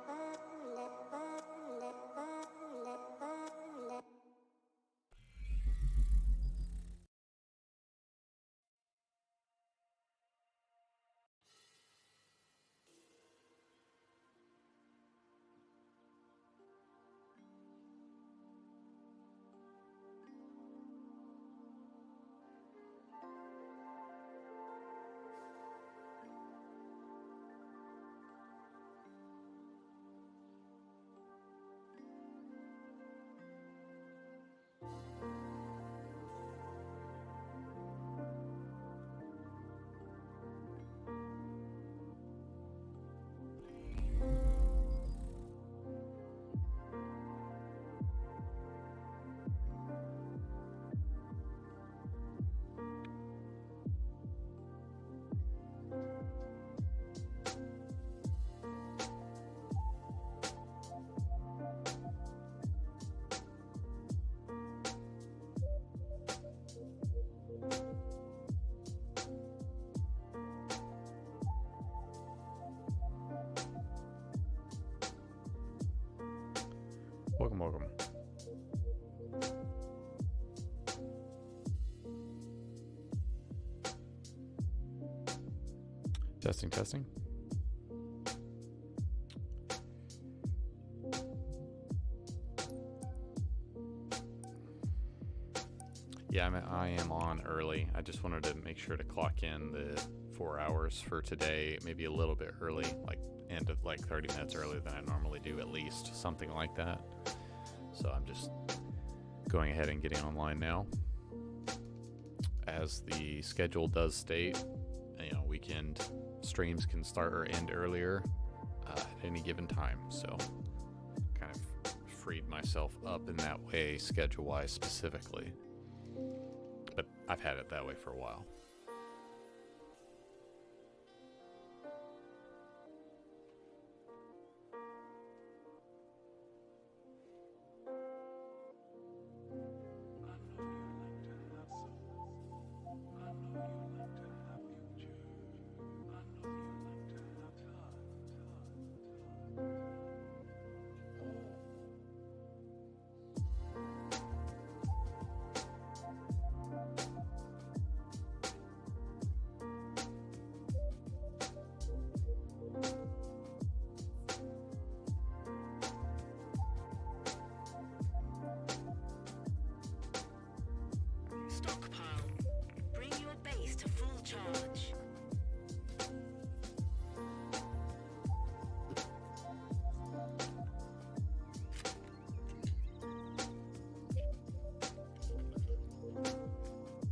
Thank you. Welcome, welcome. Testing, testing. Yeah, I am on early. I just wanted to make sure to clock in the 4 hours for today, maybe a little bit early, like end of like 30 minutes earlier than I normally do, at least something like that. So I'm just going ahead and getting online now. As the schedule does state, weekend streams can start or end earlier at any given time. So kind of freed myself up in that way, schedule-wise specifically. But I've had it that way for a while.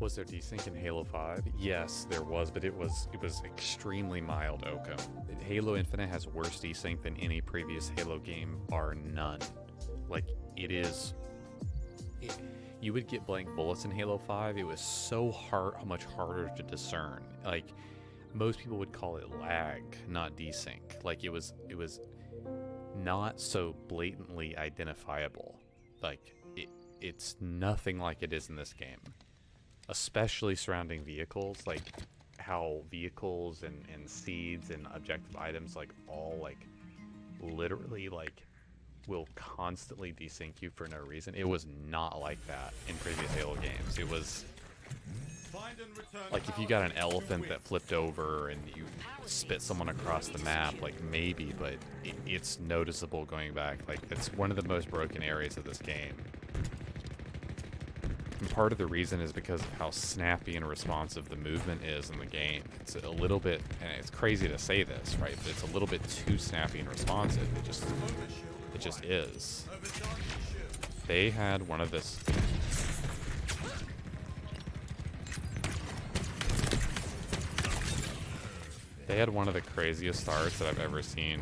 Was there desync in Halo 5? Yes, there was, but it was extremely mild, Oka. Halo Infinite has worse desync than any previous Halo game, bar none. Like, you would get blank bullets in Halo 5. It was so much harder to discern. Like, most people would call it lag, not desync. Like, it was not so blatantly identifiable. Like, it's nothing like it is in this game. Especially surrounding vehicles, like how vehicles and seeds and objective items all literally will constantly desync you for no reason. It was not like that in previous Halo games. It was like if you got an elephant that flipped over and you spit someone across the map, like maybe, but it's noticeable going back. Like it's one of the most broken areas of this game. And part of the reason is because of how snappy and responsive the movement is in the game. It's a little bit, and it's crazy to say this, right? But it's a little bit too snappy and responsive. It just is. They had one of this. They had one of the craziest starts that I've ever seen.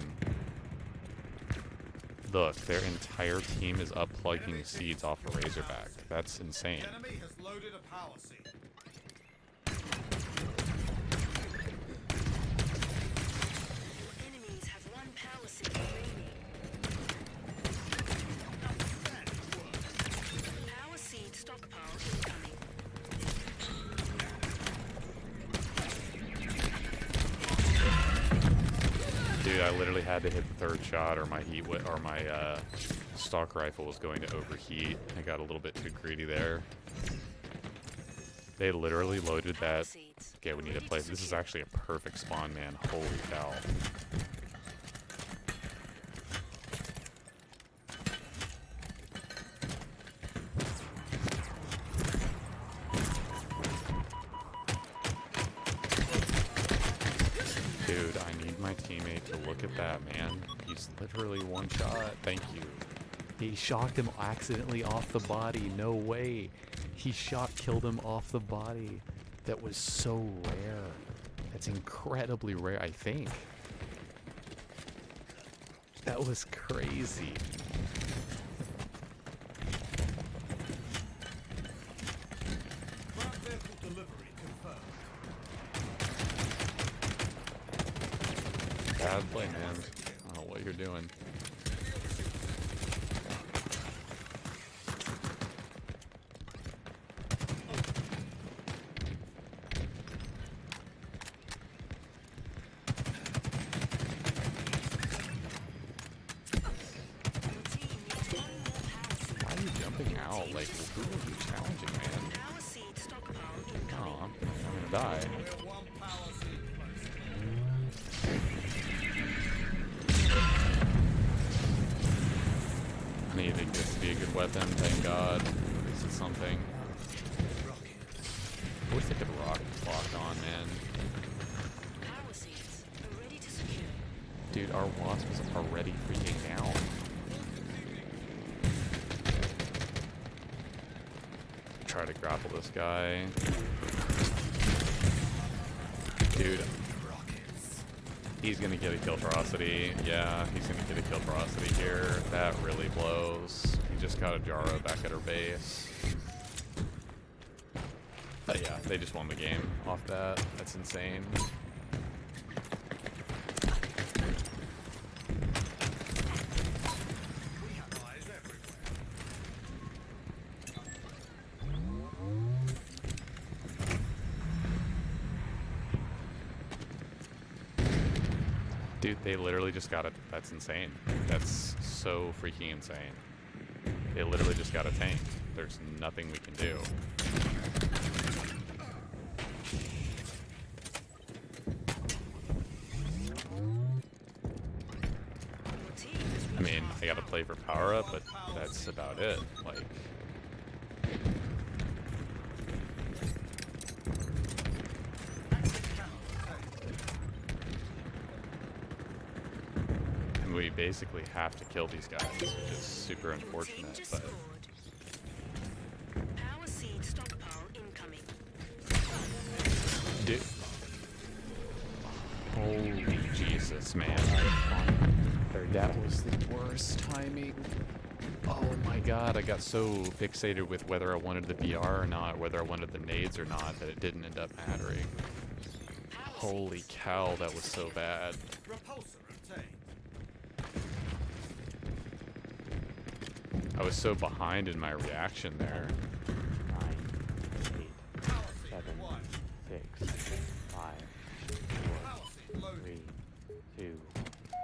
Look, their entire team is up plugging seeds off a Razorback. That's insane. The enemy has loaded a power seed. Enemies have one power seed remaining. Power seed stockpile incoming. Dude, I literally had to hit the third shot, or my stock rifle was going to overheat. I got a little bit too greedy there. They literally loaded that. Okay, we need to play. This is actually a perfect spawn, man. Holy cow. Dude, I need my teammate to look at that, man. He's literally one shot. Thank you. He shocked him accidentally off the body. No way. He killed him off the body. That was so rare. That's incredibly rare, I think. That was crazy. Ground vehicle delivery confirmed. Bad play, man. I don't know what you're doing. Ooh, challenging, man. Power seed stockpile Oh, incoming. I'm gonna die. We're one power seed closer. I needed this to be a good weapon, thank God. At least it's something. I wish they could rock lock on, man. Power seeds are ready to secure. Dude, our wasp is already freaking down. Try to grapple this guy. Dude. He's gonna get a kill ferocity. Yeah, he's gonna get a kill ferocity here. That really blows. He just got a Jara back at her base. But yeah, they just won the game off that. That's insane. We have eyes everywhere. Dude, they literally just got it. That's insane. That's so freaking insane. They literally just got a tank. There's nothing we can do. Your team has I mean, I gotta play for power up, but that's about it. Like, and we basically have to kill these guys, which is super Your team unfortunate. just But scored. Power seed stockpile incoming. dude, holy Jesus, man! That was the worst timing. Oh my God, I got so fixated with whether I wanted the BR or not, whether I wanted the nades or not, that it didn't end up mattering. Power Holy seeds. cow, that was so bad. Repulsor obtained. I was so behind in my reaction there. 9, 8, Power seed 7, acquired. 6, 5, Power seed loaded. 3, 2,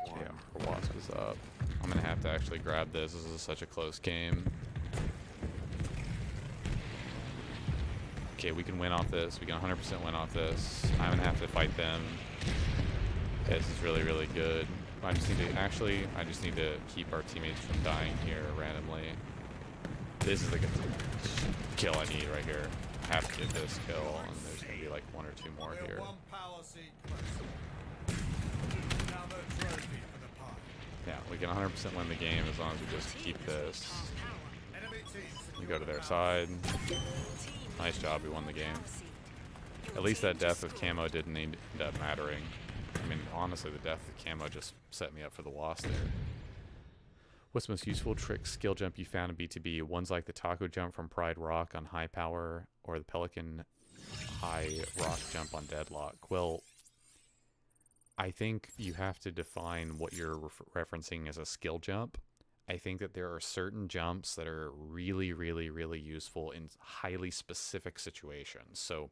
1. Yeah, our wasp is up. I'm gonna have to actually grab this. This is such a close game. Okay, we can win off this. We can 100% win off this. I'm gonna have to fight them. This is really, really good. I just need to keep our teammates from dying here randomly. This is the good kill I need right here. I have to get this kill, and there's gonna be like one or two more We're here. one power seed closer. Another trophy for the pie. Yeah, we can 100% win the game as long as we Your just team keep has this. reached half power. Enemy team We secured go to their power side. Team Nice has job, we taken won the game. power seed. Your At least team that death just of scored. camo didn't end up mattering. I mean, honestly, the death of camo just set me up for the loss there. What's the most useful trick skill jump you found in BTB? Ones like the taco jump from Pride Rock on high power or the Pelican high rock jump on deadlock? Well, I think you have to define what you're referencing as a skill jump. I think that there are certain jumps that are really, really, really useful in highly specific situations. So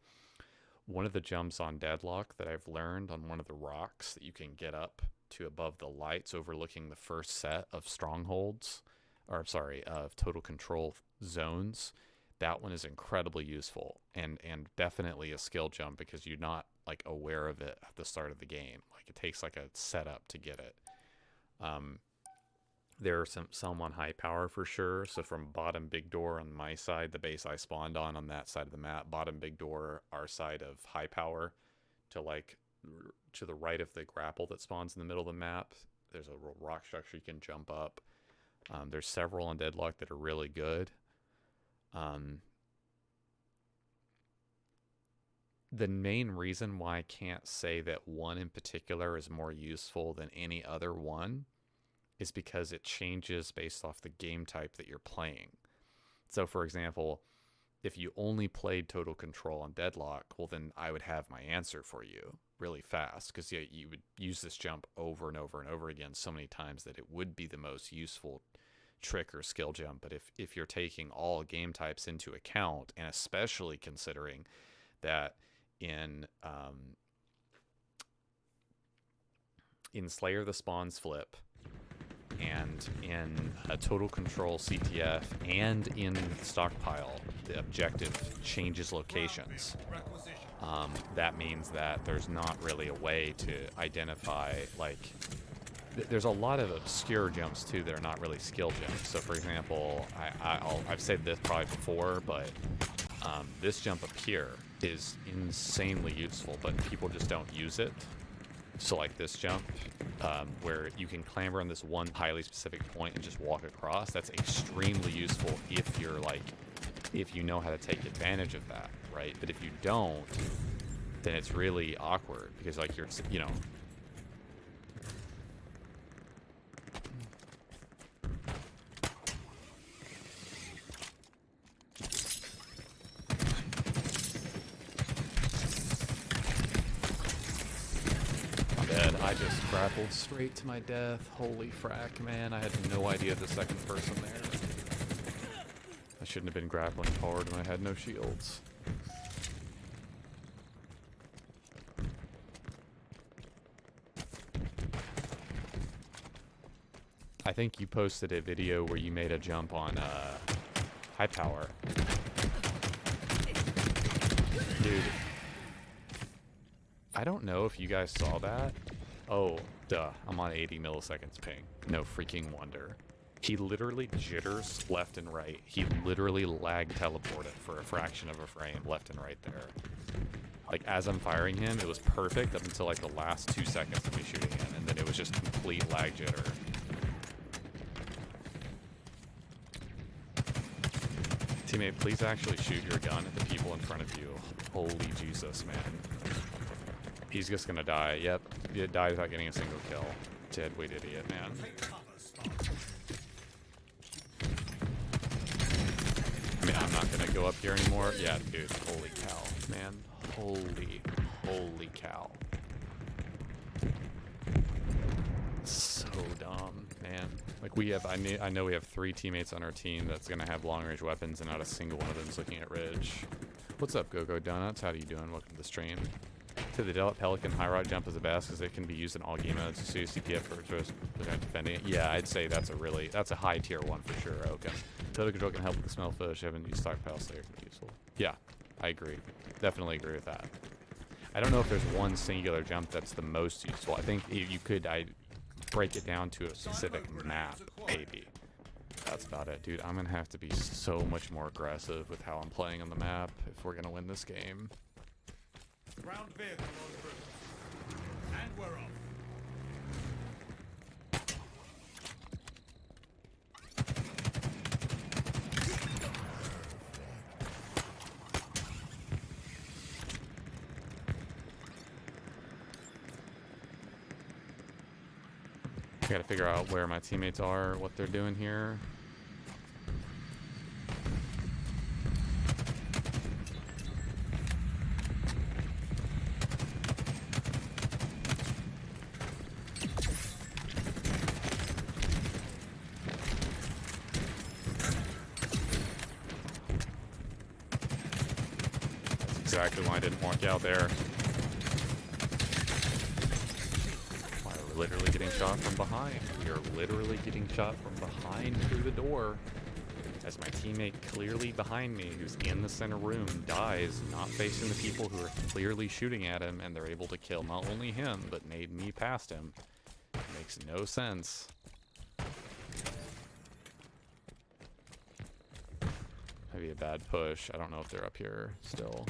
one of the jumps on deadlock that I've learned on one of the rocks that you can get up to above the lights overlooking the first set of strongholds, or sorry, of total control zones, that one is incredibly useful and definitely a skill jump because you're not like aware of it at the start of the game. Like it takes like a setup to get it. There are some on high power for sure. So from bottom big door on my side, the base I spawned on that side of the map, bottom big door, our side of high power, to like to the right of the grapple that spawns in the middle of the map. There's a rock structure you can jump up. There's several on deadlock that are really good. The main reason why I can't say that one in particular is more useful than any other one is because it changes based off the game type that you're playing. So for example, if you only played Total Control on deadlock, well then I would have my answer for you really fast because you would use this jump over and over and over again so many times that it would be the most useful trick or skill jump. But if you're taking all game types into account, and especially considering that in Slayer the spawns flip, and in a Total Control CTF and in Stockpile, the objective changes locations. That means that there's not really a way to identify, like, there's a lot of obscure jumps too that are not really skill jumps. So for example, I've said this probably before, but this jump up here is insanely useful, but people just don't use it. So like this jump, where you can clamber on this one highly specific point and just walk across, that's extremely useful if you're like, if you know how to take advantage of that, right? But if you don't, then it's really awkward because like you're, you know, I just grappled straight to my death. Holy frack, man. I had no idea the second person there. I shouldn't have been grappling hard when I had no shields. I think you posted a video where you made a jump on high power. Dude. I don't know if you guys saw that. Oh, duh. I'm on 80 milliseconds ping. No freaking wonder. He literally jitters left and right. He literally lag teleported for a fraction of a frame left and right there. Like, as I'm firing him, it was perfect up until like the last 2 seconds of me shooting him, and then it was just complete lag jitter. Teammate, please actually shoot your gun at the people in front of you. Holy Jesus, man. He's just gonna die. Yep, he died without getting a single kill. Deadweight idiot, man. I mean, I'm not gonna go up here anymore. Yeah, dude. Holy cow, man. Holy cow. So dumb, man. Like we have, I know we have 3 teammates on our team that's gonna have long-range weapons, and not a single one of them is looking at Ridge. What's up, Go-Go Donuts? How you doing? Welcome to the stream. To the Pelican, high rock jump is the best because it can be used in all game modes. So CTF for just defending it. Yeah, I'd say that's a high tier one for sure. Okay. Total Control can help with the smell of fish. I haven't used stockpile, so they're useful. Yeah, I agree. Definitely agree with that. I don't know if there's one singular jump that's the most useful. I think you could break it down to a specific map, maybe. That's about it, dude. I'm gonna have to be so much more aggressive with how I'm playing on the map if we're gonna win this game. Ground vehicle en route. And we're off. I gotta figure out where my teammates are, what they're doing here. Exactly why I didn't walk out there. Why we're literally getting shot from behind. We are literally getting shot from behind through the door. As my teammate clearly behind me, who's in the center room, dies, not facing the people who are clearly shooting at him, and they're able to kill not only him, but made me past him. Makes no sense. Maybe a bad push. I don't know if they're up here still.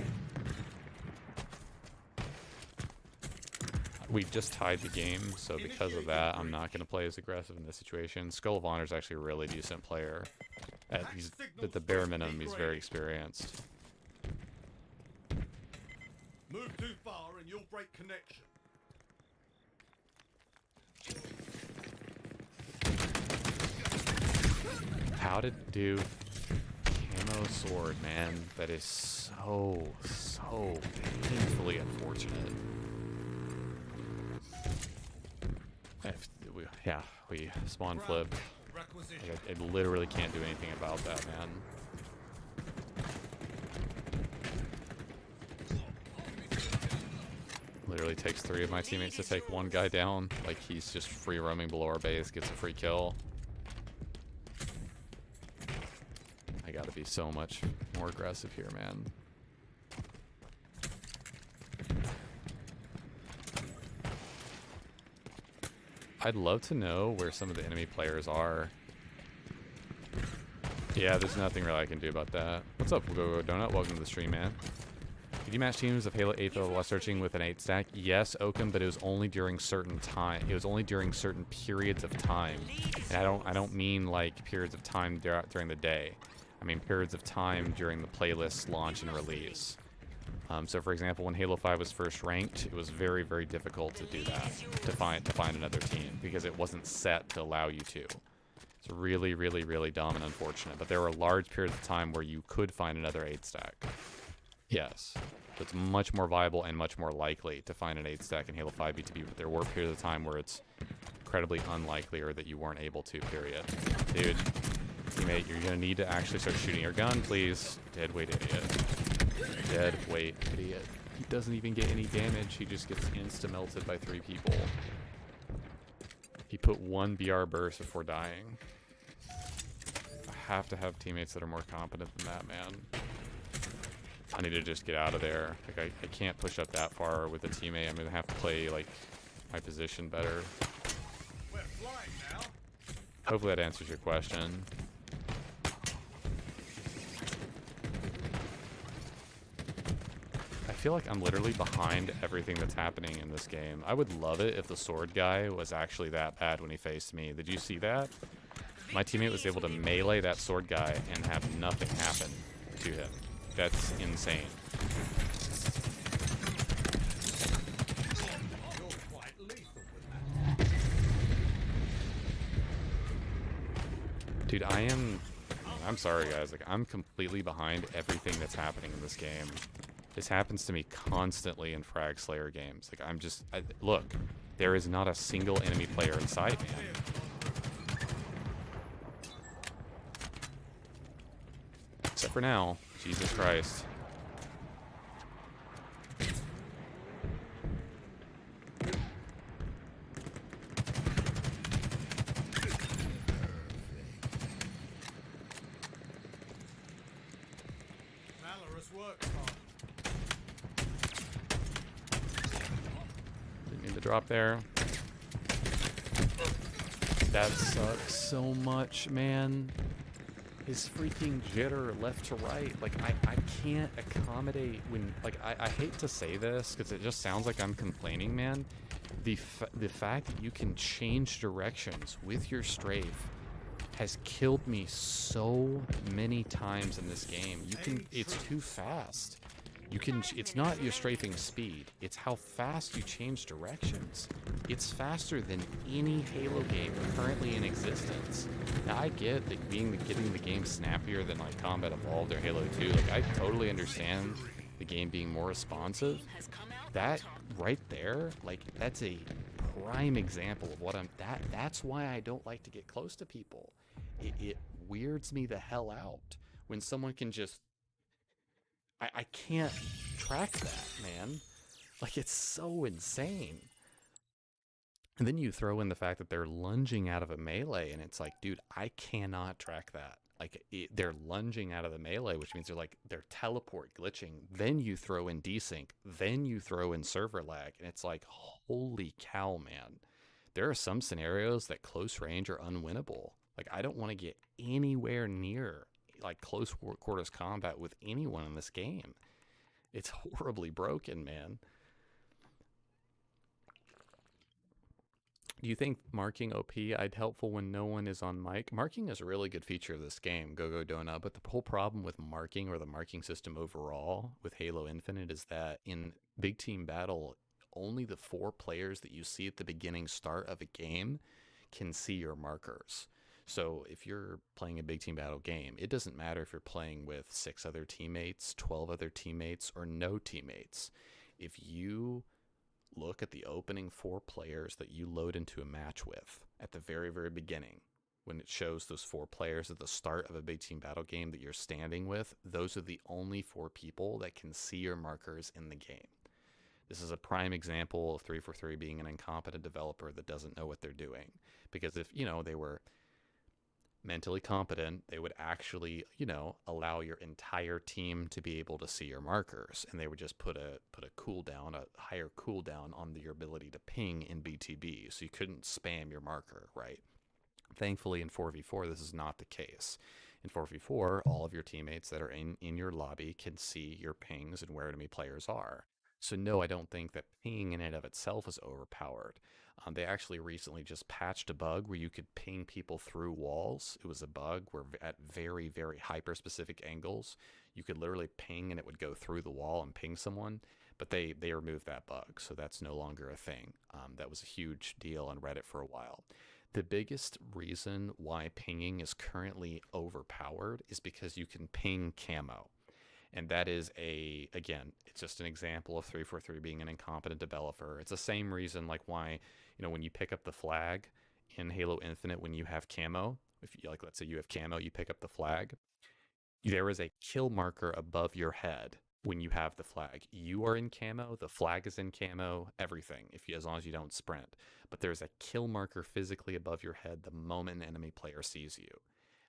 We just tied the game, so because of that, I'm not going to play as aggressive in this situation. Skull of Honor is actually a really decent player. At the bare minimum, he's very experienced. Move too far and you'll break connection. How to do camo sword, man. That is so painfully unfortunate. We spawn flipped. Like, I literally can't do anything about that, man. Literally takes 3 of my teammates to take 1 guy down. Like, he's just free roaming below our base, gets a free kill. I gotta be so much more aggressive here, man. I'd love to know where some of the enemy players are. Yeah, there's nothing really I can do about that. What's up, Go Donut? Welcome to the stream, man. Did you match teams of Halo 8 while searching with an 8 stack? Yes, Oakham, but it was only during certain time. It was only during certain periods of time. And I don't mean like periods of time during the day. I mean periods of time during the playlist launch and release. So for example, when Halo 5 was first ranked, it was very, very difficult to do that, to find another team, because it wasn't set to allow you to. It's really, really, really dumb and unfortunate. But there were large periods of time where you could find another 8 stack. Yes. So it's much more viable and much more likely to find an 8 stack in Halo 5 BTB, but there were periods of time where it's incredibly unlikely or that you weren't able to, period. Dude, teammate, you're gonna need to actually start shooting your gun, please. Dead weight idiot. Dead weight idiot. He doesn't even get any damage, he just gets insta-melted by 3 people. He put 1 BR burst before dying. I have to have teammates that are more competent than that, man. I need to just get out of there. Like, I can't push up that far with a teammate. I'm gonna have to play, like, my position better. We're flying now. Hopefully that answers your question. I feel like I'm literally behind everything that's happening in this game. I would love it if the sword guy was actually that bad when he faced me. Did you see that? My teammate was able to melee that sword guy and have nothing happen to him. That's insane. You're quite lethal with that. Dude, I'm sorry guys, like I'm completely behind everything that's happening in this game. This happens to me constantly in Frag Slayer games. Like look, there is not a single enemy player in sight, man. Except for now. Jesus Christ. Valorous work, Tom. Didn't mean to drop there. That sucks so much, man. His freaking jitter left to right. Like, I can't accommodate when... Like, I hate to say this, because it just sounds like I'm complaining, man. The fact that you can change directions with your strafe has killed me so many times in this game. It's too fast. It's not your strafing speed, it's how fast you change directions. It's faster than any Halo game currently in existence. Now I get that getting the game snappier than like Combat Evolved or Halo 2, like I totally understand the game being more responsive. That right there, like that's a prime example of what that's why I don't like to get close to people. It weirds me the hell out when someone can just I can't track that, man. Like, it's so insane. And then you throw in the fact that they're lunging out of a melee, and it's like, dude, I cannot track that. Like, they're lunging out of the melee, which means they're teleport glitching. Then you throw in desync. Then you throw in server lag. And it's like, holy cow, man. There are some scenarios that close range are unwinnable. Like, I don't want to get anywhere near like close quarters combat with anyone in this game. It's horribly broken, man. Do you think marking OP I'd helpful when no one is on mic? Marking is a really good feature of this game, Go Donut, but the whole problem with marking or the marking system overall with Halo Infinite is that in big team battle, only the 4 players that you see at the beginning start of a game can see your markers. So if you're playing a big team battle game, it doesn't matter if you're playing with 6 other teammates, 12 other teammates, or no teammates. If you look at the opening 4 players that you load into a match with at the very, very beginning, when it shows those 4 players at the start of a big team battle game that you're standing with, those are the only 4 people that can see your markers in the game. This is a prime example of 343 being an incompetent developer that doesn't know what they're doing. Because if, they were mentally competent, they would actually, allow your entire team to be able to see your markers, and they would just put a cooldown, a higher cooldown on your ability to ping in BTB, so you couldn't spam your marker, right? Thankfully, in 4v4, this is not the case. In 4v4, all of your teammates that are in your lobby can see your pings and where enemy players are. So no, I don't think that ping in and of itself is overpowered. They actually recently just patched a bug where you could ping people through walls. It was a bug where at very, very hyper-specific angles, you could literally ping and it would go through the wall and ping someone. But they removed that bug, so that's no longer a thing. That was a huge deal on Reddit for a while. The biggest reason why pinging is currently overpowered is because you can ping camo. And that is again, it's just an example of 343 being an incompetent developer. It's the same reason like why, when you pick up the flag in Halo Infinite, when you have camo, if you, like, let's say you have camo, you pick up the flag, there is a kill marker above your head when you have the flag. You are in camo, the flag is in camo, everything, as long as you don't sprint. But there's a kill marker physically above your head the moment an enemy player sees you.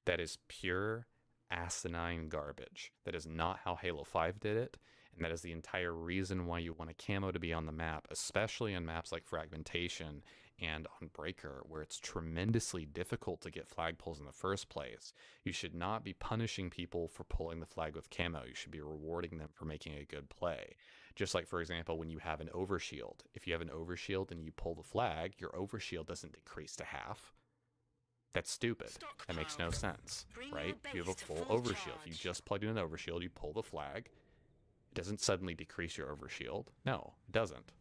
That is pure asinine garbage. That is not how Halo 5 did it, and that is the entire reason why you want a camo to be on the map, especially on maps like Fragmentation and on Breaker, where it's tremendously difficult to get flag pulls in the first place. You should not be punishing people for pulling the flag with camo. You should be rewarding them for making a good play. Just like, for example, when you have an overshield. If you have an overshield and you pull the flag, your overshield doesn't decrease to half. That's stupid. That makes no sense, right? If you have a full overshield, if you just plugged in an overshield, you pull the flag, it doesn't suddenly decrease your overshield. No, it doesn't.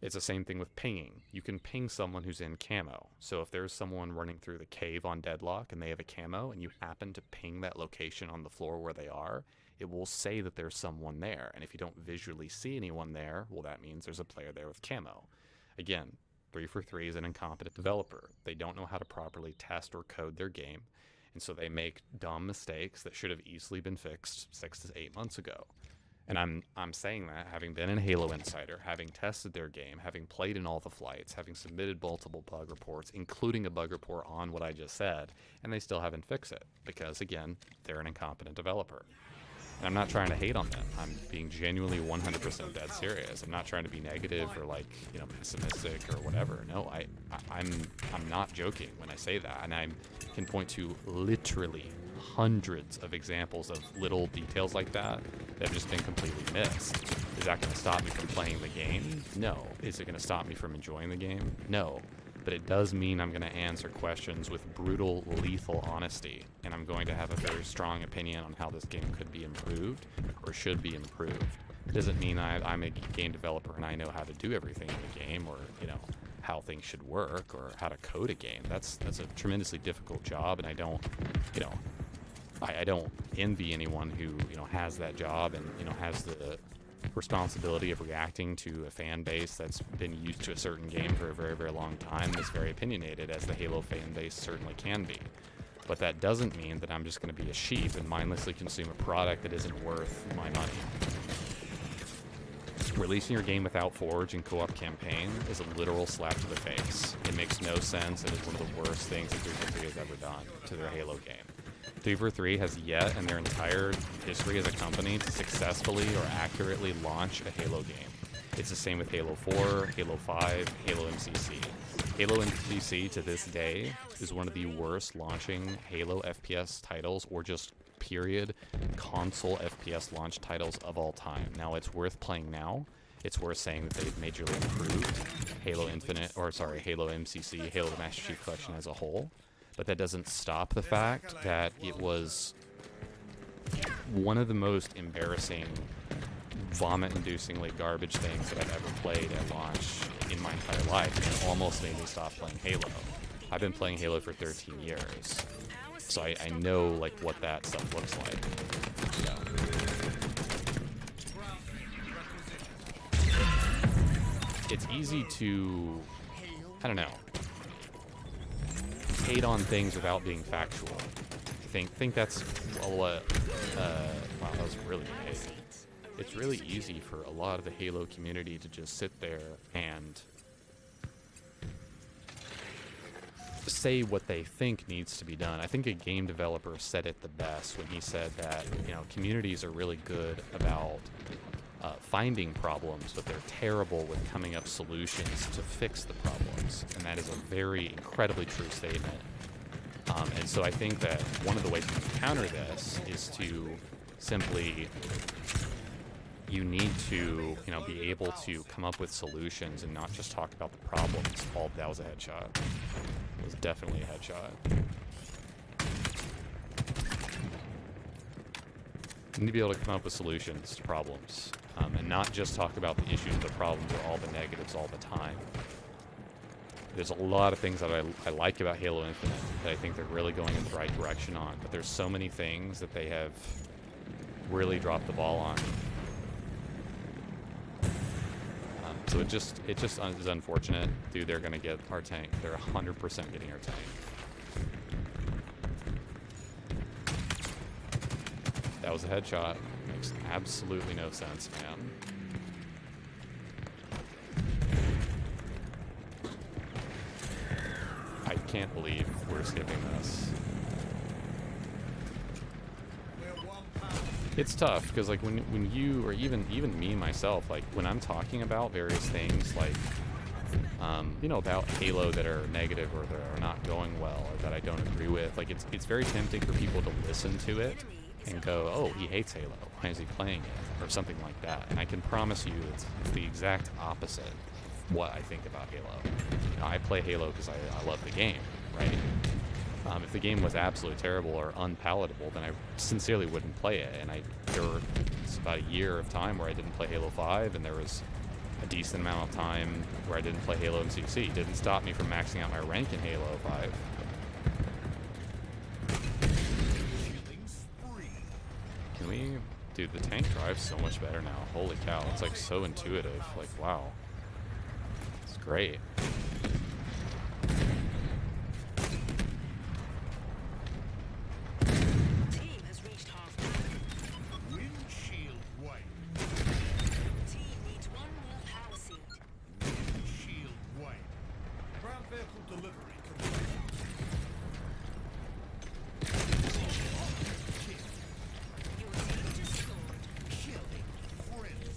It's the same thing with pinging. You can ping someone who's in camo. So if there's someone running through the cave on Deadlock and they have a camo and you happen to ping that location on the floor where they are, it will say that there's someone there. And if you don't visually see anyone there, well, that means there's a player there with camo. Again, 343 is an incompetent developer. They don't know how to properly test or code their game, and so they make dumb mistakes that should have easily been fixed 6 to 8 months ago. And I'm saying that having been in Halo Insider, having tested their game, having played in all the flights, having submitted multiple bug reports, including a bug report on what I just said, and they still haven't fixed it because, again, they're an incompetent developer. And I'm not trying to hate on them. I'm being genuinely 100% dead serious. I'm not trying to be negative or pessimistic or whatever. No, I'm not joking when I say that. And I can point to literally hundreds of examples of little details like that that have just been completely missed. Is that going to stop me from playing the game? No. Is it going to stop me from enjoying the game? No. But it does mean I'm going to answer questions with brutal, lethal honesty, and I'm going to have a very strong opinion on how this game could be improved or should be improved. It doesn't mean I'm a game developer and I know how to do everything in the game, or how things should work or how to code a game. That's a tremendously difficult job, and I don't I don't envy anyone who has that job and has the responsibility of reacting to a fan base that's been used to a certain game for a very, very long time, is very opinionated, as the Halo fan base certainly can be. But that doesn't mean that I'm just going to be a sheep and mindlessly consume a product that isn't worth my money. Releasing your game without Forge and co-op campaign is a literal slap to the face. It makes no sense, and is one of the worst things that 343 has ever done to their Halo game. 343 has yet in their entire history as a company to successfully or accurately launch a Halo game. It's the same with Halo 4, Halo 5, Halo MCC. Halo MCC to this day is one of the worst launching Halo FPS titles, or just period console FPS launch titles of all time. Now, it's worth playing now. It's worth saying that they've majorly improved Halo MCC, Halo the Master Chief Collection as a whole. But that doesn't stop the fact that it was one of the most embarrassing, vomit-inducingly garbage things that I've ever played at launch in my entire life, and it almost made me stop playing Halo. I've been playing Halo for 13 years, so I know what that stuff looks like. It's easy to, hate on things without being factual. I think that's wow, that was really big. it's really easy for a lot of the Halo community to just sit there and say what they think needs to be done. I think a game developer said it the best when he said that, you know, communities are really good about finding problems, but they're terrible with coming up solutions to fix the problems. And that is a very incredibly true statement. And so I think that one of the ways you can counter this is to simply, you need to, you know, be able to come up with solutions and not just talk about the problems. Oh, that was a headshot. It was definitely a headshot. You need to be able to come up with solutions to problems, and not just talk about the issues, the problems, or all the negatives all the time. There's a lot of things that I like about Halo Infinite that I think they're really going in the right direction on, but there's so many things that they have really dropped the ball on. So it just is unfortunate. Dude, they're gonna get our tank. They're 100% getting our tank. That was a headshot. Makes absolutely no sense, man. I can't believe we're skipping this. We're one pound. It's tough because, like, when you, or even me myself, like when I'm talking about various things, like you know, about Halo that are negative or that are not going well or that I don't agree with, like it's very tempting for people to listen to it and go, oh, he hates Halo, why is he playing it, or something like that. And I can promise you it's the exact opposite of what I think about Halo. You know, I play Halo because I love the game, right? If the game was absolutely terrible or unpalatable, then I sincerely wouldn't play it. And there was about a year of time where I didn't play Halo 5, and there was a decent amount of time where I didn't play Halo MCC. It didn't stop me from maxing out my rank in Halo 5. Killing spree. Can we... Dude, the tank drives so much better now. Holy cow, it's like so intuitive. Like, wow. It's great. Team has reached halfway. Windshield wipe. Team needs one more power seed. Windshield wipe. Ground vehicle delivery complete. Your team just scored. Killing friends.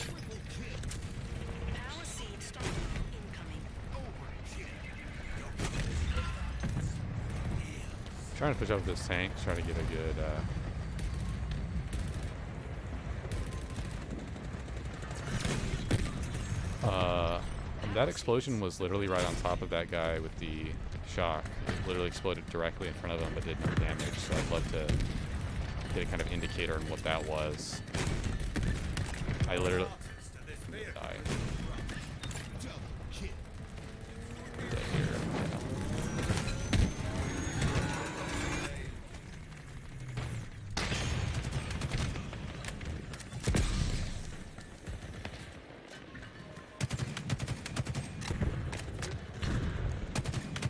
Triple kill. Power seed stockpile incoming. Overkill. Trying to push up this tank, try to get a good that explosion was literally right on top of that guy with the shock. It literally exploded directly in front of him but did no damage, so I'd love to get a kind of indicator on what that was. I literally die. Double kill. Right here.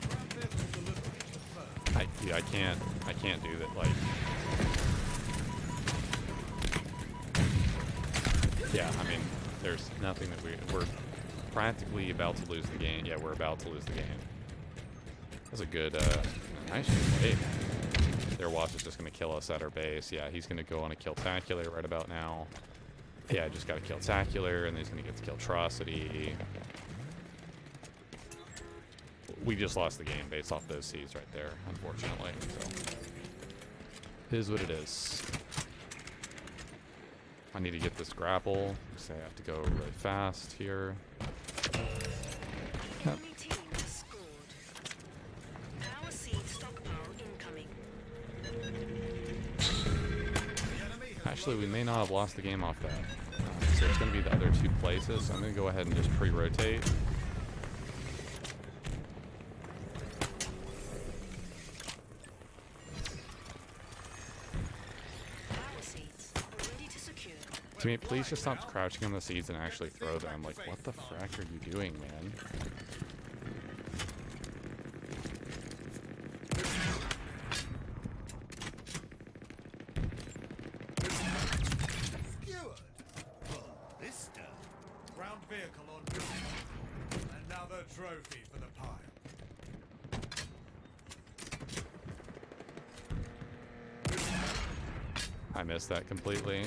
Ground vehicle delivery confirmed. Dude, I can't do that, like... Yeah, I mean, there's nothing that we're practically about to lose the game. Yeah, we're about to lose the game. That's a good, nice play. Their watch is just gonna kill us at our base. Yeah, he's gonna go on a kill-tacular right about now. Yeah, just got a kill-tacular, and then he's gonna get to kill-trocity. We just lost the game based off those C's right there, unfortunately. So, it is what it is. I need to get this grapple, so I have to go really fast here. Enemy team has scored. Power seed stockpile incoming. Actually, we may not have lost the game off that. So it's going to be the other two places. So I'm going to go ahead and just pre-rotate. Power seeds are ready to secure. Teammate, please just stop crouching on the seeds and actually throw them. Like, what the frack are you doing, man? Skewered. for the pile. I missed that completely.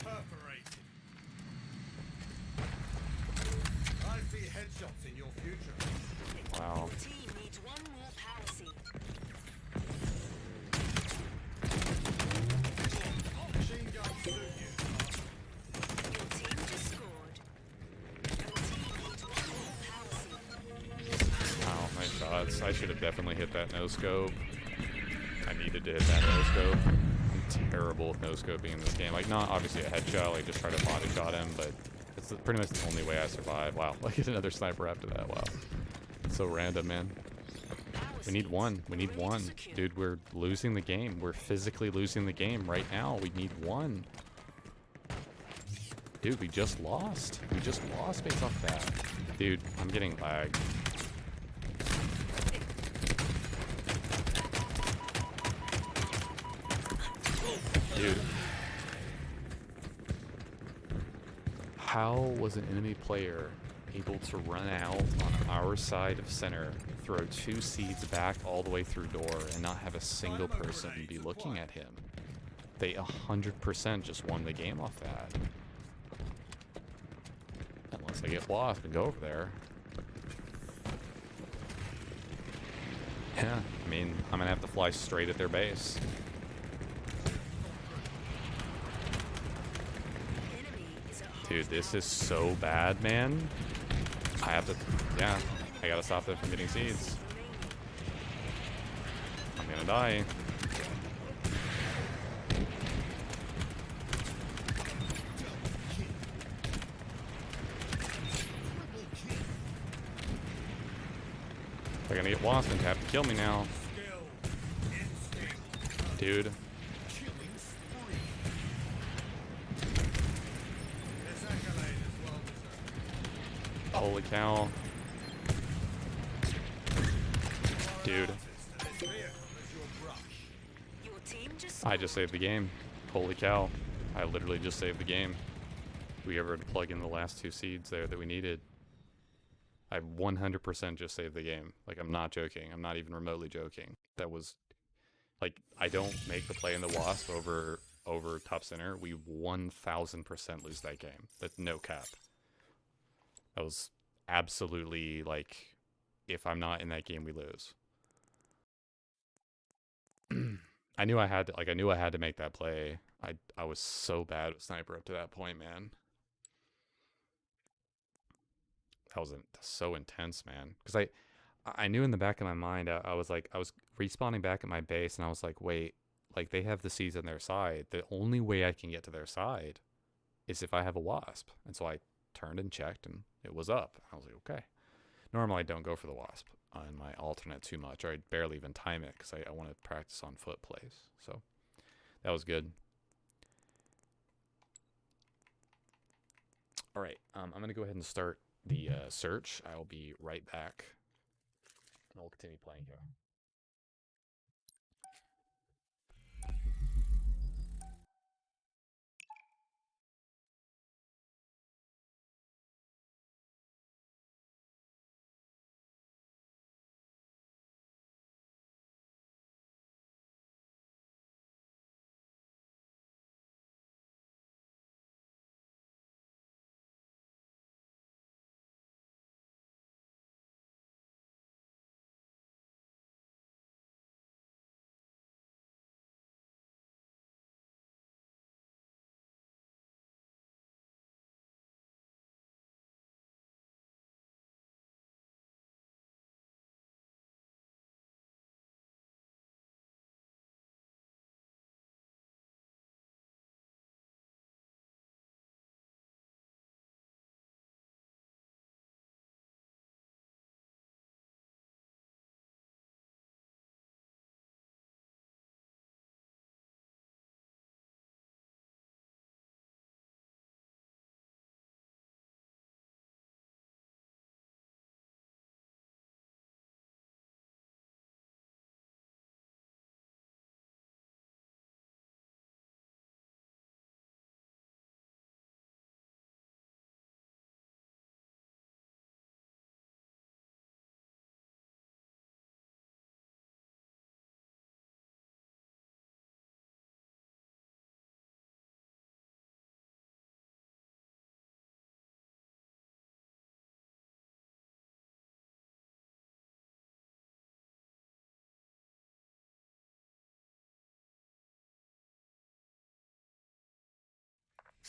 Perforated. I see headshots in your future. Wow. Your team needs one more power seed. Machine gun salute you. Your team just scored. Your team needs one more power seed. Wow, nice shots. I should have definitely hit that no scope. I needed to hit that no scope. I'm terrible with no scoping in this game. Like, not obviously a headshot, like just try to body shot him, but it's pretty much the only way I survive. Wow, I get another sniper after that. Wow. So random, man. Power We need seeds one. We need ready to one. secure. Dude, we're losing the game. We're physically losing the game right now. We need one. Dude, we just lost. We just lost based off that. Dude, I'm getting lagged. Dude. How was an enemy player able to run out on our side of center, throw 2 seeds back all the way through door, and not have a single person be looking at him? They 100% just won the game off that. Unless I get lost and go over there. Yeah, I mean, I'm gonna have to fly straight at their base. Enemy is at Dude, half this power. is so bad, man. I have to, yeah, I gotta stop them from getting seeds. I'm gonna die. They're gonna get wasp and have to kill me now. Skill. Instinct. Dude, Killing spree. This accolade is well deserved. holy cow. Dude, Artist, and this vehicle is your brush. Your team just I just saved the game. Holy cow. I literally just saved the game. We ever plug in the last 2 seeds there that we needed. I 100% just saved the game. Like, I'm not joking. I'm not even remotely joking. That was, like, I don't make the play in the Wasp over top center. We 1000% lose that game. That's no cap. That was absolutely, like, if I'm not in that game, we lose. I knew I had to make that play. I was so bad with sniper up to that point, man. That was so intense, man. Because I knew in the back of my mind, I was respawning back at my base, and I was like, wait, like they have the seeds on their side. The only way I can get to their side is if I have a wasp. And so I turned and checked, and it was up. I was like, okay. Normally I don't go for the wasp on my alternate too much, or I barely even time it because I want to practice on foot plays. So that was good. All right, I'm gonna go ahead and start the search. I will be right back, and we'll continue playing here.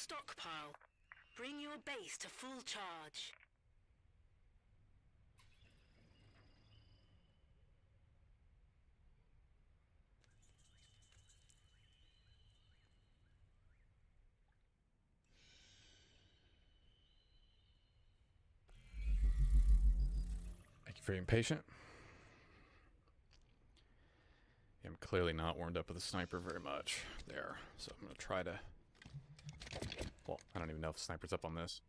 Stockpile. Bring your base to full charge. Thank you for being patient. I'm clearly not warmed up with the sniper very much there, so I'm going to try to... Well, I don't even know if the sniper's up on this.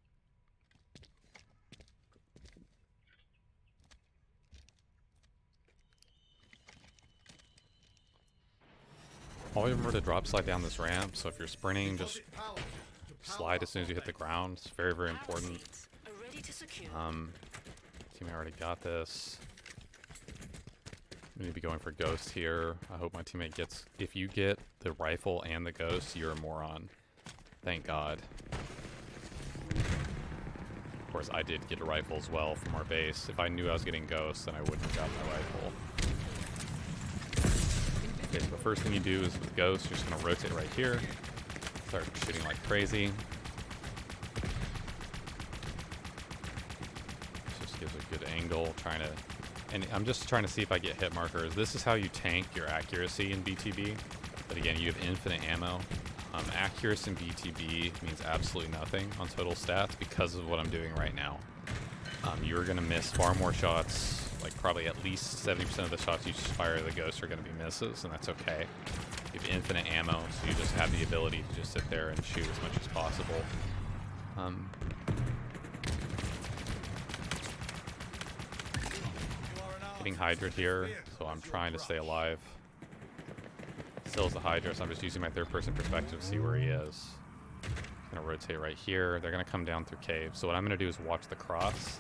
Always remember to drop slide down this ramp, so if you're sprinting, just Paladin to power slide as soon as you hit the up ground. It's very, very Power important. seats are ready to secure. Teammate already got this. We need to be going for Ghost here. I hope my teammate gets... If you get the rifle and the Ghost, you're a moron. Thank God. Of course, I did get a rifle as well from our base. If I knew I was getting Ghost, then I wouldn't have gotten my rifle. Okay, so the first thing you do is with Ghost, you're just going to rotate right here. Start shooting like crazy. Just gives a good angle, trying to... And I'm just trying to see if I get hit markers. This is how you tank your accuracy in BTB. But again, you have infinite ammo. Accuracy in BTB means absolutely nothing on total stats because of what I'm doing right now. You're going to miss far more shots, like probably at least 70% of the shots you fire the Ghost are going to be misses, and that's okay. You have infinite ammo, so you just have the ability to just sit there and shoot as much as possible. Getting Hydra here, so I'm trying to stay alive. Still is the Hydra, so I'm just using my third-person perspective to see where he is. Gonna rotate right here. They're gonna come down through caves. So what I'm gonna do is watch the cross.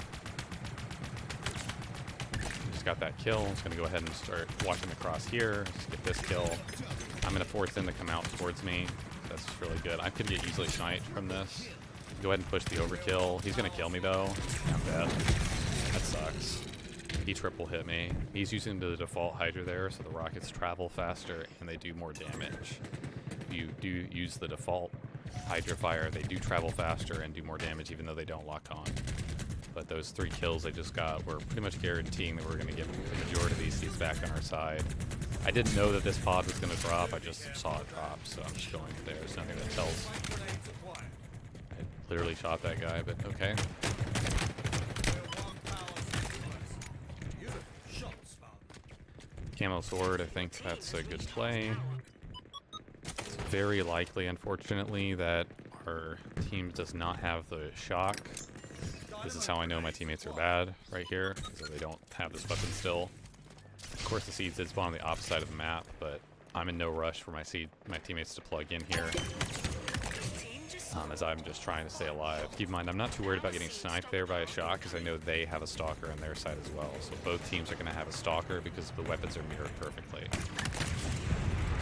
Just got that kill. Just gonna go ahead and start watching the cross here. Just get this kill. I'm gonna force him to come out towards me. That's really good. I could get easily sniped from this. Go ahead and push the overkill. He's gonna kill me though. I'm dead. That sucks. He triple hit me. He's using the default Hydra there, so the rockets travel faster and they do more damage. If you do use the default Hydra fire, they do travel faster and do more damage even though they don't lock on. But those 3 kills they just got were pretty much guaranteeing that we're going to get the majority of these seats back on our side. I didn't know that this pod was going to drop, I just saw it drop, so I'm just going there. There's nothing that tells. I literally shot that guy, but okay. Camo sword, I think that's a good play. It's very likely, unfortunately, that our team does not have the shock. This is how I know my teammates are bad, right here, so they don't have this weapon still. Of course, the seeds did spawn on the opposite side of the map, but I'm in no rush for my teammates to plug in here, as I'm just trying to stay alive. Keep in mind, I'm not too worried about getting sniped there by a shot, because I know they have a stalker on their side as well. So both teams are going to have a stalker because the weapons are mirrored perfectly.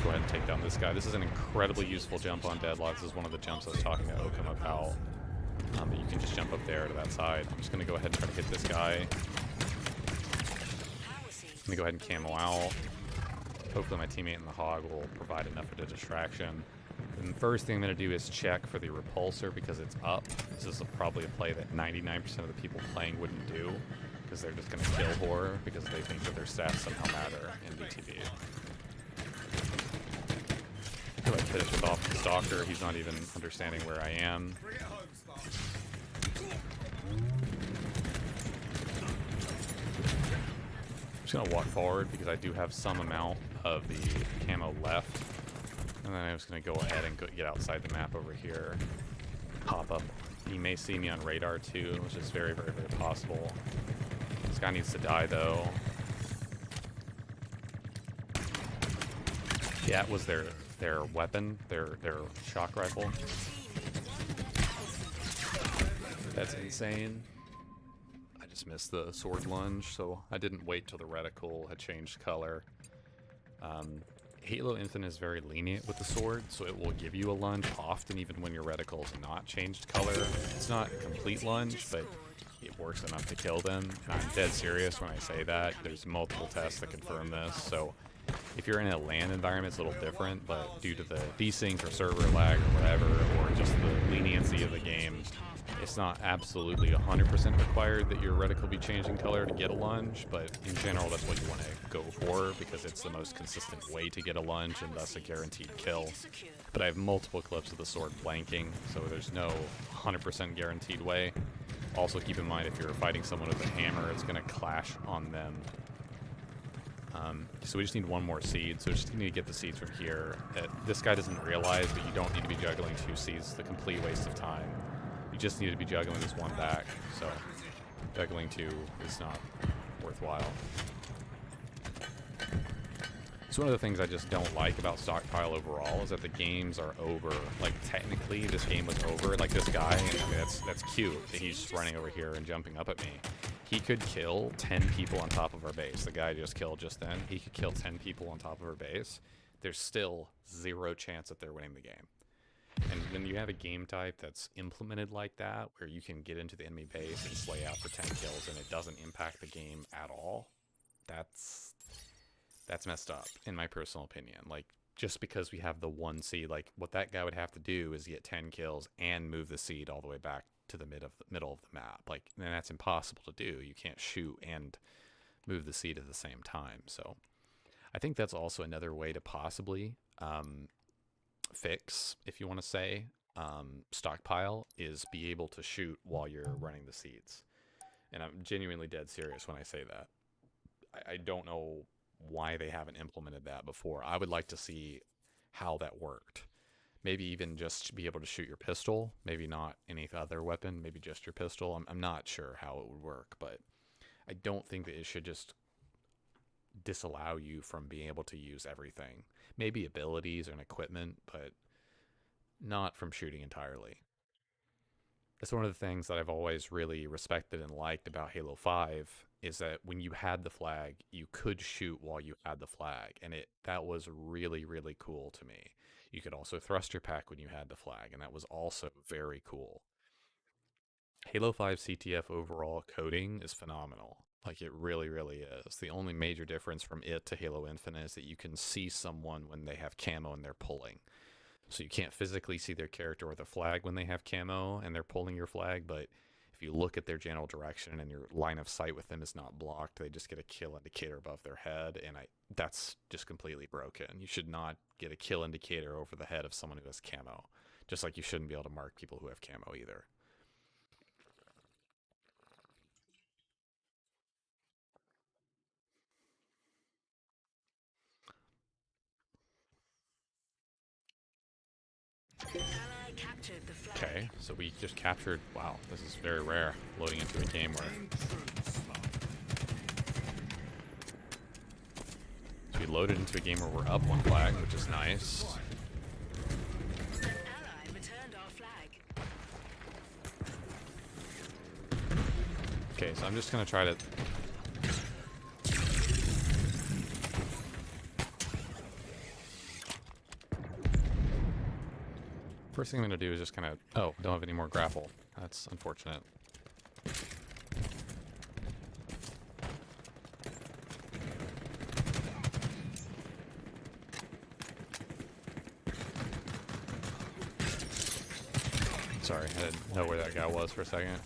Go ahead and take down this guy. This is an incredibly useful jump on Deadlock. This is one of the jumps I was talking to Oakham about. But you can just jump up there to that side. I'm just going to go ahead and try to hit this guy. I'm going to go ahead and camo out. Hopefully my teammate in the Hog will provide enough of a distraction. And the first thing I'm going to do is check for the repulsor because it's up. This is probably a play that 99% of the people playing wouldn't do because they're just going to kill horror because they think that their stats somehow matter in BTB. I feel like finish it off the Stalker. He's not even understanding where I am. Bring it home, Spartan. I'm just going to walk forward because I do have some amount of the camo left. And then I'm just going to go ahead and get outside the map over here. Pop up. He may see me on radar too, which is very, very, very possible. This guy needs to die though. Yeah, it was their weapon, their shock rifle. That's insane. I just missed the sword lunge, so I didn't wait till the reticle had changed color. Halo Infinite is very lenient with the sword, so it will give you a lunge often even when your reticle is not changed color. It's not a complete lunge, but it works enough to kill them. And I'm dead serious when I say that. There's multiple tests that confirm this, so If you're in a LAN environment, it's a little different, but due to the desync or server lag or whatever, or just the leniency of the game, it's not absolutely 100% required that your reticle be changing color to get a lunge, but in general that's what you want to go for because it's the most consistent way to get a lunge and thus a guaranteed kill. But I have multiple clips of the sword blanking, so there's no 100% guaranteed way. Also keep in mind if you're fighting someone with a hammer, it's going to clash on them. So we just need one more seed, so we just need to get the seeds from here. This guy doesn't realize that you don't need to be juggling 2 seeds, it's a complete waste of time. You just need to be juggling this one back, so juggling 2 is not worthwhile. So one of the things I just don't like about Stockpile overall is that the games are over. Like, technically, this game was over. Like, this guy, and I mean, that's cute that he's just running over here and jumping up at me. He could kill 10 people on top of our base. The guy just killed just then. He could kill 10 people on top of our base. There's still 0 chance that they're winning the game. And when you have a game type that's implemented like that, where you can get into the enemy base and slay out for 10 kills and it doesn't impact the game at all, that's messed up, in my personal opinion. Like, just because we have the 1 seed, like, what that guy would have to do is get 10 kills and move the seed all the way back to the middle of the map. Like, and that's impossible to do. You can't shoot and move the seed at the same time. So I think that's also another way to possibly fix, if you want to say, Stockpile, is be able to shoot while you're running the seeds. And I'm genuinely dead serious when I say that. I don't know why they haven't implemented that before. I would like to see how that worked. Maybe even just be able to shoot your pistol, maybe not any other weapon, maybe just your pistol. I'm not sure how it would work, but I don't think that it should just disallow you from being able to use everything. Maybe abilities and equipment, but not from shooting entirely. That's one of the things that I've always really respected and liked about Halo 5 is that when you had the flag, you could shoot while you had the flag, and that was really, really cool to me. You could also thruster pack when you had the flag, and that was also very cool. Halo 5 CTF overall coding is phenomenal. Like, it really, really is. The only major difference from it to Halo Infinite is that you can see someone when they have camo and they're pulling. So you can't physically see their character or the flag when they have camo and they're pulling your flag, but if you look at their general direction and your line of sight with them is not blocked, they just get a kill indicator above their head, and that's just completely broken. You should not get a kill indicator over the head of someone who has camo, just like you shouldn't be able to mark people who have camo either. Ally captured the flag. Okay, so we just captured, wow, this is very rare, loading into a game where we loaded into a game where we're up 1 flag, which is nice. An ally returned our flag. Okay, so I'm just gonna try to... First thing I'm gonna do is just kind of... Oh, don't have any more grapple. That's unfortunate. Sorry, I didn't know where that guy was for a second.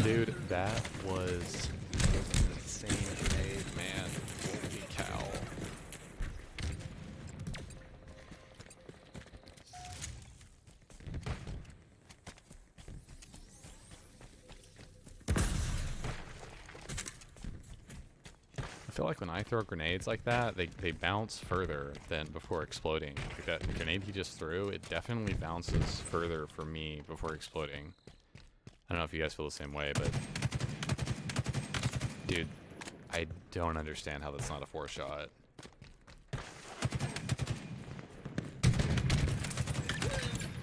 Dude, that was an insane grenade, man. Holy cow. I feel like when I throw grenades like that, they bounce further than before exploding. Like that grenade he just threw, it definitely bounces further for me before exploding. I don't know if you guys feel the same way, but... Dude, I don't understand how that's not a 4-shot.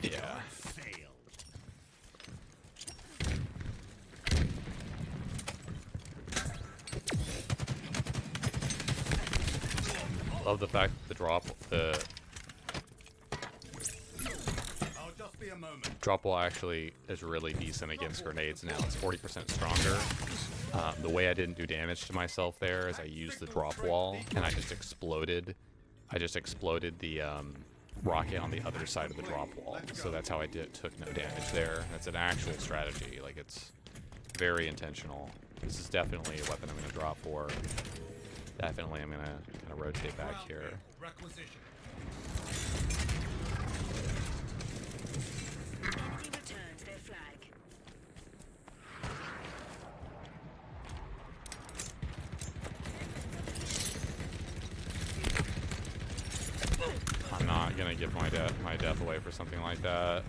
Yeah. Love the fact that the drop wall actually is really decent against grenades now. It's 40% stronger. The way I didn't do damage to myself there is I used the drop wall and I just exploded. I just exploded the rocket on the other side of the drop wall. So that's how I took no damage there. That's an actual strategy. Like, it's very intentional. This is definitely a weapon I'm going to draw for. Definitely I'm going to kind of rotate back here. Requisition. Enemy returned their flag. I'm not going to give my death away for something like that.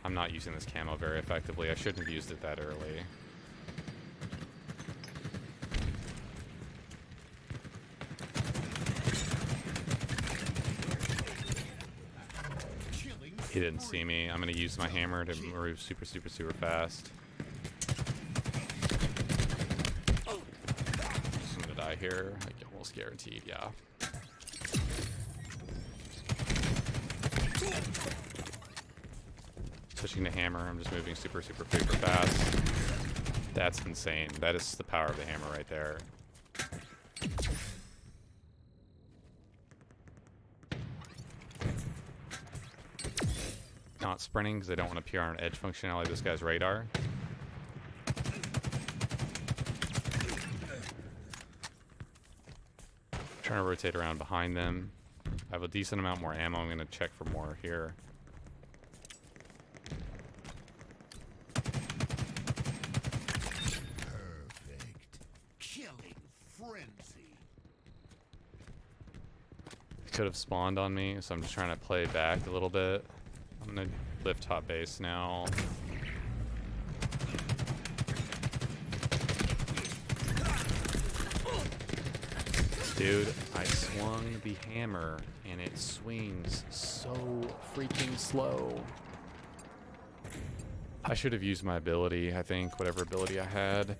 I'm not using this camo very effectively. I shouldn't have used it that early. He didn't see me. I'm going to use my hammer to move super, super, super fast. I'm going to die here. Like, almost guaranteed, yeah. Switching to hammer. I'm just moving super, super, super fast. That's insane. That is the power of the hammer right there. Not sprinting because I don't want to peer on edge functionality of this guy's radar. Trying to rotate around behind them. I have a decent amount more ammo. I'm going to check for more here. Perfect. Killing frenzy. Could have spawned on me, so I'm just trying to play back a little bit. I'm gonna lift top base now. Dude, I swung the hammer and it swings so freaking slow. I should have used my ability, I think, whatever ability I had.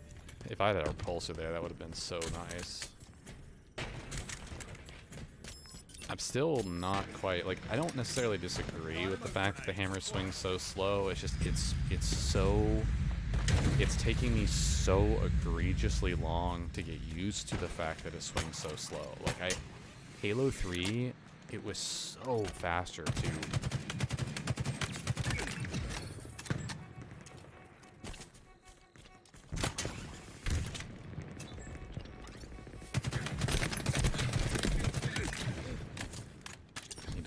If I had a repulsor there, that would have been so nice. I'm still not quite, like, I don't necessarily disagree with the fact that the hammer swings so slow. It's just, it's taking me so egregiously long to get used to the fact that it swings so slow. Like, Halo 3, it was so faster to...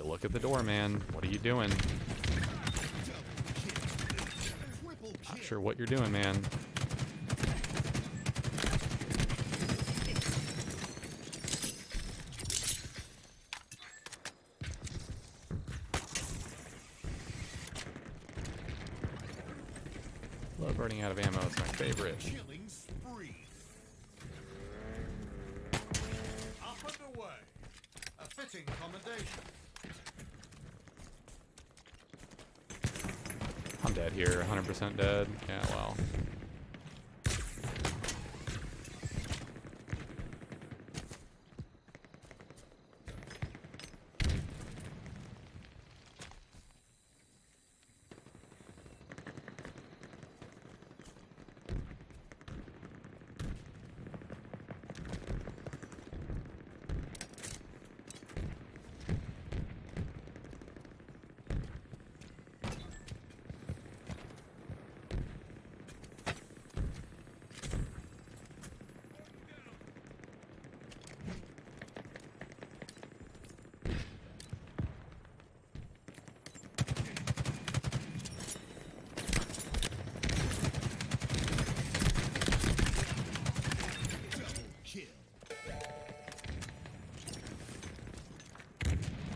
Look at the door, man. What are you doing? Not sure what you're doing, man. Love running out of ammo. It's my favorite. Killing spree. Up and away. A fitting commendation. I'm dead here. 100% dead. Yeah, well.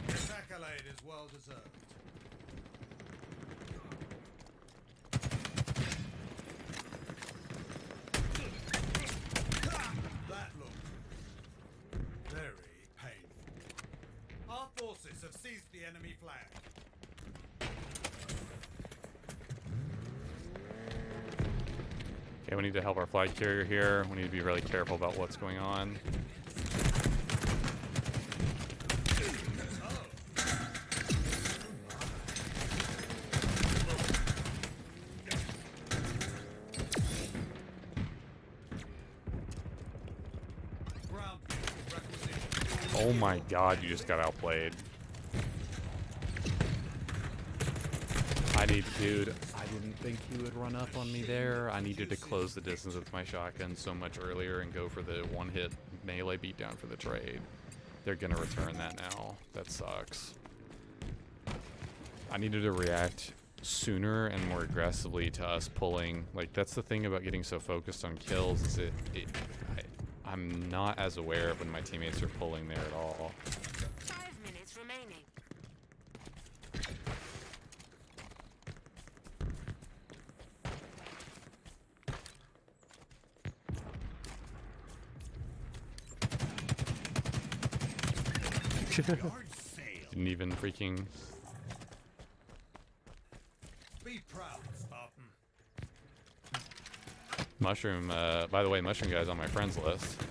This accolade is well deserved. That looked very painful. Our forces have seized the enemy flag. Okay, we need to help our flag carrier here. We need to be really careful about what's going on. Oh my god, you just got outplayed. Dude, I didn't think he would run up on me there. I needed to close the distance with my shotgun so much earlier and go for the one-hit melee beatdown for the trade. They're gonna return that now. That sucks. I needed to react sooner and more aggressively to us pulling. Like, that's the thing about getting so focused on kills, is I'm not as aware of when my teammates are pulling there at all. 5 minutes remaining. Yard sale. Didn't even freaking... Be proud, Spartan. Mushroom, by the way, Mushroom guy's on my friends list.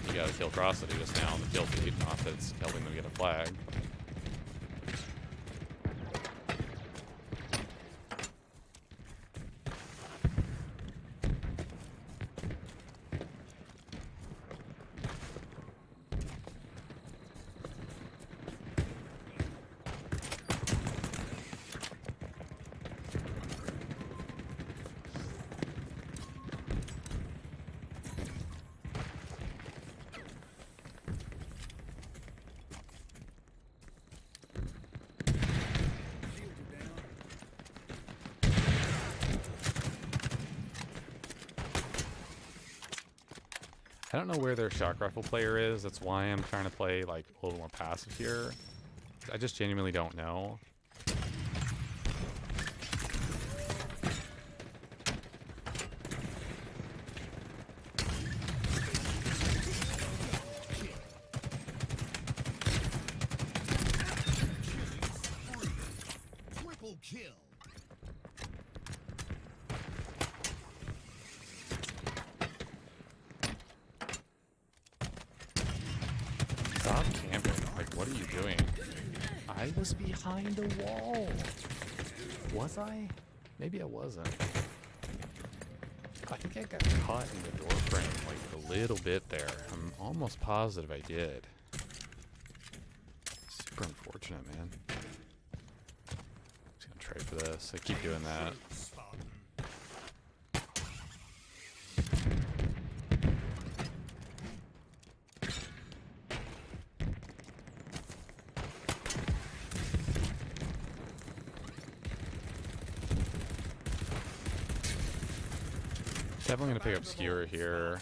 He got a kill Crossity just now on the kill feed, not that it's helping them get a flag. I don't know where their shock rifle player is. That's why I'm trying to play like a little more passive here. I just genuinely don't know. Triple kill. Stop camping. Like, what are you doing? I was behind a wall. Was I? Maybe I wasn't. I think I got caught in the door frame like a little bit there. I'm almost positive I did. Super unfortunate, man. Just gonna trade for this. I keep doing that. Spartan. Definitely gonna pick up Skewer here.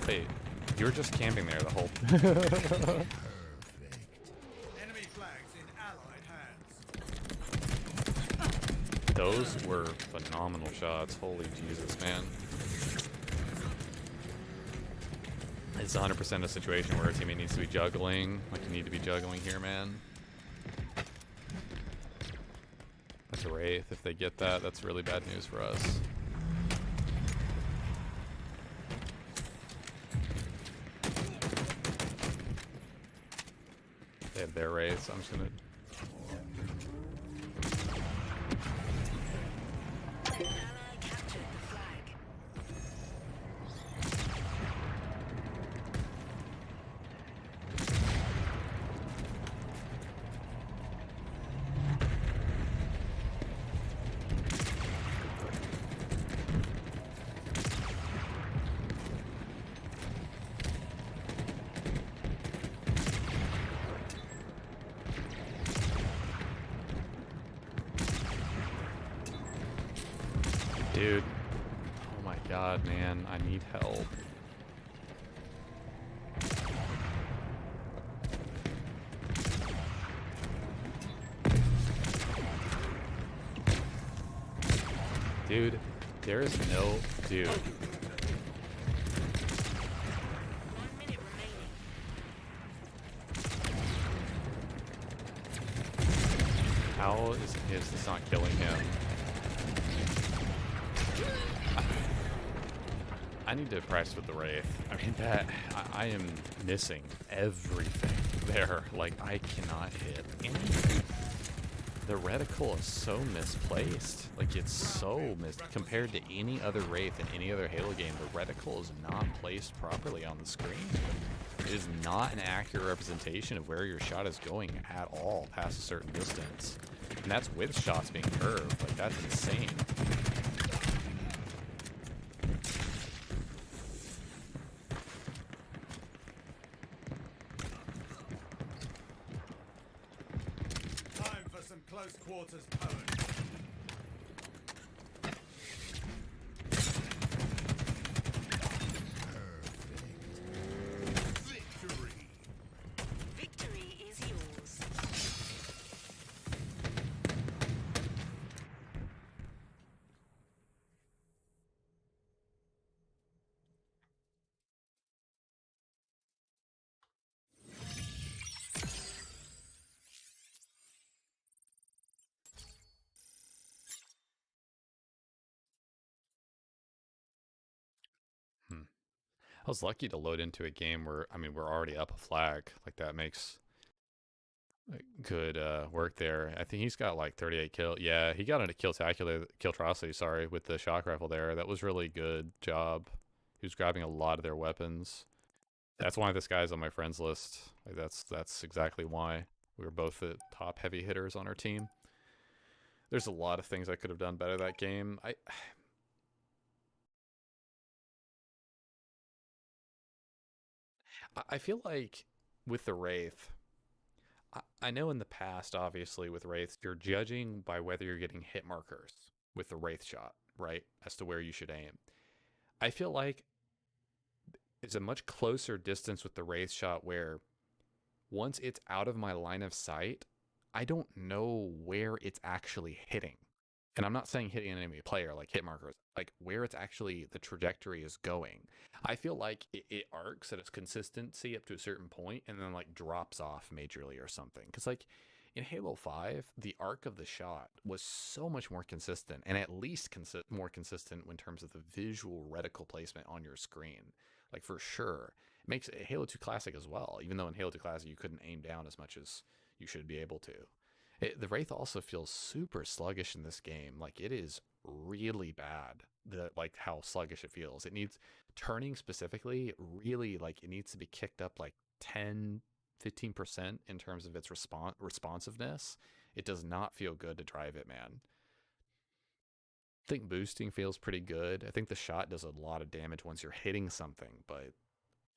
Wait, you were just camping there the whole... Perfect. Enemy flags in allied hands. Those were phenomenal shots. Holy Jesus, man. It's 100% a situation where a teammate needs to be juggling. Like, you need to be juggling here, man. That's a Wraith. If they get that, that's really bad news for us. They have their Wraiths. I'm just gonna... Ally captured the flag. Dude. Oh my god, man. I need help. Dude, there is no... Dude. 1 minute remaining. How is this not killing him? I need to practice with the Wraith. I mean, I am missing everything there. Like, I cannot hit anything. The reticle is so misplaced. Like, it's so compared to any other Wraith in any other Halo game, the reticle is not placed properly on the screen. It is not an accurate representation of where your shot is going at all past a certain distance. And that's with shots being curved. Like, that's insane. Time for some close quarters poetry. Victory. Victory is yours. I was lucky to load into a game where, I mean, we're already up a flag. Like, that makes good work there. I think he's got like 38 kill. Yeah, he got into Killtrocity, sorry, with the shock rifle there. That was really good job. He was grabbing a lot of their weapons. That's why this guy's on my friends list. Like, that's exactly why. We were both the top heavy hitters on our team. There's a lot of things I could have done better that game. I feel like with the Wraith, I know in the past, obviously, with Wraiths, you're judging by whether you're getting hit markers with the Wraith shot, right? As to where you should aim. I feel like it's a much closer distance with the Wraith shot where once it's out of my line of sight, I don't know where it's actually hitting. And I'm not saying hitting an enemy player like hit markers, like where it's actually the trajectory is going. I feel like it arcs at its consistency up to a certain point and then like drops off majorly or something. Because like in Halo 5, the arc of the shot was so much more consistent and at least more consistent in terms of the visual reticle placement on your screen. Like for sure. It makes it Halo 2 Classic as well, even though in Halo 2 Classic you couldn't aim down as much as you should be able to. The Wraith also feels super sluggish in this game. Like it is really bad. Like how sluggish it feels. It needs turning specifically. Really, like it needs to be kicked up like 10-15% in terms of its responsiveness. It does not feel good to drive it, man. I think boosting feels pretty good. I think the shot does a lot of damage once you're hitting something, but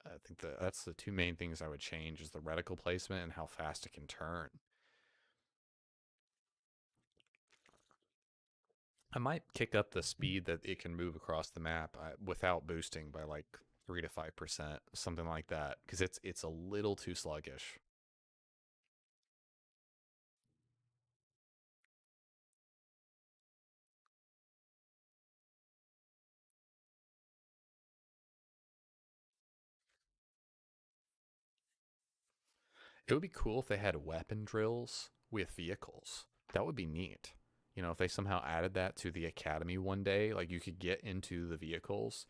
I think that's the two main things I would change is the reticle placement and how fast it can turn. I might kick up the speed that it can move across the map without boosting by like 3 to 5%, something like that, because it's a little too sluggish. It would be cool if they had weapon drills with vehicles. That would be neat. You know, if they somehow added that to the academy one day, like you could get into the vehicles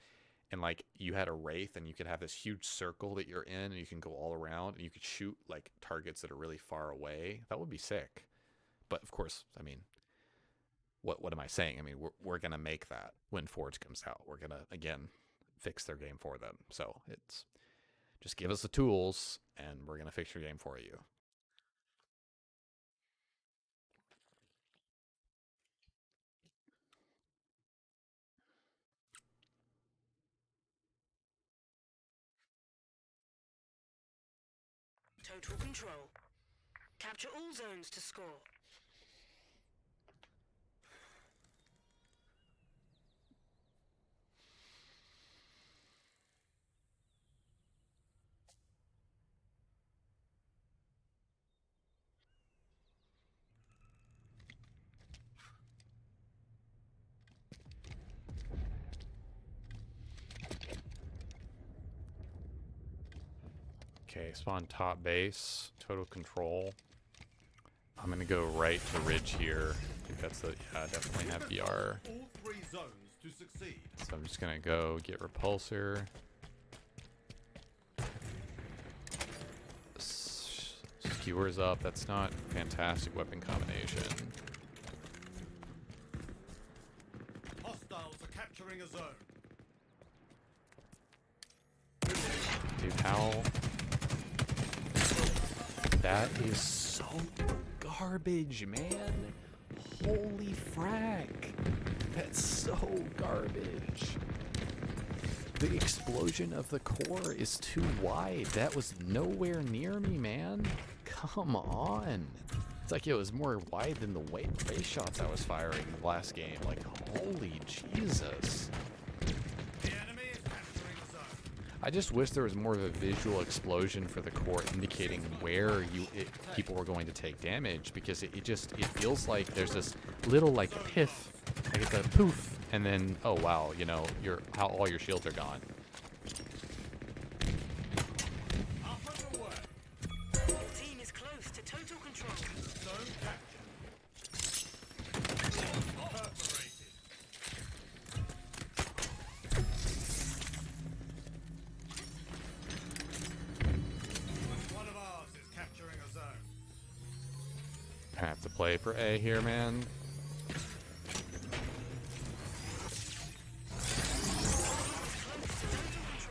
and like you had a wraith and you could have this huge circle that you're in and you can go all around and you could shoot like targets that are really far away. That would be sick. But of course, I mean, what am I saying? I mean, we're gonna make that when Forge comes out. We're gonna again fix their game for them. So it's just give us the tools and we're gonna fix your game for you. Total control. Capture all zones to score. Okay, spawn top base, total control. I'm gonna go right to ridge here. I think that's the, yeah, definitely have VR. All 3 zones to succeed. So I'm just gonna go get repulsor. skewers up. That's not fantastic weapon combination. Hostiles are capturing a zone. Dude, how? That is so garbage, man. Holy frack. That's so garbage. The explosion of the core is too wide. That was nowhere near me, man. Come on. It's like it was more wide than the ray shots I was firing last game. Like, holy Jesus. The enemy is capturing a zone. I just wish there was more of a visual explosion for the core indicating where people were going to take damage, because it feels like there's this little like piff, like it's a poof, and then oh wow, you know, all your shields are gone. Up and away. Your team is close to total control. Zone captured. Perforated. One of ours is capturing a zone. I have to play for A here, man.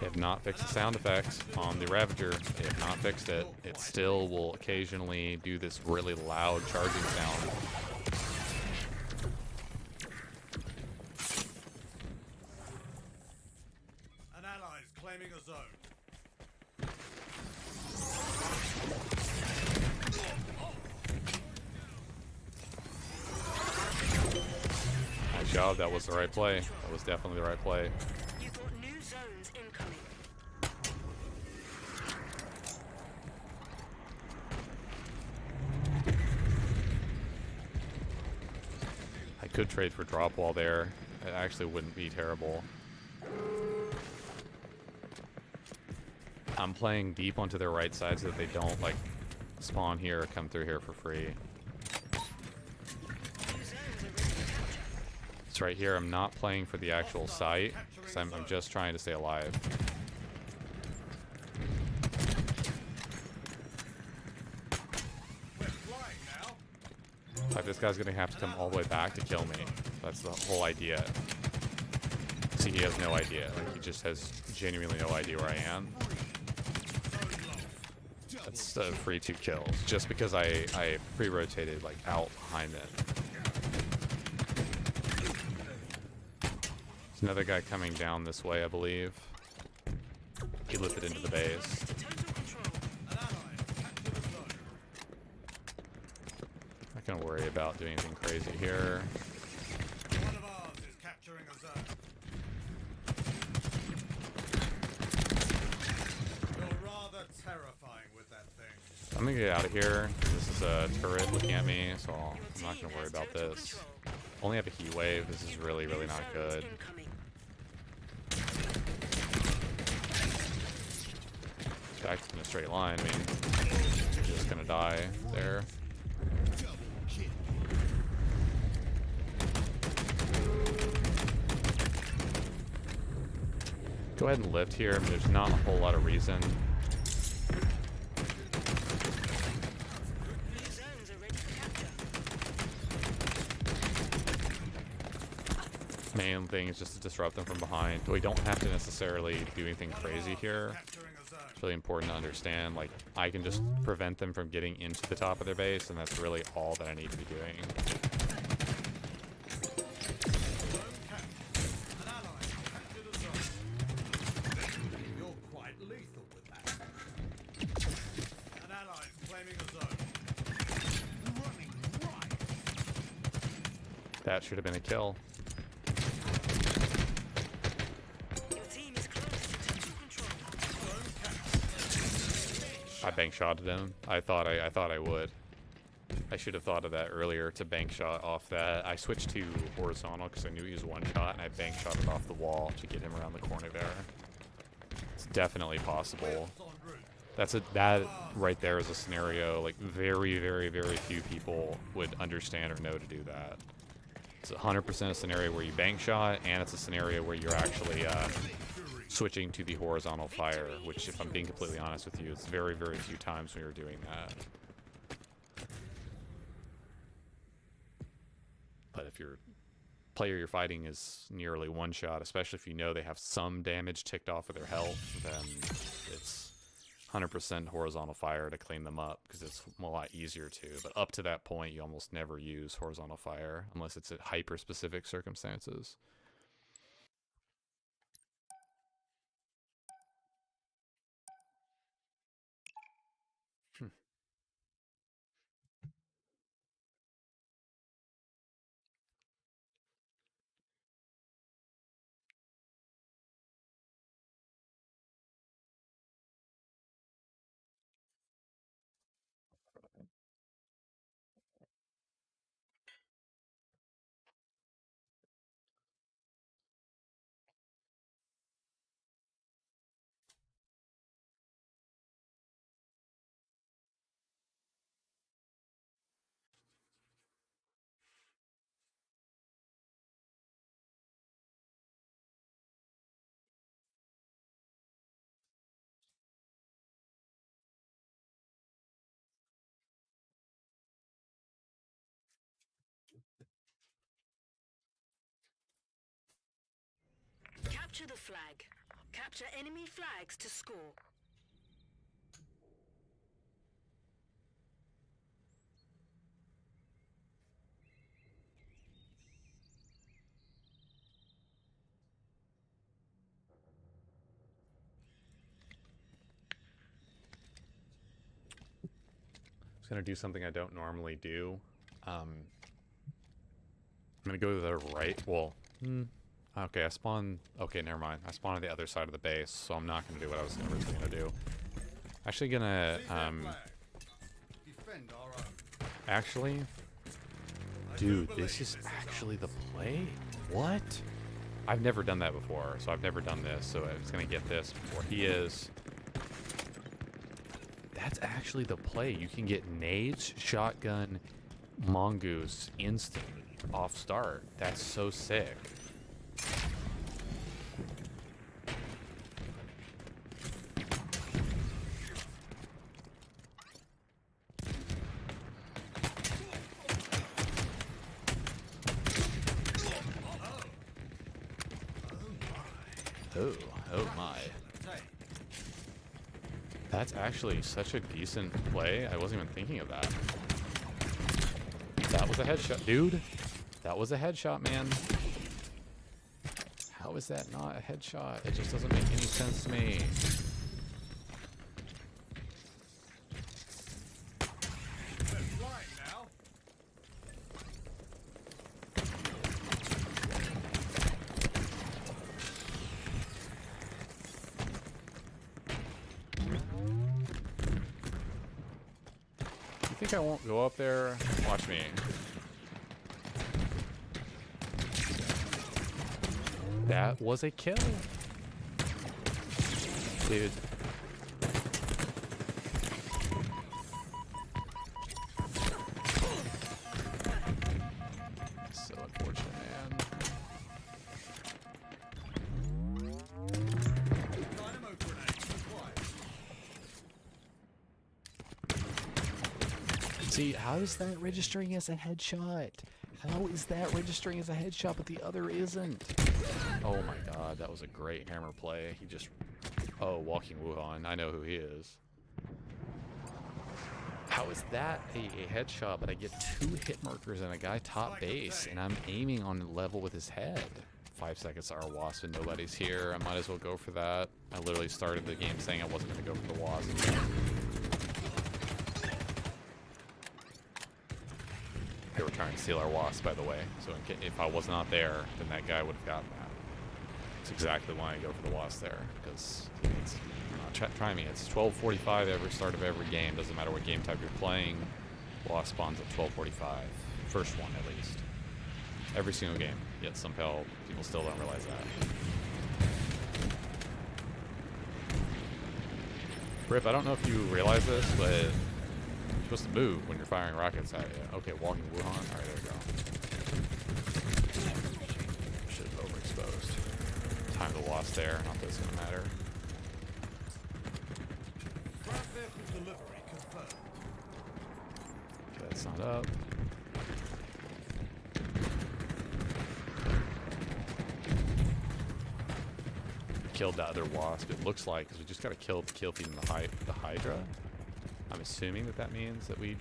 They have not fixed the sound effects on the Ravager. They have not fixed it. It still will occasionally do this really loud charging sound. An ally is claiming a zone. Nice job. That was the right play. That was definitely the right play. You've got new zones incoming. I could trade for drop wall there. It actually wouldn't be terrible. I'm playing deep onto their right side so that they don't like spawn here or come through here for free. New zones are ready to capture. It's right here. I'm not playing for the actual site because I'm just trying to stay alive. We're flying now. Like, this guy's gonna have to come all the way back to kill me. That's the whole idea. See, he has no idea. Like, he just has genuinely no idea where I am. That's free 2 kills just because I pre-rotated like out behind them. There's another guy coming down this way, I believe. He lifted into the base. Close to total control. An ally has captured a zone. Not gonna worry about doing anything crazy here. One of ours is capturing a zone. You're rather terrifying with that thing. I'm gonna get out of here. This is a turret looking at me, so I'm not gonna worry about this. Only have a heat wave. This is really, really not good. Incoming. Back in a straight line. I mean, you're just gonna die there. Go ahead and lift here. I mean, there's not a whole lot of reason. New zones are ready for capture. Main thing is just to disrupt them from behind. We don't have to necessarily do anything crazy here. Capturing a zone. It's really important to understand. Like, I can just prevent them from getting into the top of their base, and that's really all that I need to be doing. Zone captured. An ally has captured a zone. You're quite lethal with that. An ally is claiming a zone. Running right. That should have been a kill. Your team is close to total control. Zone captured. I bank shotted him. I thought I would. I should have thought of that earlier to bank shot off that. I switched to horizontal because I knew he was one shot, and I bank shotted off the wall to get him around the corner there. It's definitely possible. Wheels en route. That right there is a scenario like very, very, very few people would understand or know to do that. It's 100% a scenario where you bank shot, and it's a scenario where you're actually switching to the horizontal fire, which, if I'm being completely honest with you, it's very, very few times when you're doing that. if your player you're fighting is nearly one shot, especially if you know they have some damage ticked off of their health, then it's 100% horizontal fire to clean them up because it's a lot easier to. But up to that point, you almost never use horizontal fire unless it's at hyper specific circumstances. Capture the flag. Capture enemy flags to score. Just gonna do something I don't normally do. I'm gonna go to the right. Well, okay, I spawn. Okay, never mind. I spawned on the other side of the base, so I'm not gonna do what I was originally gonna do. Actually, gonna Seize their flag. Defend our own. actually, I do dude, believe this is our actually the play. What? I've never done that before, so I've never done this. So I was gonna get this before he is. That's actually the play. You can get nades, shotgun, mongoose instantly off start. That's so sick. Oh my. Take. That's actually such a decent play. I wasn't even thinking of that. That was a headshot, dude. That was a headshot, man. How is that not a headshot? It just doesn't make any sense to me. They're flying now. You think I won't go up there? Watch me. That was a kill. Dude. So unfortunate, man. Dynamo grenade required. See, how is that registering as a headshot? How is that registering as a headshot, but the other isn't? Oh my god, that was a great hammer play. He just... Oh, walking Wuhan. I know who he is. How is that a headshot, but I get 2 hit markers and a guy top base, and I'm aiming on level with his head? 5 seconds to our wasp and nobody's here. I might as well go for that. I literally started the game saying I wasn't going to go for the wasp. They were trying to steal our wasp, by the way. So if I was not there, then that guy would have gotten that. It's exactly why I go for the wasp there, because it's not try me. It's 12:45 every start of every game. Doesn't matter what game type you're playing. Wasp spawns at 12:45. First one, at least. Every single game. Yet somehow people still don't realize that. Rip, I don't know if you realize this, but you're supposed to move when you're firing rockets at you. Okay, walking Wuhan. Alright, there we go. Shit, overexposed. Time to loss there. Not that it's gonna matter. Ground vehicle delivery confirmed. Okay, that's not up. killed the other wasp. It looks like, because we just got to kill feeding the Hydra. I'm assuming that that means that we.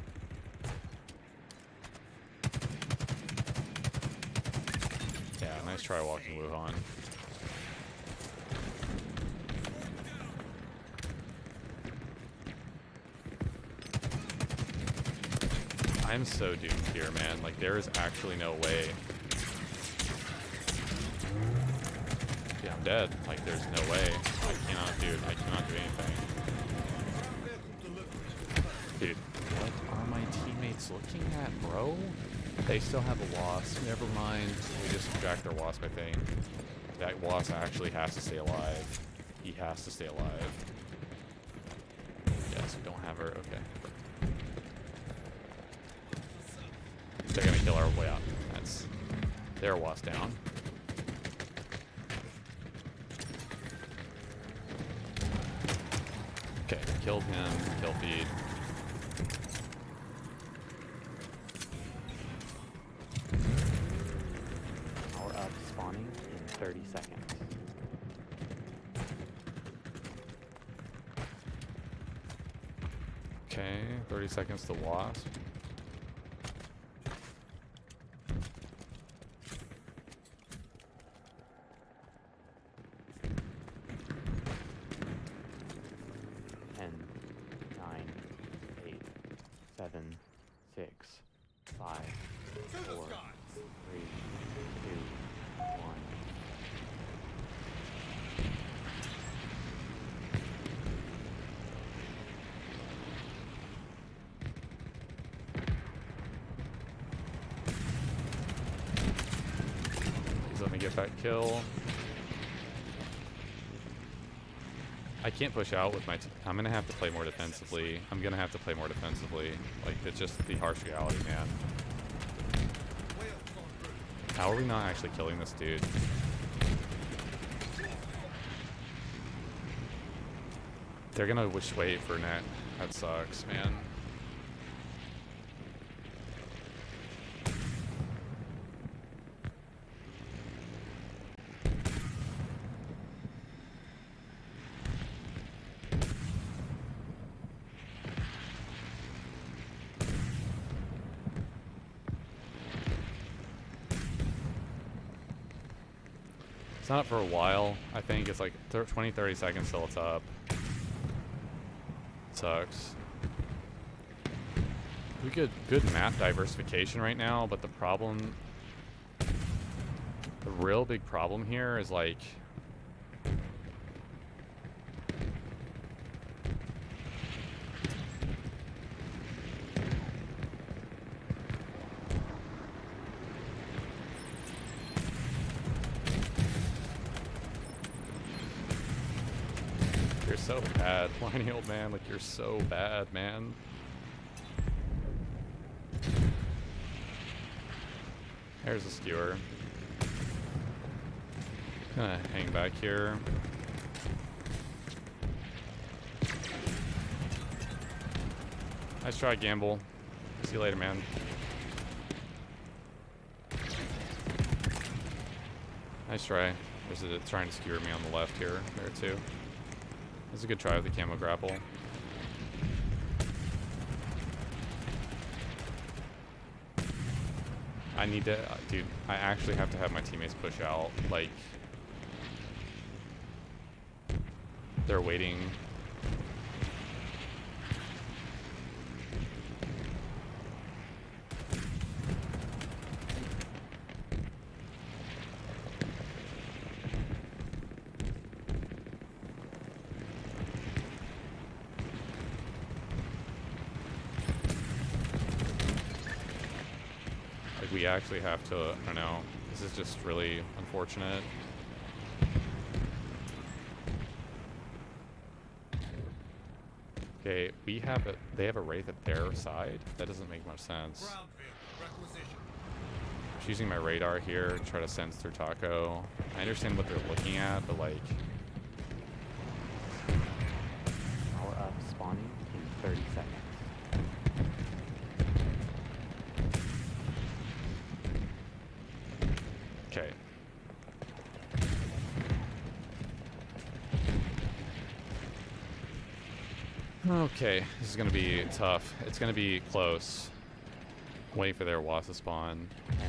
Yeah, nice try walking Wuhan. I'm so doomed here, man. Like, there is actually no way. Yeah, I'm dead. Like, there's no way. I cannot, dude. I cannot do anything. Dude, what are my teammates looking at, bro? They still have a wasp. Never mind. We just jacked their wasp, I think. That wasp actually has to stay alive. He has to stay alive. Yes, we don't have her. Okay. They're gonna kill our way out. That's their wasp down. Okay, killed him. Kill feed. Power up spawning in 30 seconds. Okay, 30 seconds to wasp. Seven, 6, 5, 4, 3, 2, 1. Please let me get that kill. I can't push out with my I'm gonna have to play more defensively. Like, it's just the harsh reality, man. How are we not actually killing this dude? They're gonna wait for net. That sucks, man. It's not for a while. I think it's like 20, 30 seconds till it's up. Sucks. We get good map diversification right now, but the real big problem here is like, you're so bad, whiny old man. Like, you're so bad, man. There's a skewer. Gonna hang back here. Nice try, Gamble. See you later, man. Nice try. There's a trying to skewer me on the left here. There too. That's a good try with the camo grapple. I need to, dude, I actually have to have my teammates push out. Like, they're waiting. We actually have to, I don't know, this is just really unfortunate. Okay, we have it, they have a Wraith at their side? That doesn't make much sense. I'm using my radar here to try to sense through Taco. I understand what they're looking at, but like... Power up spawning in 30 seconds. Okay. Okay, this is gonna be tough. It's gonna be close. Waiting for their wasp to spawn. 10,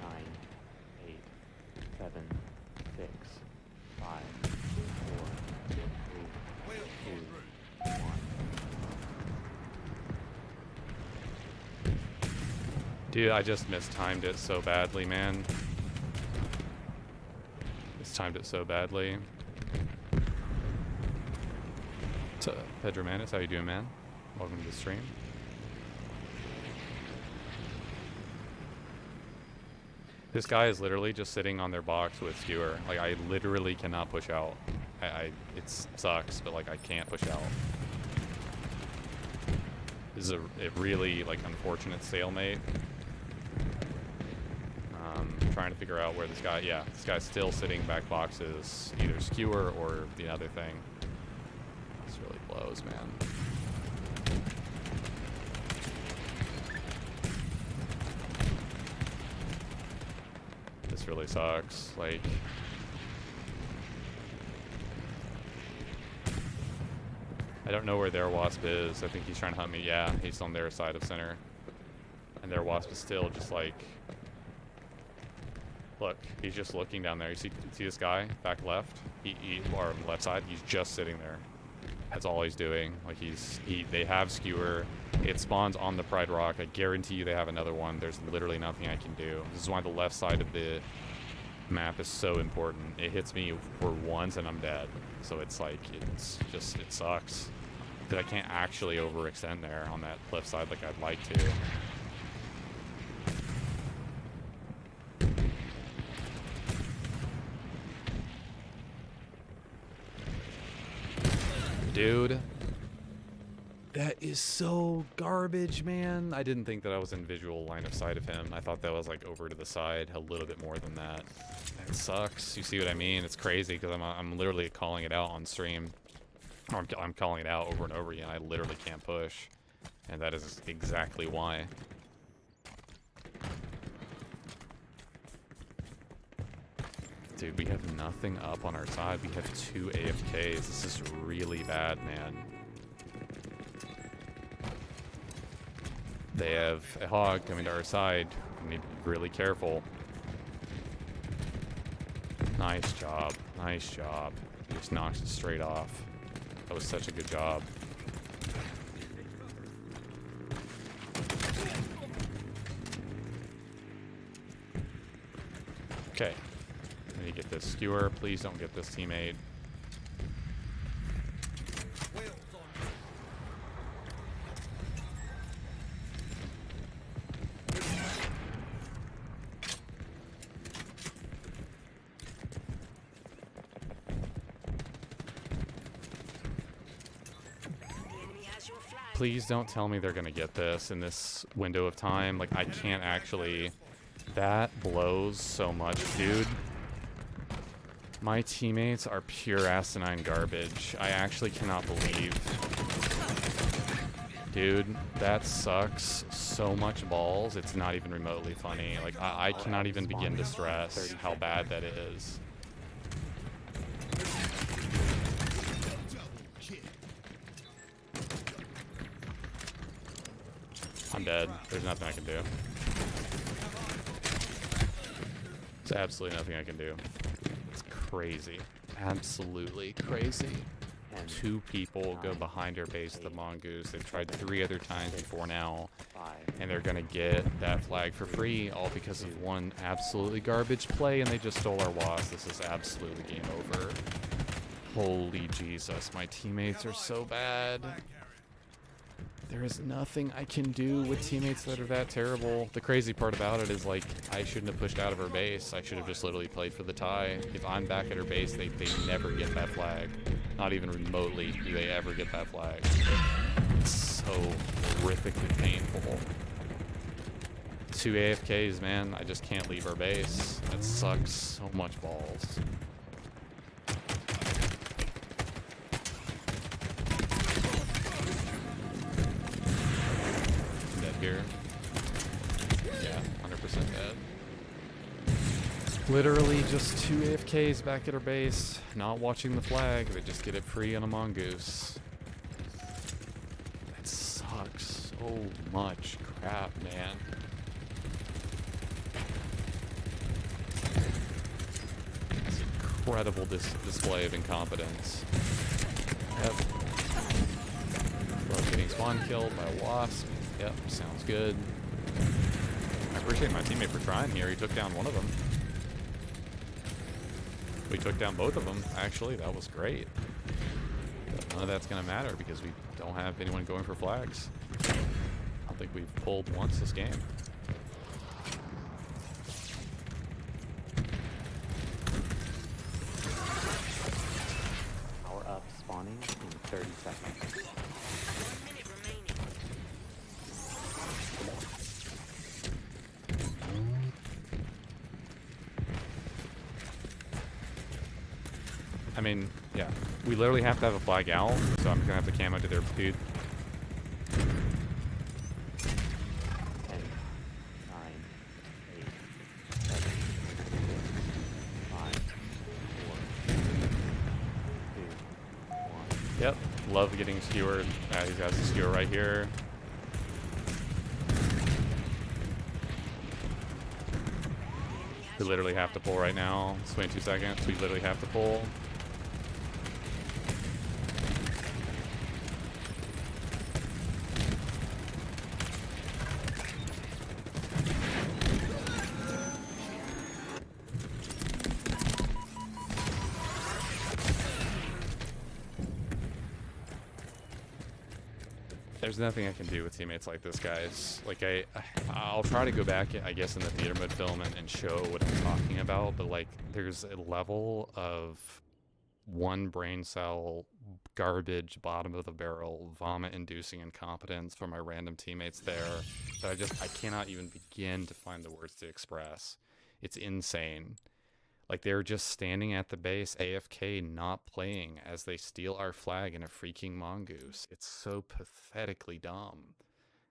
9, 8, 7, 6, 5, 4, 3, 2, 1. Dude, I just mistimed it so badly, man. Mistimed it so badly. So, Pedro Manis, how you doing, man? Welcome to the stream. This guy is literally just sitting on their box with skewer. Like, I literally cannot push out. It sucks, but like, I can't push out. This is a really like unfortunate stalemate. Trying to figure out where this guy. Yeah, this guy's still sitting back boxes, either skewer or the other thing. This really blows, man. This really sucks. Like, I don't know where their wasp is. I think he's trying to hunt me. Yeah, he's on their side of center. And their wasp is still just like, look, he's just looking down there. You see this guy back left? Or on the left side, he's just sitting there. That's all he's doing. Like, they have skewer. It spawns on the Pride Rock. I guarantee you they have another one. There's literally nothing I can do. This is why the left side of the map is so important. It hits me for once and I'm dead. So it's like, it sucks. That I can't actually overextend there on that left side like I'd like to. Dude, that is so garbage, man. I didn't think that I was in visual line of sight of him. I thought that was like over to the side, a little bit more than that. That sucks. You see what I mean? It's crazy because I'm literally calling it out on stream. I'm calling it out over and over again. I literally can't push, and that is exactly why. Dude, we have nothing up on our side. We have 2 AFKs. This is really bad, man. They have a hog coming to our side. We need to be really careful. Nice job. Nice job. He just knocks it straight off. That was such a good job. Okay. Let me get this skewer. Please don't get this teammate. Please don't tell me they're gonna get this in this window of time. Like, I can't actually. That blows so much, dude. My teammates are pure asinine garbage. I actually cannot believe. Dude, that sucks so much balls. It's not even remotely funny. Like, I cannot even begin to stress how bad that is. I'm dead. There's nothing I can do. There's absolutely nothing I can do. It's crazy. Absolutely crazy. 2 people go behind our base of the mongoose. They've tried 3 other times before now. And they're gonna get that flag for free, all because of one absolutely garbage play, and they just stole our wasp. This is absolutely game over. Holy Jesus, my teammates are so bad. There is nothing I can do with teammates that are that terrible. The crazy part about it is, like, I shouldn't have pushed out of her base. I should have just literally played for the tie. If I'm back at her base, they never get that flag. Not even remotely do they ever get that flag. It's so horrifically painful. 2 AFKs, man. I just can't leave our base. That sucks so much balls. Here. Yeah, 100% dead. Literally just 2 AFKs back at our base, not watching the flag. They just get it free on a mongoose. so much crap, man. It's incredible display of incompetence. Yep. Love getting spawn killed by a wasp. Yep, sounds good. I appreciate my teammate for trying here. He took down one of them. We took down both of them, actually. That was great. But none of that's going to matter because we don't have anyone going for flags. I don't think we've pulled once this game. Power up spawning in 30 seconds. 1 minute remaining. I mean, yeah. We literally have to have a flag out, so I'm going to have to camo to their dude. 10, 9, 8, 7, 5, 4, 2, 1. Yep. Love getting skewered. He's got a skewer right here. We literally have to pull right now. It's 22 seconds. We literally have to pull. There's nothing I can do with teammates like this, guys. Like, I'll try to go back, I guess, in the theater mode film and show what I'm talking about, but, like, there's a level of one brain cell, garbage, bottom of the barrel, vomit-inducing incompetence from my random teammates there that I cannot even begin to find the words to express. It's insane. Like, they're just standing at the base, AFK, not playing, as they steal our flag in a freaking mongoose. It's so pathetically dumb.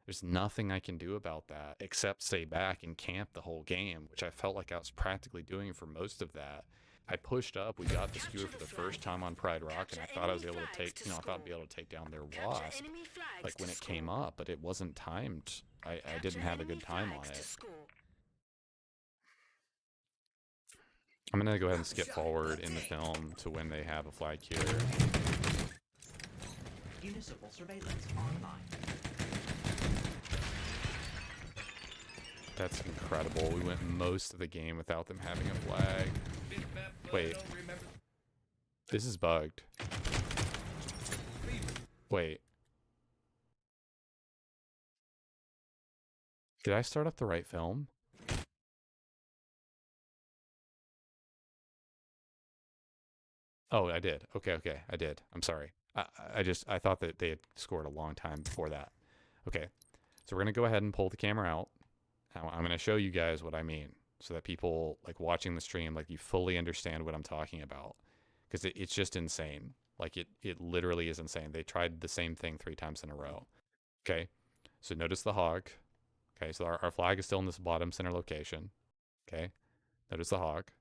There's nothing I can do about that, except stay back and camp the whole game, which I felt like I was practically doing for most of that. I pushed up, we got the skewer for the first time on Pride Rock, and I thought I was able to take, I thought I'd be able to take down their wasp, like, when it came up, but it wasn't timed. I didn't have a good time on it. I'm gonna go ahead and skip forward in the film to when they have a flag here. Municipal surveillance online. That's incredible. We went most of the game without them having a flag. Wait. This is bugged. Wait. Did I start up the right film? Oh, I did. Okay, I did. I'm sorry. I thought that they had scored a long time before that. Okay, so we're gonna go ahead and pull the camera out. I'm gonna show you guys what I mean, so that people like watching the stream, like you fully understand what I'm talking about, because it's just insane. Like it literally is insane. They tried the same thing 3 times in a row. Okay, so notice the hog. Okay, so our flag is still in this bottom center location. Okay, notice the hog.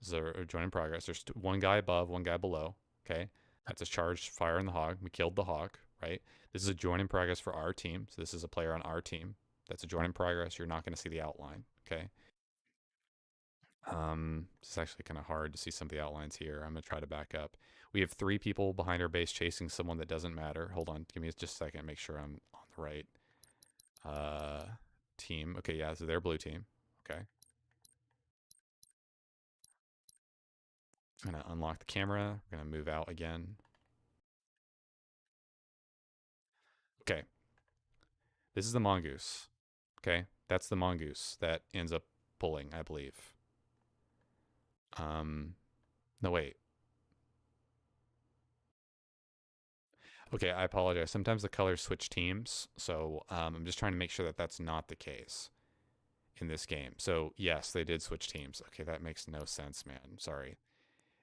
This is a joint in progress. There's one guy above, one guy below. Okay, that's a charged fire in the hog. We killed the hog, right? This is a joint in progress for our team. So this is a player on our team. That's a joint in progress. You're not going to see the outline. Okay. It's actually kind of hard to see some of the outlines here. I'm going to try to back up. We have 3 people behind our base chasing someone that doesn't matter. Hold on. Give me just a second. Make sure I'm on the right team. Okay, yeah, so they're blue team. Okay. I'm going to unlock the camera. We're going to move out again. Okay. This is the mongoose. Okay. That's the mongoose that ends up pulling, I believe. No, wait. Okay, I apologize. Sometimes the colors switch teams. So I'm just trying to make sure that that's not the case in this game. So yes, they did switch teams. Okay, that makes no sense, man. Sorry.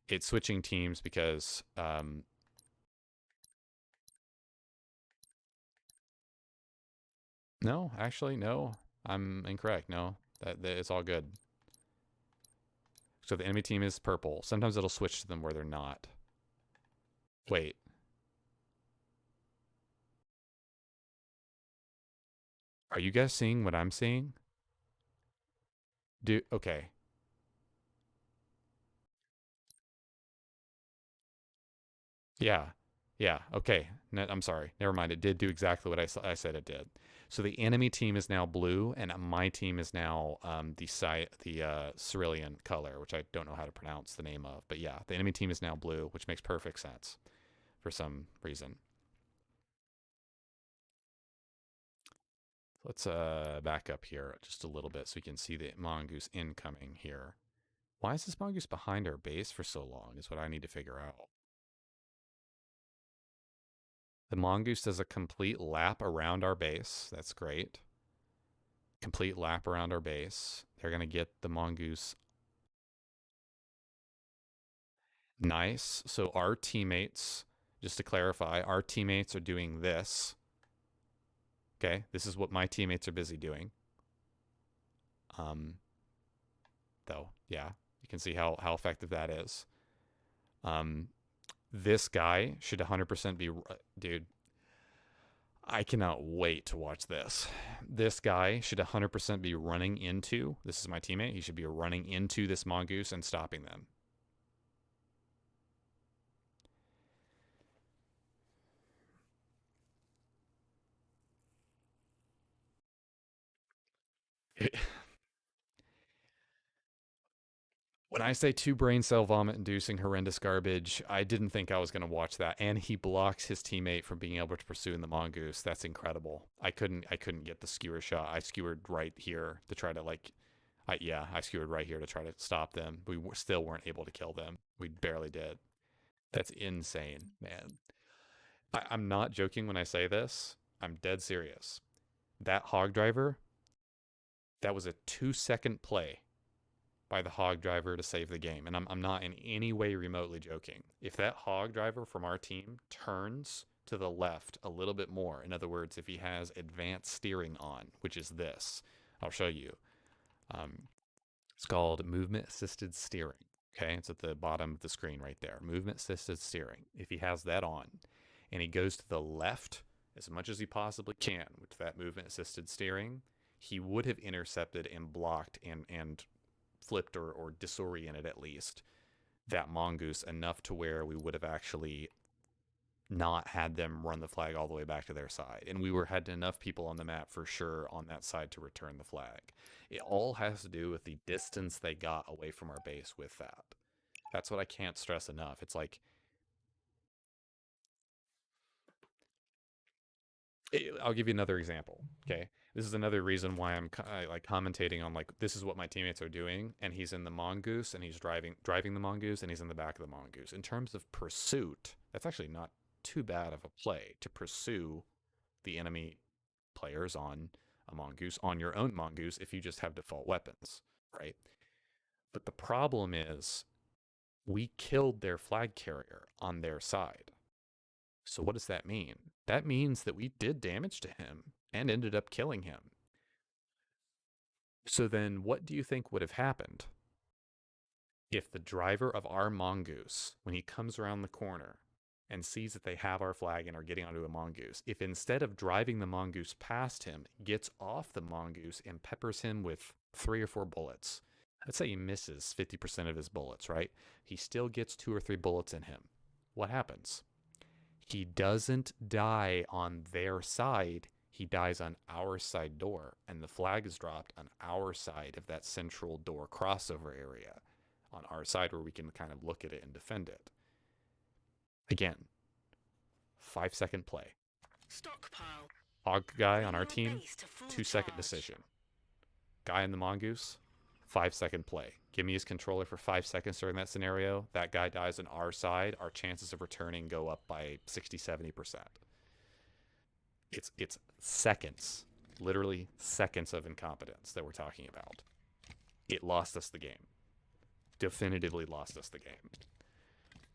It's switching teams because no, actually, no. I'm incorrect. No, that it's all good. So the enemy team is purple. Sometimes it'll switch to them where they're not. Wait. Are you guys seeing what I'm seeing? Okay. Yeah. Yeah. Okay. I'm sorry. Never mind. It did do exactly what I said it did. So the enemy team is now blue, and my team is now the cerulean color, which I don't know how to pronounce the name of. But yeah, the enemy team is now blue, which makes perfect sense for some reason. Let's back up here just a little bit so we can see the mongoose incoming here. Why is this mongoose behind our base for so long is what I need to figure out. The mongoose does a complete lap around our base. That's great. Complete lap around our base. They're going to get the mongoose. Nice. So our teammates, just to clarify, our teammates are doing this. Okay, this is what my teammates are busy doing. Though, yeah, you can see how effective that is. This guy should 100% be... Dude, I cannot wait to watch this. This guy should 100% be running into... This is my teammate. He should be running into this mongoose and stopping them. When I say 2 brain cell vomit inducing horrendous garbage, I didn't think I was going to watch that. And he blocks his teammate from being able to pursue in the mongoose. That's incredible. I couldn't get the skewer shot. I skewered right here to try to I skewered right here to try to stop them. We still weren't able to kill them. We barely did. That's insane, man. I'm not joking when I say this. I'm dead serious. That hog driver, that was a 2-second play by the hog driver to save the game. And I'm not in any way remotely joking. If that hog driver from our team turns to the left a little bit more, in other words, if he has advanced steering on, which is this, I'll show you. It's called movement assisted steering. Okay, it's at the bottom of the screen right there. Movement assisted steering. If he has that on and he goes to the left as much as he possibly can with that movement assisted steering, he would have intercepted and blocked and flipped or disoriented at least that mongoose enough to where we would have actually not had them run the flag all the way back to their side. And we had enough people on the map for sure on that side to return the flag. It all has to do with the distance they got away from our base with that. That's what I can't stress enough. It's like, I'll give you another example. Okay. This is another reason why I'm like commentating on like, this is what my teammates are doing. And he's in the mongoose and he's driving the mongoose and he's in the back of the mongoose. In terms of pursuit, that's actually not too bad of a play to pursue the enemy players on a mongoose, on your own mongoose, if you just have default weapons, right? But the problem is we killed their flag carrier on their side. So what does that mean? That means that we did damage to him and ended up killing him. So then what do you think would have happened if the driver of our mongoose, when he comes around the corner and sees that they have our flag and are getting onto a mongoose, if instead of driving the mongoose past him, gets off the mongoose and peppers him with 3 or 4 bullets? Let's say he misses 50% of his bullets, right? He still gets 2 or 3 bullets in him. What happens? He doesn't die on their side. He dies on our side door, and the flag is dropped on our side of that central door crossover area, on our side where we can kind of look at it and defend it. Again, 5-second play. Stockpile. Hog guy on our Bring your team, base to full 2-second charge. decision. Guy in the mongoose, 5-second play. Give me his controller for 5 seconds during that scenario. That guy dies on our side. Our chances of returning go up by 60-70%. It's seconds, literally seconds of incompetence that we're talking about. It lost us the game. Definitively lost us the game.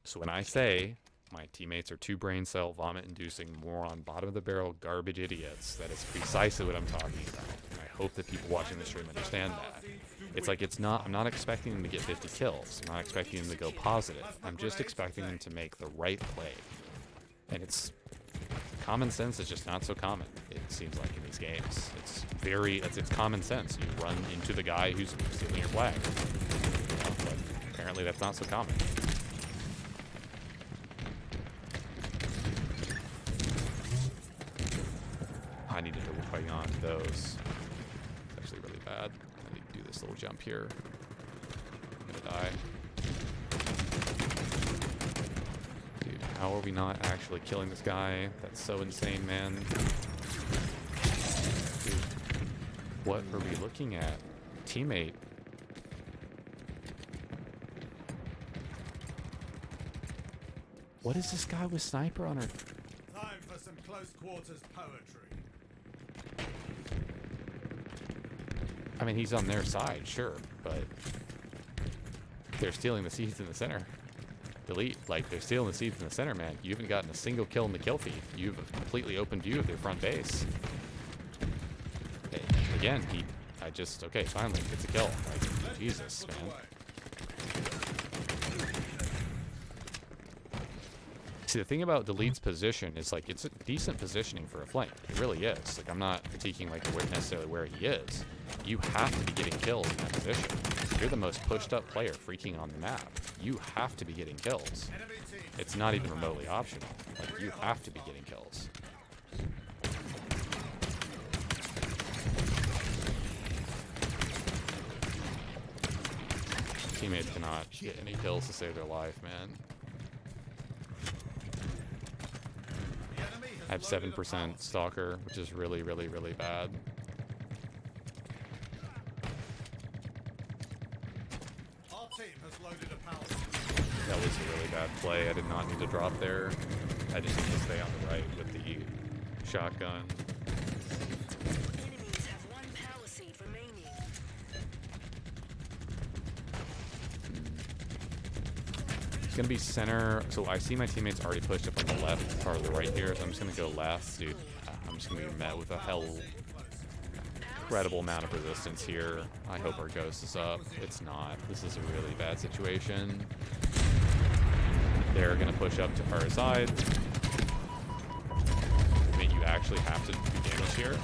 So when I say my teammates are 2 brain cell vomit-inducing moron, bottom-of-the-barrel garbage idiots, that is precisely what I'm talking about. And I hope that people watching the stream understand that. It's like I'm not expecting them to get 50 kills. I'm not expecting them to go positive. I'm just expecting them to make the right play. And Common sense is just not so common, it seems like, in these games. It's common sense. You run into the guy who's stealing your flag. You know, but apparently that's not so common. I need to double fight on those. It's actually really bad. I need to do this little jump here. I'm gonna die. Dude, how are we not actually killing this guy? That's so insane, man. Dude, what are we looking at? Teammate. What is this guy with sniper on her? Time for some close quarters poetry. I mean, he's on their side, sure, but they're stealing the seeds in the center. Delete, like, they're stealing the seeds in the center, man. You haven't gotten a single kill in the kill feed. You have a completely open view of their front base. Okay, again, okay, finally, gets a kill. Like, Jesus, man. See, the thing about Delete's position is, like, it's a decent positioning for a flank. It really is. Like, I'm not critiquing, like, necessarily where he is. You have to be getting kills in that position. You're the most pushed up player freaking on the map. You have to be getting kills. It's not even remotely optional. Like, you have to be getting kills. Teammates cannot get any kills to save their life, man. I have 7% Stalker, which is really, really, really bad. Our team has loaded a power. That was a really bad play. I did not need to drop there. I just need to stay on the right with the shotgun. Enemies have one power seed remaining. It's gonna be center. So I see my teammates already pushed up on the left or the right here, so I'm just gonna go left, dude. I'm just gonna be met with a incredible amount of resistance here. I hope our ghost is up. It's not. This is a really bad situation. They're gonna push up to our side. I mean, you actually have to do damage here.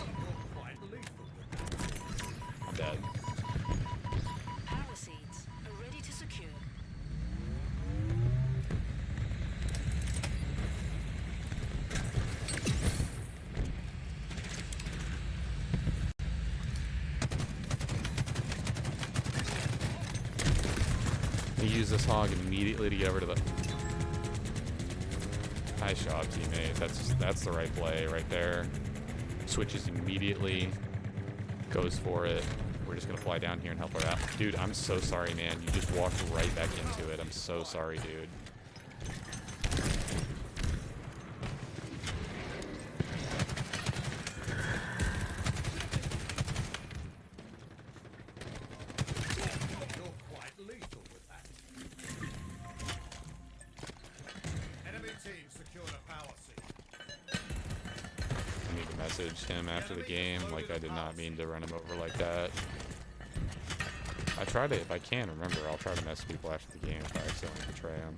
I'm dead. Power seeds are ready to secure. He used this hog immediately to get over to the... Nice job, teammate. That's the right play right there. Switches immediately. Goes for it. We're just gonna fly down here and help her out. Dude, I'm so sorry, man. You just walked right back into it. I'm so sorry, dude. You're quite lethal with that. Enemy team secured a power seed. I need to message him after the game. Like, I did not mean to run him over like that. I try to, if I can remember, I'll try to message people after the game if I accidentally betray them.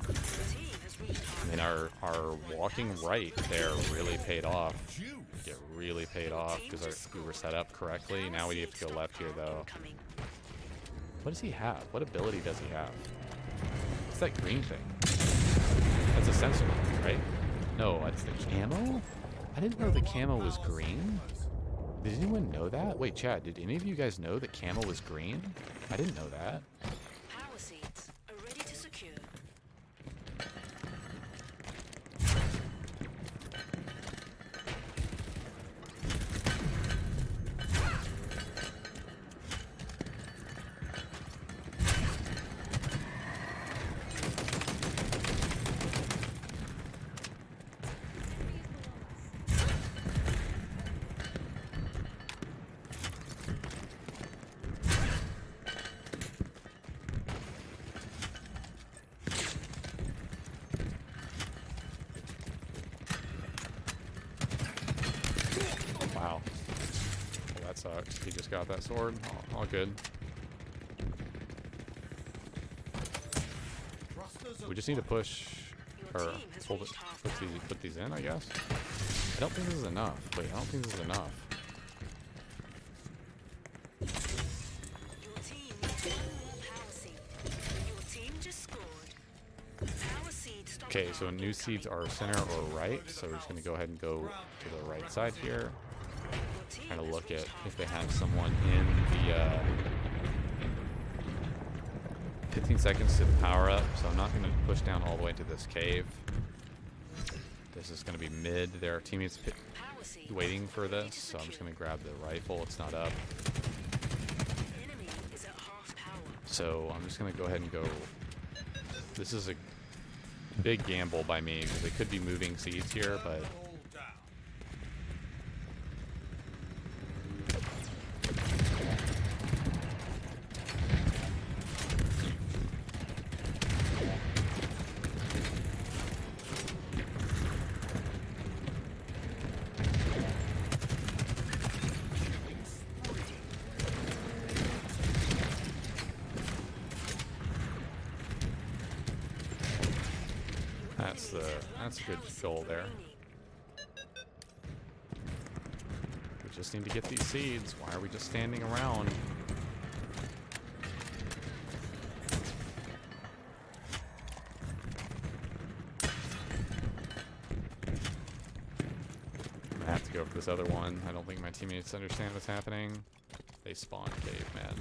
The team has reached I mean, our walking right there really paid off. It really paid off because we were set up correctly. Now we have to go left here, though. incoming. What does he have? What ability does he have? What's that green thing? That's a sensor, right? No, that's the camo? I didn't know the camo was green. Did anyone know that? Wait, Chad, did any of you guys know that camo was green? I didn't know that. Power seeds are ready to secure. Wow. Well, that sucks. He just got that sword. All good. We just need to push Your or team has pull reached half put these in, I guess. I don't think this is enough. Wait, I don't think this is enough. Your team needs one more power seed. Your team just scored. Power seed Okay, so stockpile new seeds incoming. are center or right, so we're just gonna go ahead and go to the right side here. Your team Kind of has look at reached if half they have power. someone in the 15 seconds to the power up, so I'm not going to push down all the way to this cave. This is going to be mid. There are teammates Power seed waiting for ready to this, so I'm just secure. going to grab the rifle. It's not up. Enemy is at half power. So I'm just going to go ahead and go. This is a big gamble by me because they could be moving seeds here, but All down. that's a good goal there. We just need to get these seeds. Why are we just standing around? I have to go for this other one. I don't think my teammates understand what's happening. They spawn cave, man.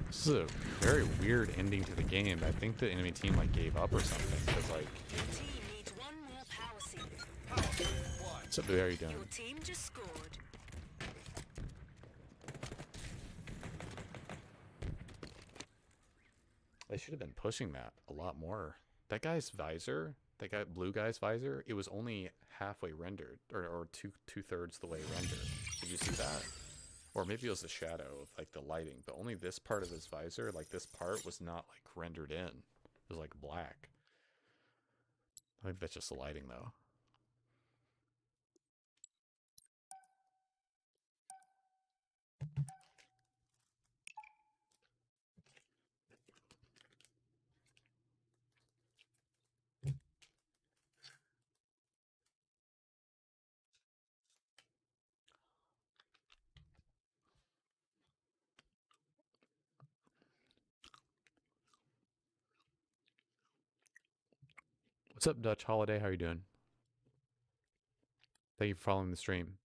This is a very weird ending to the game. I think the enemy team like gave up or something because like, Your team needs one more power seed. Power seed acquired. what's up there? Are you doing? Your team just scored. They should have been pushing that a lot more. That guy's visor, that guy blue guy's visor, it was only halfway rendered, or two-thirds the way rendered. Did you see that? Or maybe it was the shadow of like the lighting, but only this part of his visor, like this part, was not like rendered in. It was like black. I think that's just the lighting though. What's up, Dutch Holiday? How are you doing? Thank you for following the stream.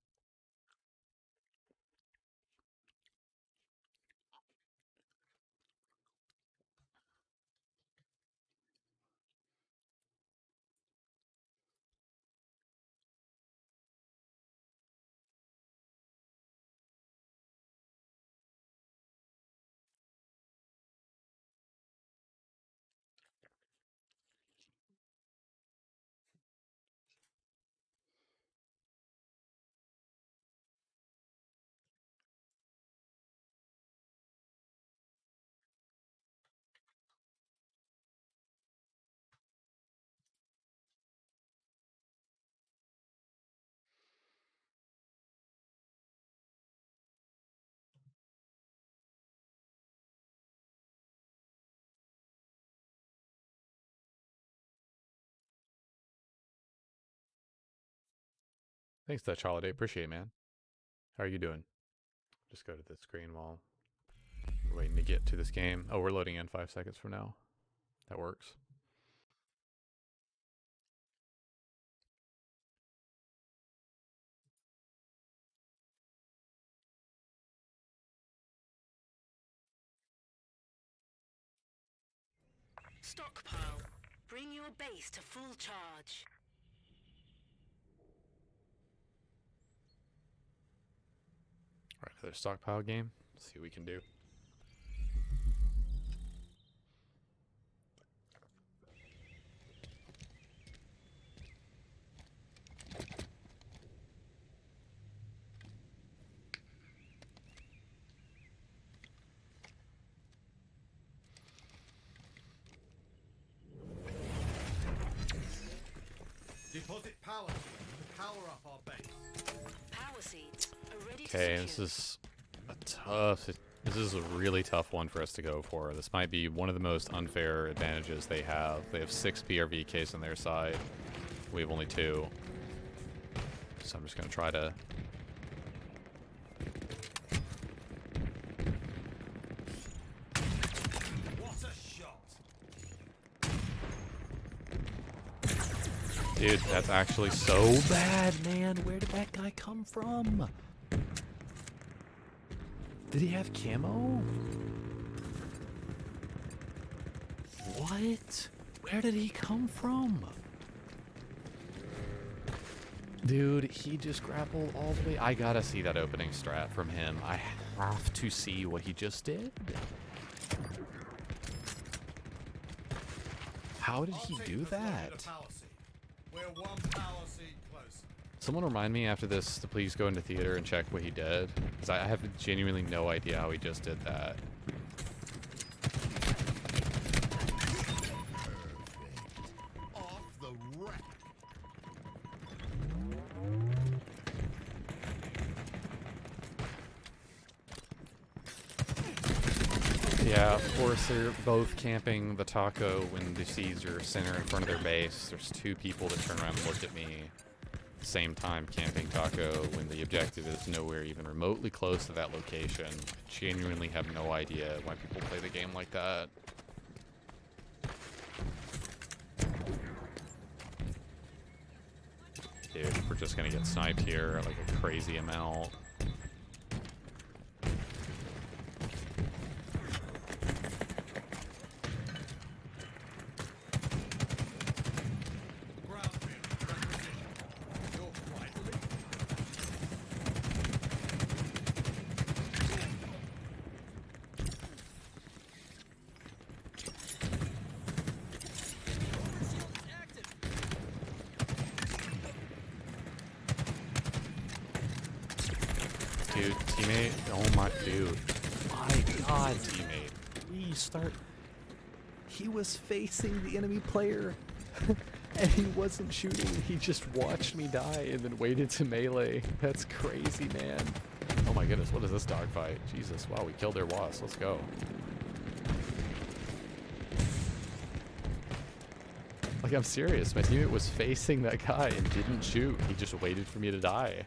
Thanks, Dutch Holiday. Appreciate it, man. How are you doing? Just go to the screen while we're waiting to get to this game. Oh, we're loading in 5 seconds from now. That works. Stockpile. Bring your base to full charge. All right, another stockpile game. Let's see what we can do. Deposit power to power up our base. Power seeds are ready to Okay, secure. this is a really tough one for us to go for. This might be one of the most unfair advantages they have. They have 6 PRVKs on their side. We have only 2. So I'm just gonna try to. What a shot! Dude, that's actually so bad, man. Where did that guy come from? Did he have camo? What? Where did he come from? Dude, he just grappled all the way. I gotta see that opening strat from him. I have to see what he just did. How did he Our team do has loaded that? a power seed. We're one power seed closer. Someone remind me after this to please go into theater and check what he did. Because I have genuinely no idea how he just did that. Off the rack. Yeah, of course they're both camping the taco when the seeds are center in front of their base. There's 2 people that turn around and look at me at the same time camping taco when the objective is nowhere even remotely close to that location. I genuinely have no idea why people play the game like that. Dude, we're just gonna get sniped here like a crazy amount. Ground field requisition. You're quite lethal. Dude, teammate, oh my dude. My god, teammate. Please start. He was facing the enemy player and he wasn't shooting. He just watched me die and then waited to melee. That's crazy, man. Oh my goodness, what is this dogfight? Jesus, wow, we killed their wasp. Let's go. Like, I'm serious. My teammate was facing that guy and didn't shoot. He just waited for me to die.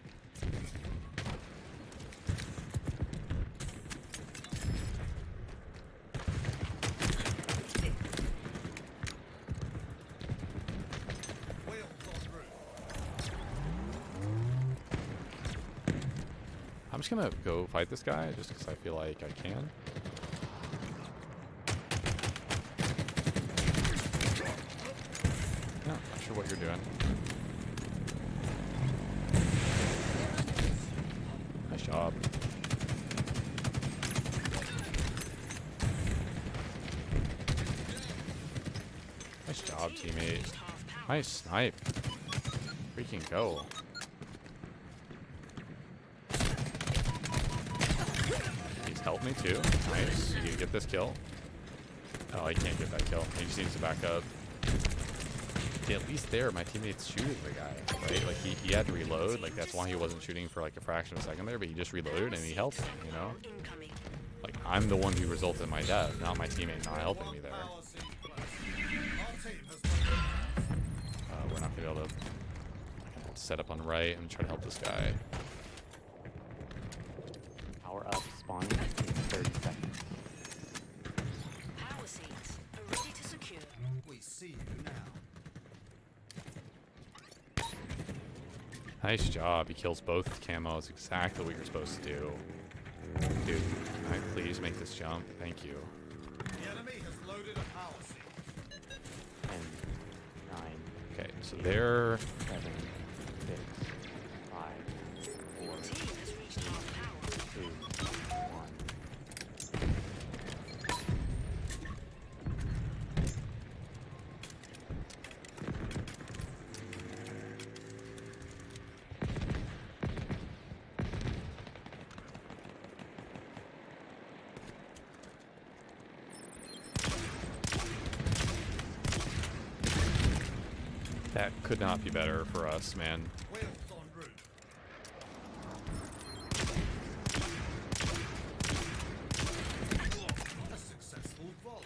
Wheels en route. I'm just gonna go fight this guy just because I feel like I can. No, not sure what you're doing. Nice job. Nice job, teammate. Nice snipe. Freaking go. He's helped me too. Nice. You get this kill. Oh, I can't get that kill. He just needs to back up. Yeah, at least there, my teammate's shooting the guy, right? Like, he had to reload. Like, that's why he wasn't shooting for, like, a fraction of a second there, but he just reloaded and he helped me, you know? Incoming. Like, I'm the one who resulted in my death, not my teammate not helping me there. Power seed closer. Our team has loaded. We're not gonna be able to I'm gonna have to set up on right and try to help this guy. Power up, spawning in 30 seconds. Power seeds are ready to secure. We see you now. Nice job. He kills both camos. Exactly what you're supposed to do. Dude, can I please make this jump? Thank you. The enemy has loaded a power seed. 10, 9, Okay, so they're 7, 6, 5, 4, Your team has reached half power. 2, 1. That could not be better for us, man. Wheels en route. A successful volley.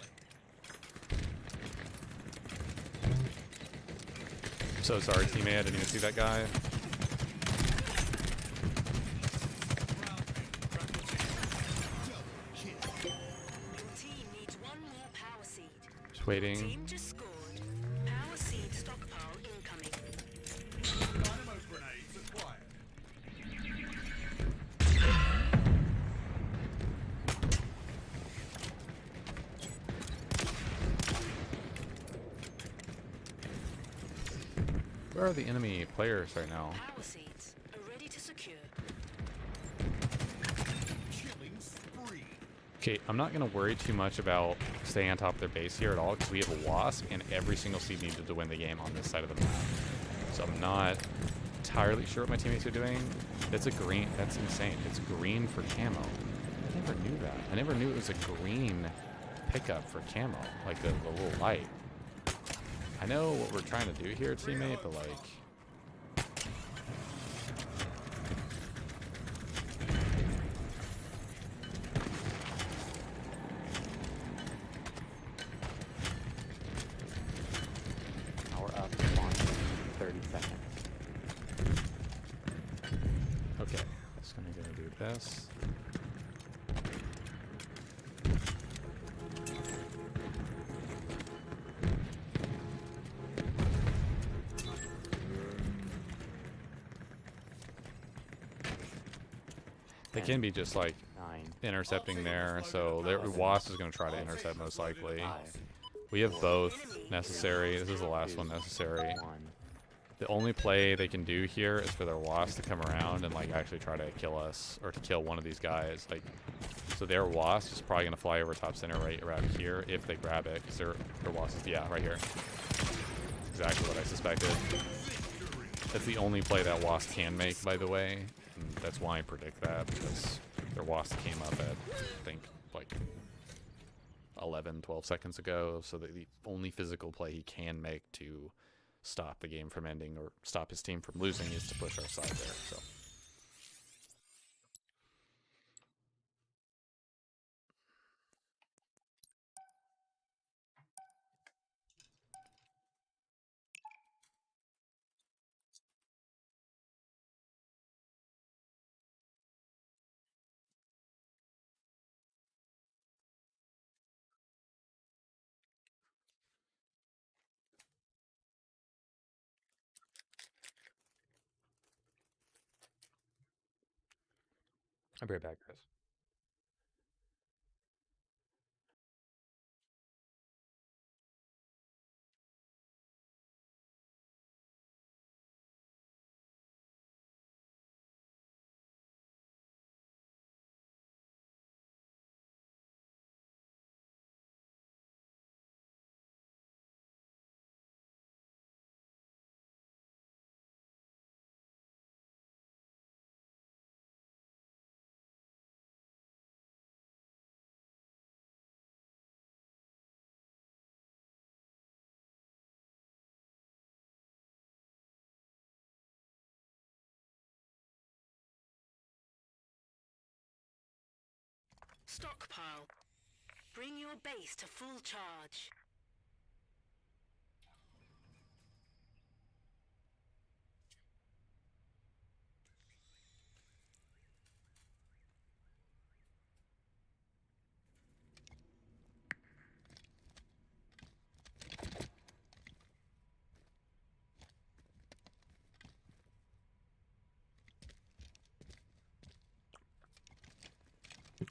So sorry, teammate. I didn't even see that guy. Your team needs one more power seed. Just waiting. Team just scored. Power seed stockpile incoming. Dynamo grenades acquired. Where are the enemy players right now? Power seeds are ready to secure. Killing spree. Okay, I'm not going to worry too much about staying on top of their base here at all because we have a Wasp and every single seed needed to win the game on this side of the map. So I'm not entirely sure what my teammates are doing. It's a green. That's insane. It's green for camo. I never knew that. I never knew it was a green pickup for camo, like the little light. I know what we're trying to do here, teammate, but like... Power up, launching in 30 seconds. Okay, just gonna do this. They can be just like 9, intercepting there, so their Wasp is gonna try to intercept most likely. 5, We have both necessary. This is the last one necessary. 1. The only play they can do here is for their Wasp to come around and like actually try to kill us or to kill one of these guys. Like, so their Wasp is probably gonna fly over top center right around here if they grab it, because their Wasp is right here. Exactly what I suspected. That's the only play that Wasp can make, by the way. And that's why I predict that, because their Wasp came up at I think like 11, 12 seconds ago. So the only physical play he can make to stop the game from ending or stop his team from losing is to push our side there. So I'll be right back, guys. Stockpile. Bring your base to full charge.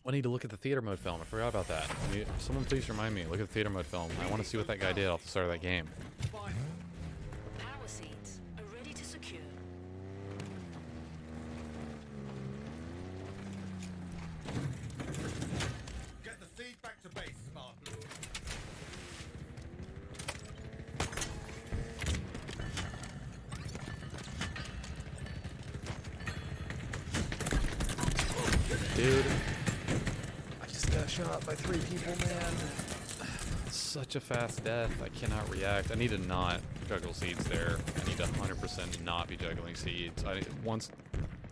I need to look at the theater mode film. I forgot about that. Someone please remind me. Look at the theater mode film. I want to see what that guy did off the start of that game. Power seeds are ready to secure. Get the seed back to base, Spartan. Dude, I just got shot by 3 people, man. Such a fast death. I cannot react. I need to not juggle seeds there. I need to 100% not be juggling seeds. Once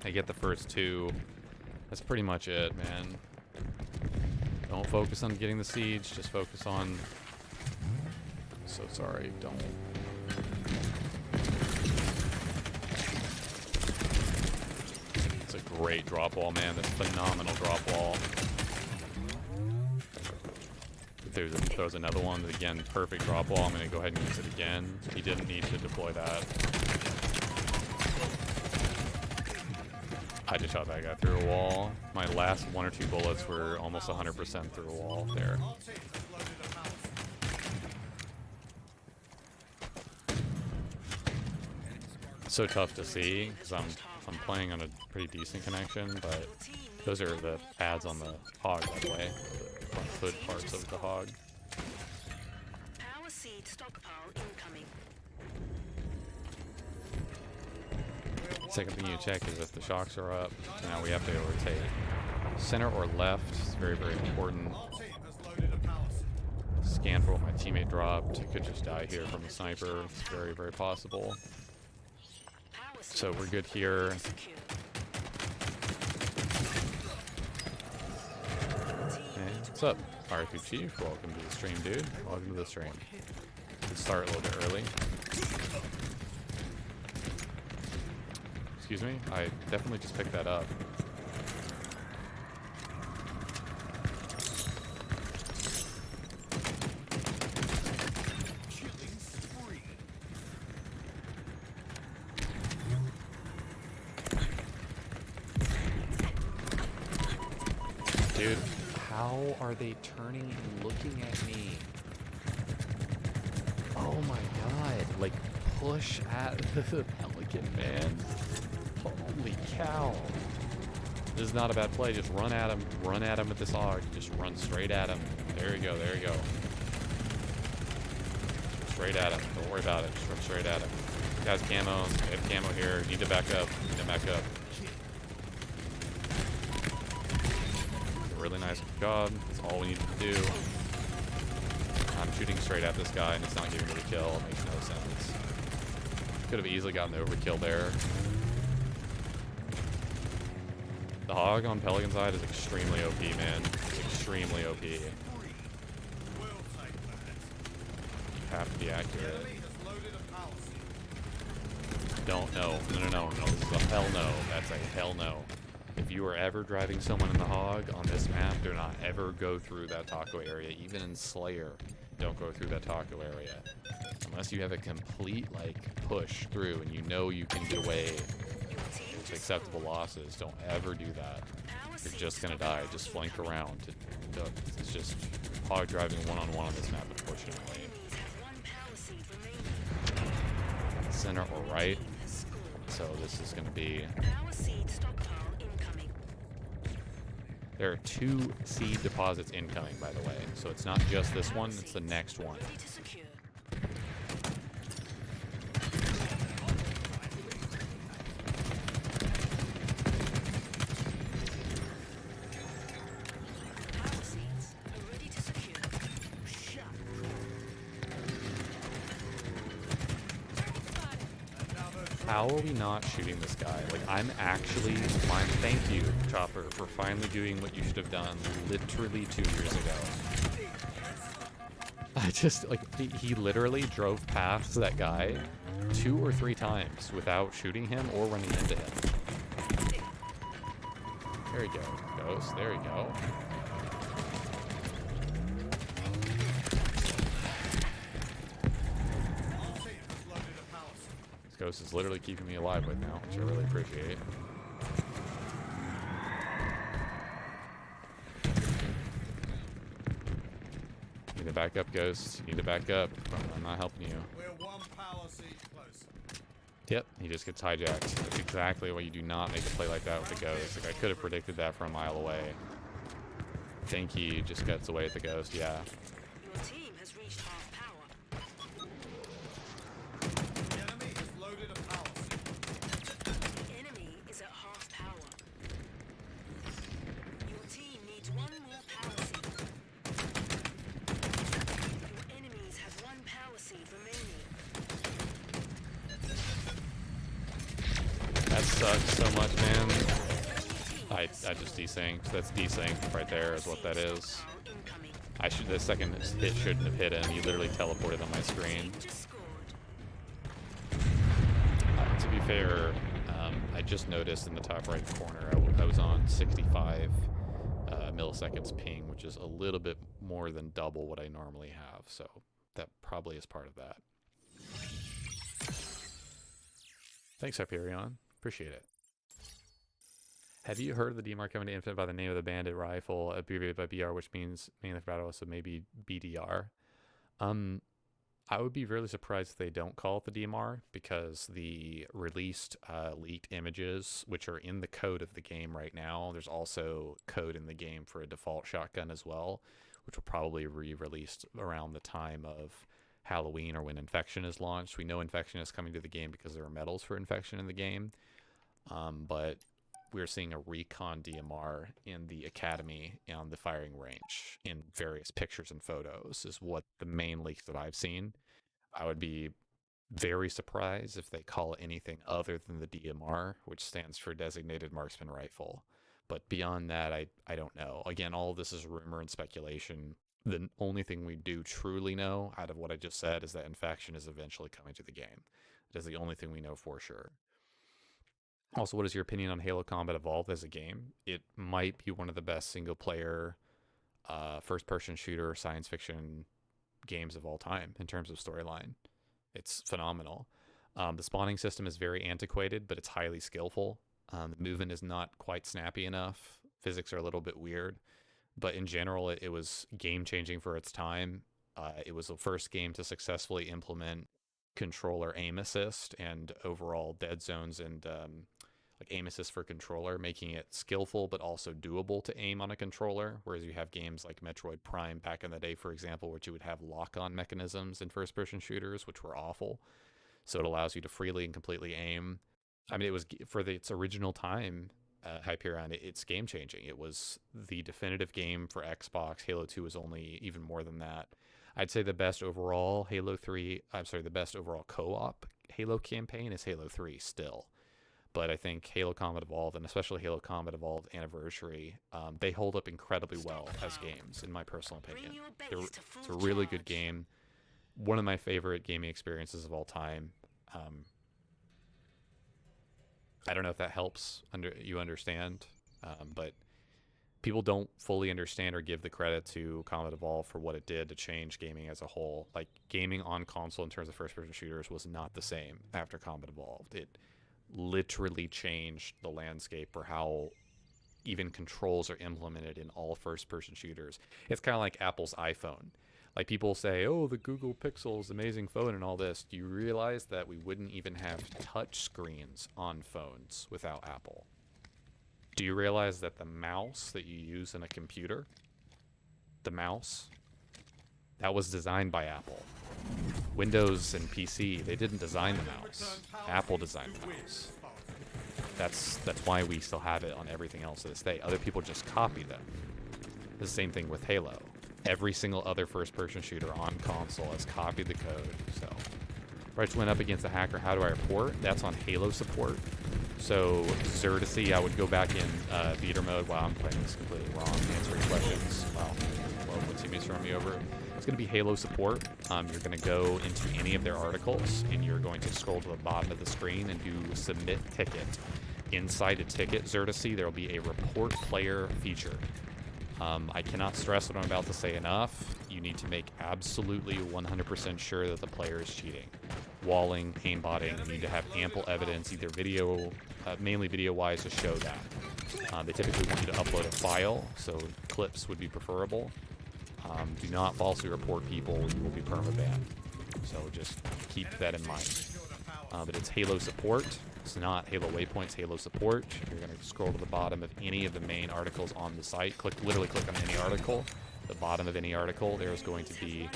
I get the first two, that's pretty much it, man. Don't focus on getting the seeds, just focus on... So sorry, don't. It's a great drop wall, man. That's phenomenal drop wall. If throws another one, again, perfect drop wall. I'm going to go ahead and use it again. He didn't need to deploy that. I just shot that guy through a wall. My last 1 or 2 bullets were almost 100% through a wall there. Our team has loaded a palisade. So tough to see because I'm playing on a pretty decent connection, but those are the pads on the hog, by the way, the front hood parts of the hog. Power seed stockpile incoming. Second thing you check is if the shocks are up. Now we have to rotate center or left. It's very, very important. Our team has loaded a palisade. Scan for what my teammate dropped. He could just die here from a sniper. It's very, very possible. Power seed So we're good here. secure. Hey, what's up, RP Chief? Welcome to the stream, dude. Welcome to the stream. Let's start a little bit early. Excuse me? I definitely just picked that up. Killing spree. Dude, how are they turning and looking at me? Oh my god. Like, push at the Pelican, man. Holy cow. This is not a bad play. Just run at him. Run at him with this hog. Just run straight at him. There you go. There you go. Straight at him. Don't worry about it. Just run straight at him. Guys, camo. They have camo here. Need to back up. Need to back up. Really nice job. That's all we need to do. I'm shooting straight at this guy and it's not giving me the kill. It makes no sense. Could have easily gotten the overkill there. The hog on Pelican side is extremely OP, man. It's extremely OP. You We'll take that. have to be The accurate. enemy has loaded a palisade. Don't know. No. This is a hell no. That's a hell no. If you are ever driving someone in the hog on this map, do not ever go through that taco area. Even in Slayer, don't go through that taco area. Unless you have a complete, like, push through and you know you can get away with acceptable losses, don't ever do that. You're just gonna die. Just flank around. It's just hog driving one-on-one on this map, unfortunately. Enemies have one power seed remaining. Center or right. Has scored. So this is gonna be... Power seed stockpile incoming. There are 2 seed deposits incoming, by the way. So it's not just this one, it's the next one. Ready to secure. Power seeds are ready to secure. How are we not shooting this guy? Like, I'm actually... Thank you, Chopper, for finally doing what you should have done literally 2 years ago. I just, like, he literally drove past that guy 2 or 3 times without shooting him or running into him. There you go, Ghost. There you go. Our team has loaded a palisade. This Ghost is literally keeping me alive right now, which I really appreciate. You need to back up, Ghost. You need to back up. I'm not helping you. We're one palisade closer. Yep, he just gets hijacked. That's exactly why you do not make a play like that with the Ghost. Like, I could have predicted that from a mile away. I think he just gets away with the Ghost, yeah. Your team has reached half power. The enemy has loaded a palisade. The enemy is at half power. Your team needs one more power seed. Your enemies have one power seed remaining. That sucks so much, man. I just desynced. That's desync right there is what that is. Incoming. The second hit shouldn't have hit him. He literally teleported on my screen. Just scored. To be fair, I just noticed in the top right corner I was on 65 milliseconds ping, which is a little bit more than double what I normally have. So that probably is part of that. Thanks, Hyperion. Appreciate it. Have you heard of the DMR coming to Infinite by the name of the bandit rifle, abbreviated by BR, which means mainly for battle, so maybe BDR? I would be really surprised if they don't call it the DMR, because the released leaked images, which are in the code of the game right now, there's also code in the game for a default shotgun as well, which will probably be released around the time of Halloween or when Infection is launched. We know Infection is coming to the game because there are medals for Infection in the game, but we're seeing a recon DMR in the academy on the firing range in various pictures and photos is what the main leaks that I've seen. I would be very surprised if they call it anything other than the DMR, which stands for Designated Marksman Rifle. But beyond that, I don't know. Again, all of this is rumor and speculation. The only thing we do truly know out of what I just said is that Infection is eventually coming to the game. That is the only thing we know for sure. Also, what is your opinion on Halo Combat Evolved as a game? It might be one of the best single-player first-person shooter science fiction games of all time in terms of storyline. It's phenomenal. The spawning system is very antiquated, but it's highly skillful. The movement is not quite snappy enough. Physics are a little bit weird. But in general, it was game-changing for its time. It was the first game to successfully implement controller aim assist and overall dead zones and like aim assist for controller, making it skillful but also doable to aim on a controller, whereas you have games like Metroid Prime back in the day, for example, which you would have lock-on mechanisms in first-person shooters, which were awful. So it allows you to freely and completely aim. I mean, it was, for its original time, Hyperion, it's game-changing. It was the definitive game for Xbox. Halo 2 was only even more than that. I'd say the best overall the best overall co-op Halo campaign is Halo 3 still. But I think Halo Combat Evolved, and especially Halo Combat Evolved Anniversary, they hold up incredibly well as games, in my personal opinion. It's a really good game. One of my favorite gaming experiences of all time. I don't know if that helps you understand, but people don't fully understand or give the credit to Combat Evolved for what it did to change gaming as a whole. Like, gaming on console in terms of first-person shooters was not the same after Combat Evolved. It literally changed the landscape for how even controls are implemented in all first-person shooters. It's kind of like Apple's iPhone. Like, people say, oh, the Google Pixel is an amazing phone and all this. Do you realize that we wouldn't even have touch screens on phones without Apple? Do you realize that the mouse that you use in a computer, the mouse, that was designed by Apple? Windows and PC, they didn't design the mouse. Apple designed the mouse. That's why we still have it on everything else to this day. Other people just copy them. The same thing with Halo. Every single other first-person shooter on console has copied the code. So, Rights went up against a hacker. How do I report? That's on Halo support. So, Zerdacy, I would go back in theater mode. Wow, I'm playing this completely wrong. Answering questions. Wow. Well, what teammates throwing me over? It's going to be Halo support. You're going to go into any of their articles, and you're going to scroll to the bottom of the screen and do Submit Ticket. Inside a ticket, Zerdacy, there will be a Report Player feature. I cannot stress what I'm about to say enough. You need to make absolutely 100% sure that the player is cheating. Walling, aimbotting, you need to have ample evidence, either video, mainly video-wise, to show that. They typically want you to upload a file, so clips would be preferable. Do not falsely report people, you will be permabanned. So just keep that in mind. But it's Halo support. It's not Halo Waypoints, Halo support. You're going to scroll to the bottom of any of the main articles on the site. Literally click on any article. The bottom of any article, there's going to be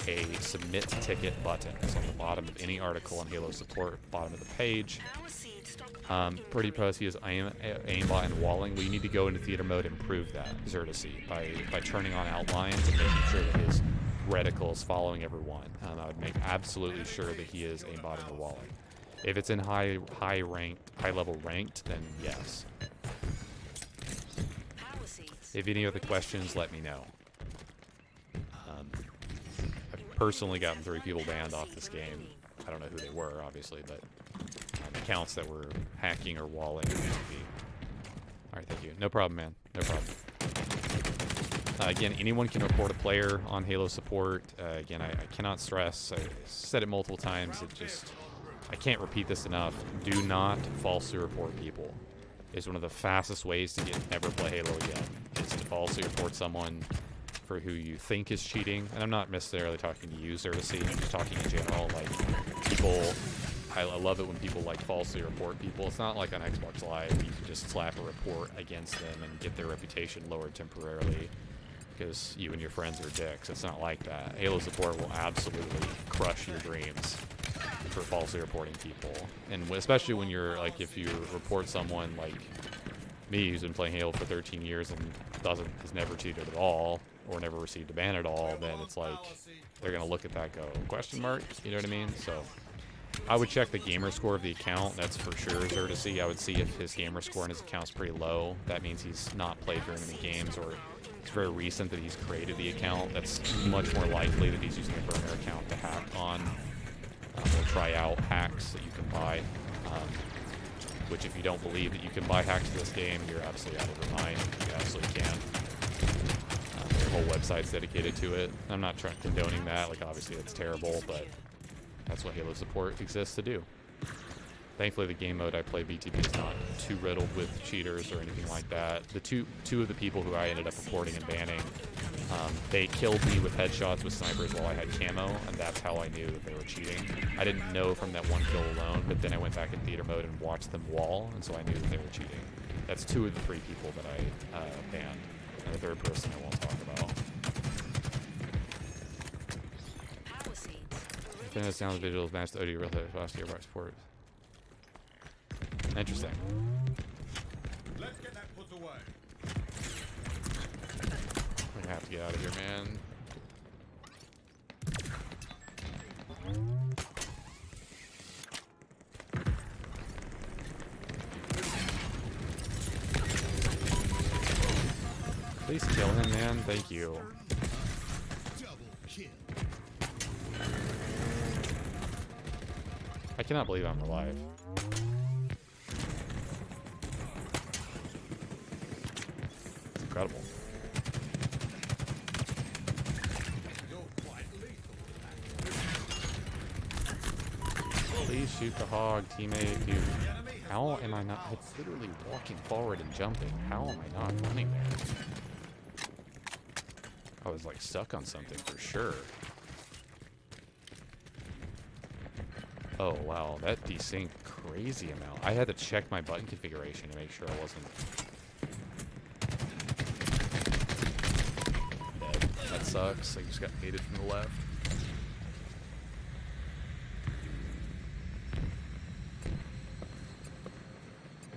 a Submit Ticket button. It's on the bottom of any article on Halo support, bottom of the page. Pretty Pussy is aimbot and walling. We need to go into theater mode and prove that, Zerdacy, by turning on outlines and making sure that his reticle is following everyone. I would make absolutely sure that he is aimbotting or walling. If it's in high level ranked, then yes. Power seeds. If any other questions, let me know. I've personally gotten 3 people banned off this game. I don't know who they were, obviously, but accounts that were hacking or walling. Alright, thank you. No problem, man. No problem. Again, anyone can report a player on Halo support. Again, I cannot stress. I said it multiple times. I can't repeat this enough. Do not falsely report people. It's one of the fastest ways to never play Halo again. Is to falsely report someone for who you think is cheating. And I'm not necessarily talking to you, Zerdacy. I'm just talking in general. Like, people... I love it when people, like, falsely report people. It's not like on Xbox Live where you can just slap a report against them and get their reputation lowered temporarily because you and your friends are dicks. It's not like that. Halo support will absolutely crush your dreams for falsely reporting people. And especially when you're, like, if you report someone like me who's been playing Halo for 13 years and has never cheated at all or never received a ban at all, then it's like they're going to look at that go, question mark? You know what I mean? So I would check the gamer score of the account. That's for sure Zerdacy. I would see if his gamer score on his account's pretty low. That means he's not played very many games, or it's very recent that he's created the account. That's much more likely that he's using a burner account to hack on. We'll try out hacks that you can buy. Which, if you don't believe that you can buy hacks to this game, you're absolutely out of your mind. You absolutely can. Their whole website's dedicated to it. I'm not condoning that. Like, obviously, that's terrible, but that's what Halo support exists to do. Thankfully, the game mode I play, BTB, is not too riddled with cheaters or anything like that. The two of the people who I ended up reporting and banning, they killed me with headshots with snipers while I had camo, and that's how I knew that they were cheating. I didn't know from that one kill alone, but then I went back in theater mode and watched them wall, and so I knew that they were cheating. That's 2 of the 3 people that I banned, and the third person I won't talk about. Power seeds. I think that sounds visuals matched the audio relative last year by support. Interesting. Let's get that put away. We're gonna have to get out of here, man. Please kill him, man. Thank you. I cannot believe I'm alive. It's incredible. You're quite lethal with Please shoot the hog, teammate. Dude, how am I not? It's literally walking forward and jumping. How am I not running there? I was like stuck on something for sure. Oh wow, that desynced crazy amount. I had to check my button configuration to make sure I wasn't dead. That sucks. I just got baited from the left.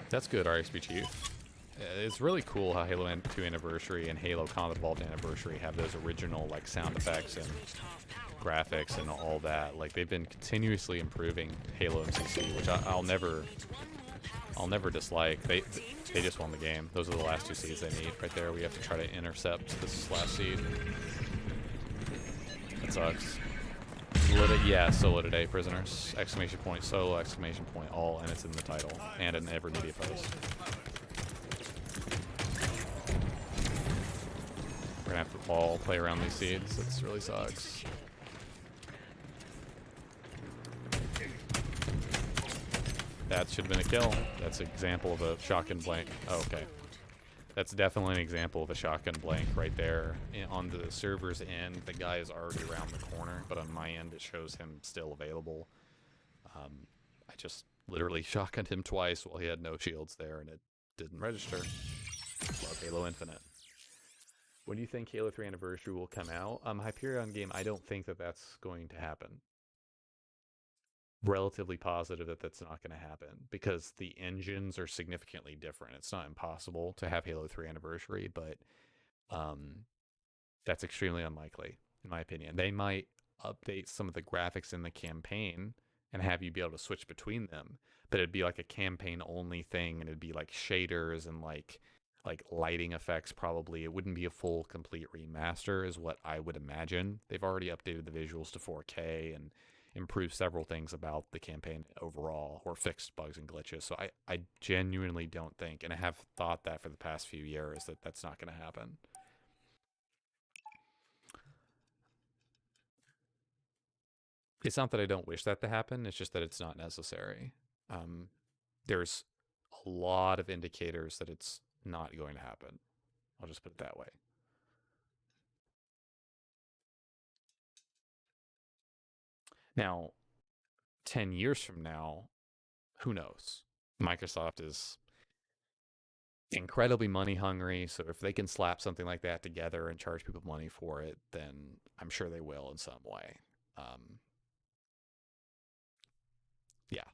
That's good, RXB Chief. It's really cool how Halo 2 Anniversary and Halo Combat Evolved Anniversary have those original like sound effects and graphics and all that. Like, they've been continuously improving Halo MCC, which I'll never dislike. They just won the game. Those are the last 2 seeds they need right there. We have to try to intercept this last seed. That sucks. Yeah, solo today, prisoners. Exclamation point, solo, exclamation point, all, and it's in the title and in every media post. We're gonna have to all play around these seeds. This really sucks. That should have been a kill. That's an example of a shotgun blank. Oh, okay. That's definitely an example of a shotgun blank right there. On the server's end, the guy is already around the corner, but on my end, it shows him still available. I just literally shotgunned him twice while he had no shields there, and it didn't register. Love Halo Infinite. When do you think Halo 3 Anniversary will come out? Hyperion game, I don't think that that's going to happen. Relatively positive that that's not going to happen because the engines are significantly different. It's not impossible to have Halo 3 Anniversary, but that's extremely unlikely, in my opinion. They might update some of the graphics in the campaign and have you be able to switch between them. But it'd be like a campaign only thing, and it'd be like shaders and like lighting effects probably. It wouldn't be a full complete remaster is what I would imagine. They've already updated the visuals to 4K and improved several things about the campaign overall, or fixed bugs and glitches. So I genuinely don't think, and I have thought that for the past few years, that that's not going to happen. It's not that I don't wish that to happen, it's just that it's not necessary. There's a lot of indicators that it's not going to happen. I'll just put it that way. Now, 10 years from now, who knows? Microsoft is incredibly money hungry, so if they can slap something like that together and charge people money for it, then I'm sure they will in some way. Yeah.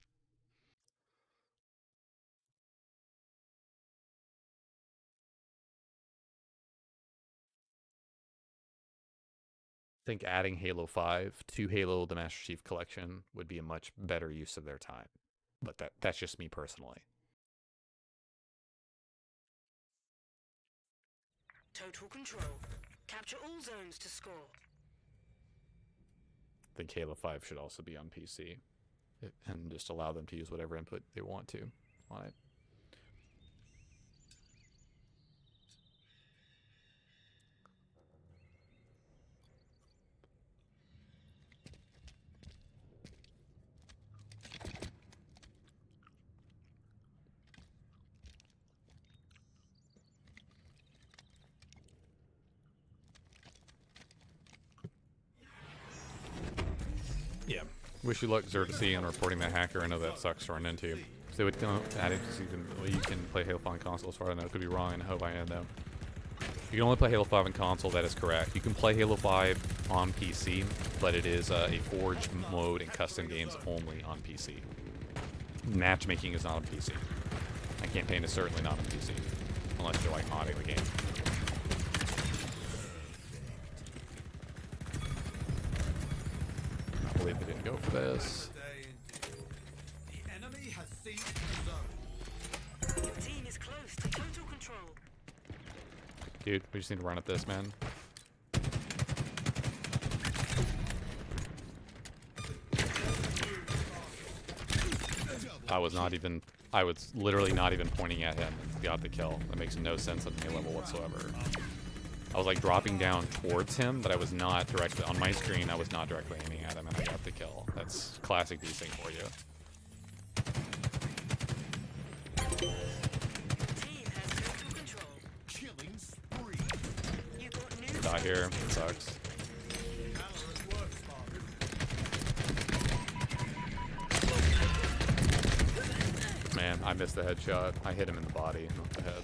I think adding Halo 5 to Halo the Master Chief Collection would be a much better use of their time. But that's just me personally. Total control. Capture all zones to score. I think Halo 5 should also be on PC and just allow them to use whatever input they want to on it. Yeah. Wish you luck, Xerxes, on reporting that hacker. I know that sucks to run into. So they would come add it so you can play Halo 5 on console, as far as I know. Could be wrong, and I hope I am, though. You can only play Halo 5 on console, that is correct. You can play Halo 5 on PC, but it is a forged mode and custom games only on PC. Matchmaking is not on PC. And campaign is certainly not on PC, unless you're like modding the game. I believe they didn't go for this. The enemy has seized the zone. Your team is close to total control. Dude, we just need to run at this, man. I was literally not even pointing at him. Got the kill. That makes no sense on any level whatsoever. I was like dropping down towards him, but I was not directly, on my screen, I was not directly aiming at him, and I got the kill. That's classic desync for you. Team has total control. Killing spree. You got new Die here. It sucks. Valorous work, Spartan. Man, I missed the headshot. I hit him in the body, not the head.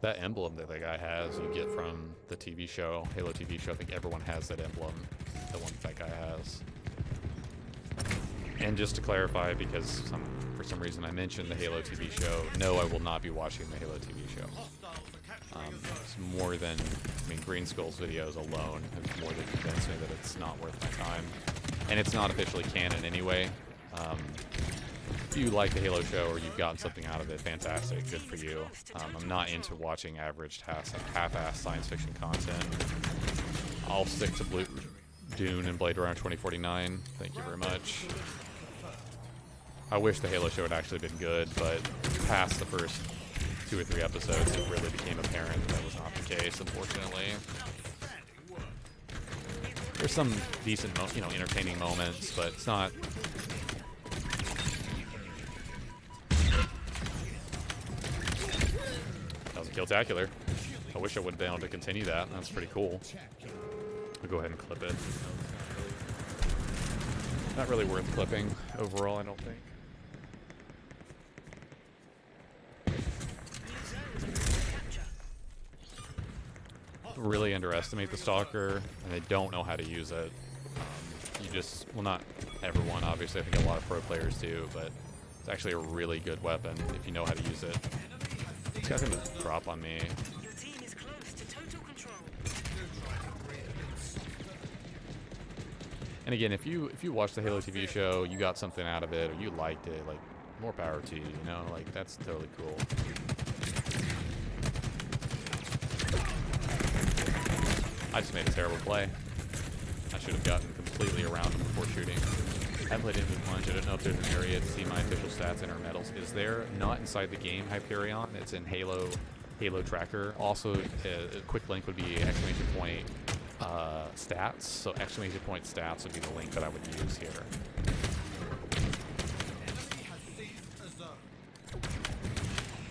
That emblem that guy has, you get from the TV show, Halo TV show. I think everyone has that emblem, the one that guy has. And just to clarify, because for some reason I mentioned the Halo TV show, no, I will not be watching the Halo TV show. Hostiles are capturing a zone. It's more than, I mean, Green Skull's videos alone have more than convinced me that it's not worth my time. And it's not officially canon anyway. If you like the Halo show or you've gotten something out of it, fantastic, good for you. I'm not into watching averaged half-assed science fiction content. I'll stick to Dune and Blade Runner 2049. Thank you very much. I wish the Halo show had actually been good, but past the first 2 or 3 episodes, it really became apparent that was not the case, unfortunately. There's some decent, entertaining moments, but it's not. That was a Killtacular. I wish I would have been able to continue that. That's pretty cool. I'll go ahead and clip it. Not really worth clipping overall, I don't think. Really underestimate the Stalker, and they don't know how to use it. Well, not everyone, obviously. I think a lot of pro players do, but it's actually a really good weapon if you know how to use it. This guy's gonna drop on me. Your team is close to total control. And again, if you watched the Halo TV show, you got something out of it, or you liked it, like, more power to you, you know? Like, that's totally cool. I just made a terrible play. I should have gotten completely around him before shooting. I haven't played Infinite Plunge. I don't know if there's an area to see my official stats and our medals. Is there? Not inside the game, Hyperion. It's in Halo Tracker. Also, a quick link would be exclamation point stats. So exclamation point stats would be the link that I would use here. Enemy has seized a zone.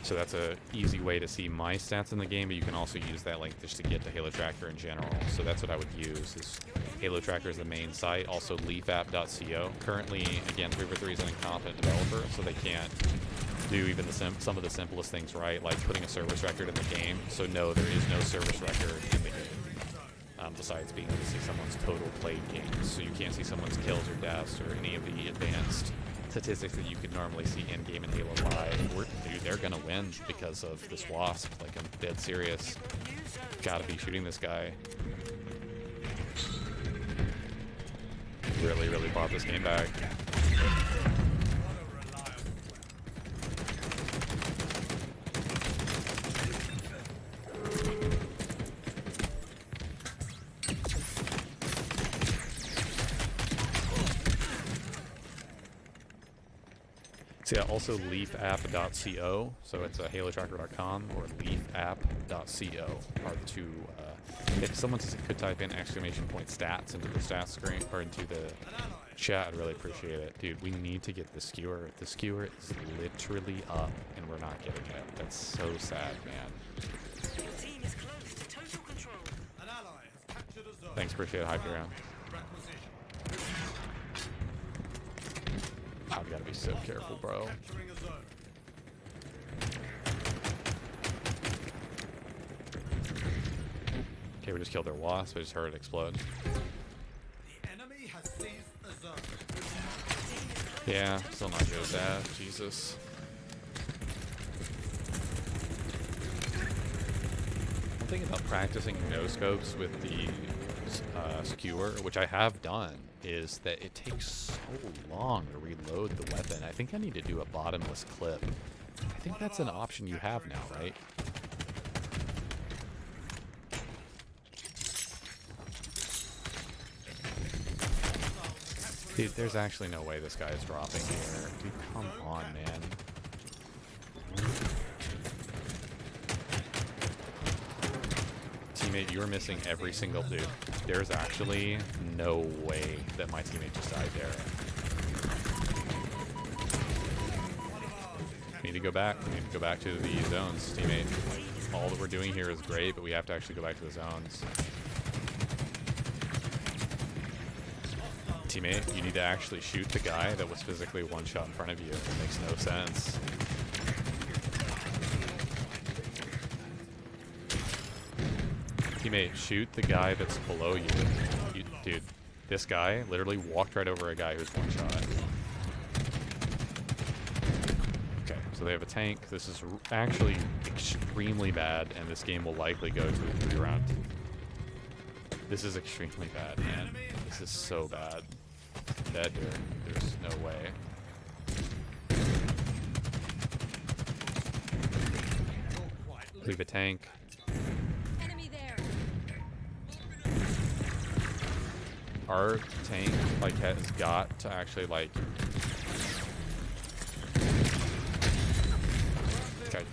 So that's a easy way to see my stats in the game, but you can also use that link just to get to Halo Tracker in general. So that's what I would use, is Halo Tracker is the main site. Also leafapp.co. Currently, again, 343 is an incompetent developer, so they can't do even some of the simplest things right, like putting a service record in the game. So no, there is no service record in the game. Besides being able to see someone's total played games. So you can't see someone's kills or deaths or any of the advanced statistics that you could normally see in-game in Halo 5. Dude, they're gonna win because of this Wasp. Like, I'm dead serious. Gotta be shooting this guy. Really, really bought this game back. So yeah, also leafapp.co, so it's halotracker.com or leafapp.co are the two. If someone could type in exclamation point stats into the stats screen or into the chat, I'd really appreciate it. Dude, we need to get the skewer. The skewer is literally up and we're not getting it. That's so sad, man. Your team is close to total control. An ally has captured a zone. Thanks, appreciate it, Hyperion. Requisition. I've got to be so careful, bro. Capturing a zone. Okay, we just killed their wasp. I just heard it explode. The enemy has seized a zone. Yeah, still not good at that. Jesus. One thing about practicing no scopes with the skewer, which I have done, is that it takes so long to reload the weapon. I think I need to do a bottomless clip. I think that's an option you have now, right? Dude, there's actually no way this guy is dropping here. Dude, come on, man. Teammate, you are missing every single dude. There's actually no way that my teammate just died there. We need to go back. We need to go back to the zones, teammate. Like, all that we're doing here is great, but we have to actually go back to the zones. Teammate, you need to actually shoot the guy that was physically one shot in front of you. It makes no sense. Teammate, shoot the guy that's below you. Dude, this guy literally walked right over a guy who's one shot. Okay, so they have a tank. This is actually extremely bad, and this game will likely go to a 3-round. This is extremely bad, man. This is so bad. There's no way. Leave a tank. Enemy there. Our tank, like, has got to actually, like... Okay.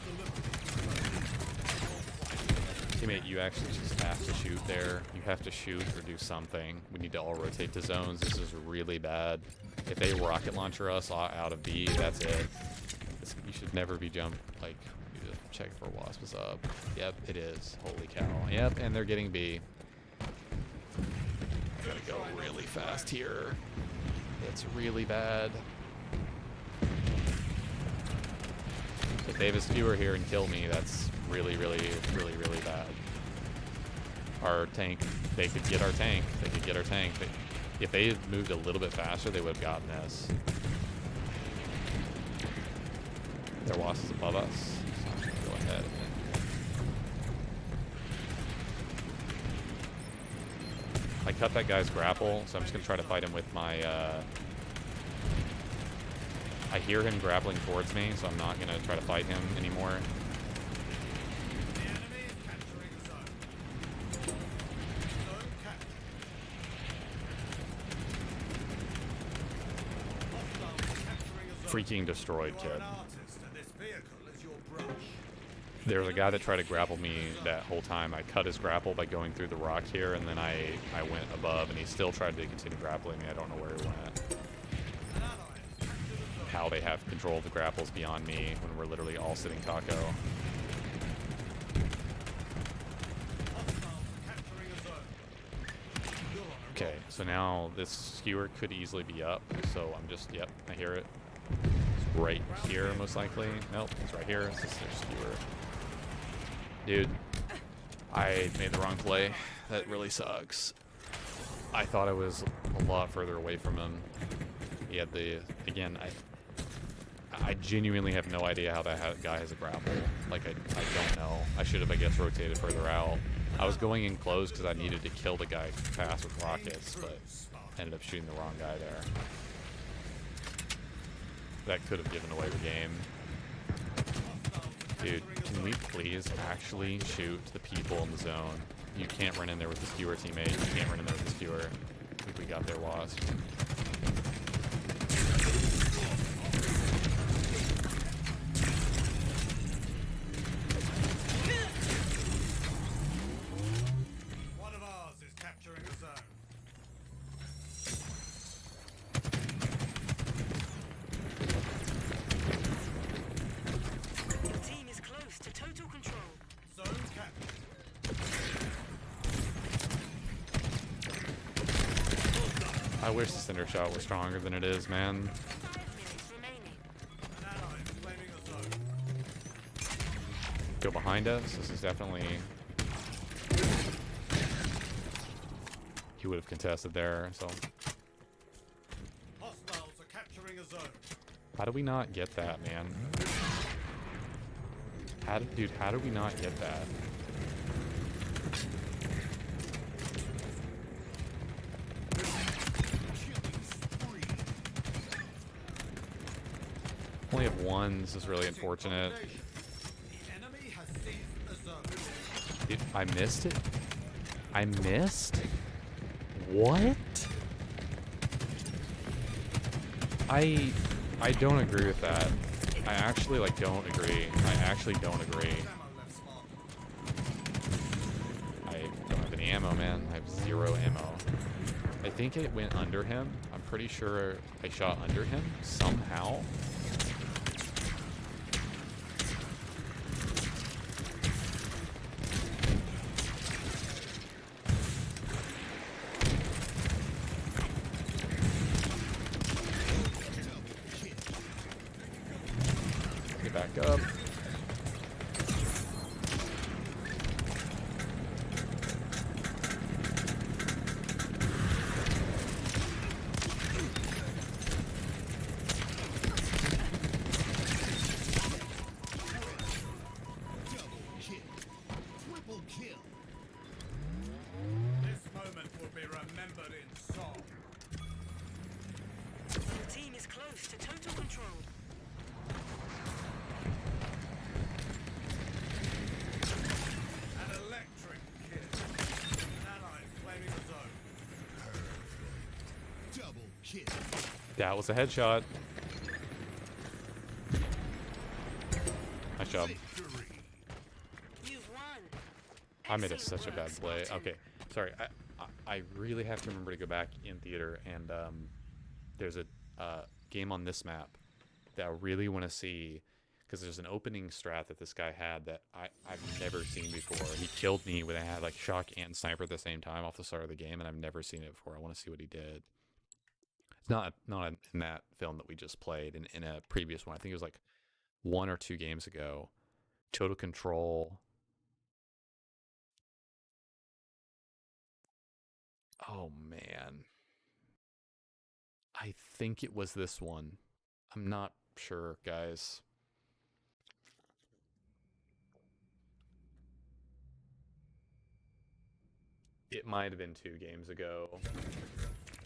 Teammate, you actually just have to shoot there. You have to shoot or do something. We need to all rotate to zones. This is really bad. If they rocket launcher us out of B, that's it. You should never be like, you just check for Wasp is up. Yep, it is. Holy cow. Yep, and they're getting B. Gotta go really fast here. It's really bad. If they have a skewer here and kill me, that's really, really, really, really bad. Our tank, they could get our tank. They could get our tank. If they had moved a little bit faster, they would have gotten this. Their Wasp is above us. So I'm gonna go ahead. Like, cut that guy's grapple, so I'm just gonna try to fight him with my. I hear him grappling towards me, so I'm not gonna try to fight him anymore. The enemy is capturing a zone. Zone captured. Hostiles capturing a zone. Freaking destroyed, You are kid. an artist, and this vehicle is your brush. There was a guy that tried to grapple me that whole time. I cut his grapple by going through the rock here, and then I went above, and he still tried to continue grappling me. I don't know where he went. An ally has captured a zone. How they have control of the grapples beyond me when we're literally all sitting taco. Hostiles are capturing a zone. You're on a Okay, roll. so now this skewer could easily be up, so I'm just, yep, I hear it. It's right here, most likely. Nope, it's right here. It's just their skewer. Dude, I made the wrong play. That really sucks. I thought I was a lot further away from him. He had the, again, I genuinely have no idea how that guy has a grapple. Like, I don't know. I should have, I guess, rotated further out. I was going in close because I needed to kill the guy fast with rockets, but ended up shooting the wrong guy there. That could have given away the game. Dude, can we please actually shoot the people in the zone? You can't run in there with the skewer, teammate. You can't run in there with the skewer. I think we got their wasp. One of ours is capturing a zone. Your team is close to total control. Zone captured. I wish the cinder shot was stronger than it is, man. 5 minutes remaining. An ally is claiming a zone. Go behind us. This is definitely... He would have contested there, so... Hostiles are capturing a zone. How do we not get that, man? Dude, how do we not get that? Only have one. This is really unfortunate. The enemy has seized a zone. Dude, I missed it? I missed? What? I don't agree with that. I actually don't agree. I actually don't agree. Ammo left smart. I don't have any ammo, man. I have 0 ammo. I think it went under him. I'm pretty sure I shot under him somehow. Get back up. This moment will be remembered in song. Your team is close to total control. An electric kill. An ally is claiming a zone. Double kill. That was a headshot. Nice job. Victory. You've won. I made Excellent such a bad work, play. Spartan. Okay, sorry. I really have to remember to go back in theater, and there's a game on this map that I really want to see, because there's an opening strat that this guy had that I've never seen before. He killed me when I had like shock and sniper at the same time off the start of the game, and I've never seen it before. I want to see what he did. It's not in that film that we just played. In a previous one, I think it was like 1 or 2 games ago. Total Control. Oh man. I think it was this one. I'm not sure, guys. It might have been 2 games ago.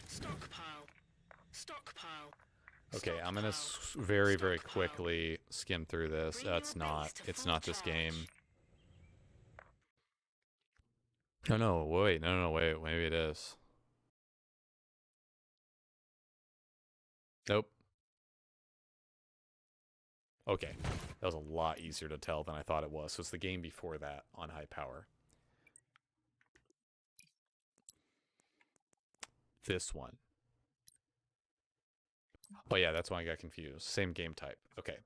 Stockpile. Stockpile. Okay, I'm gonna Stockpile. very, very Stockpile. quickly skim through this. Bring That's your not. base to It's full not this charge. game. No, no, wait, no, wait. Maybe it is. Nope. Okay, that was a lot easier to tell than I thought it was. So it's the game before that on high power. This one. Oh yeah, that's why I got confused. Same game type. Okay.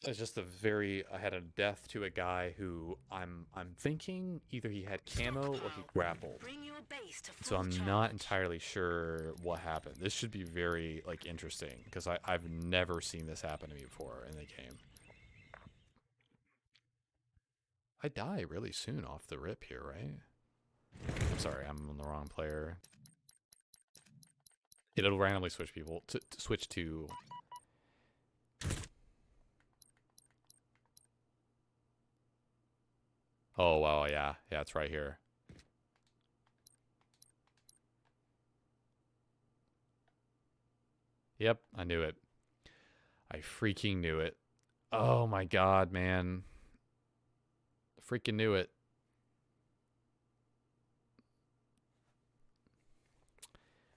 It's just I had a death to a guy who I'm thinking either he had camo or he Stockpile. grappled. Bring your base to So full I'm charge. not entirely sure what happened. This should be very like interesting because I've never seen this happen to me before in the game. I die really soon off the rip here, right? I'm sorry, I'm on the wrong player. It'll randomly switch people to switch to. Oh wow, yeah, it's right here. Yep, I knew it. I freaking knew it. Oh my god, man. Freaking knew it.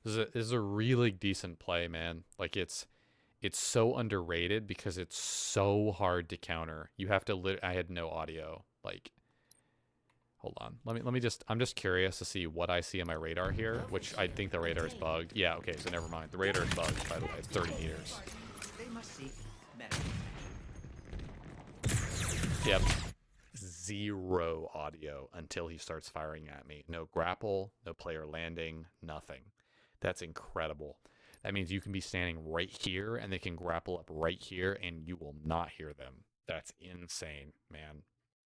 This is a really decent play, man. Like it's so underrated because it's so hard to counter. You have to I had no audio. Like hold on. Let me just I'm just curious to see what I see on my radar here, which I think the radar is bugged. Yeah, okay, so never mind. The radar is bugged, by the way. It's 30 meters. They must seek medical. Yep. 0 audio until he starts firing at me. No grapple, no player landing, nothing. That's incredible. That means you can be standing right here and they can grapple up right here and you will not hear them. That's insane, man.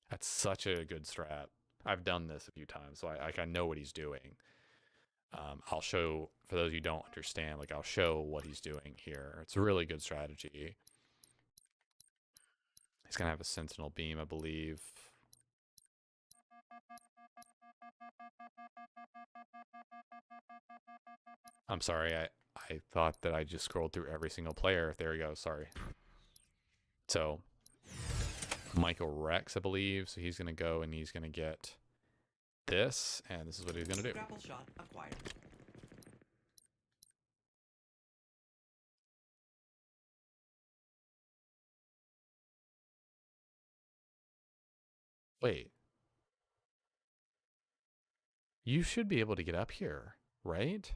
That's such a good strat. I've done this a few times, so I know what he's doing. I'll show, for those of you who don't understand, like I'll show what he's doing here. It's a really good strategy. He's going to have a sentinel beam, I believe. I'm sorry, I thought that I just scrolled through every single player. There we go, sorry. So, Michael Rex, I believe. So he's going to go and he's going to get this, and this is what he's going to do. Grapple shot acquired. Wait. You should be able to get up here, right?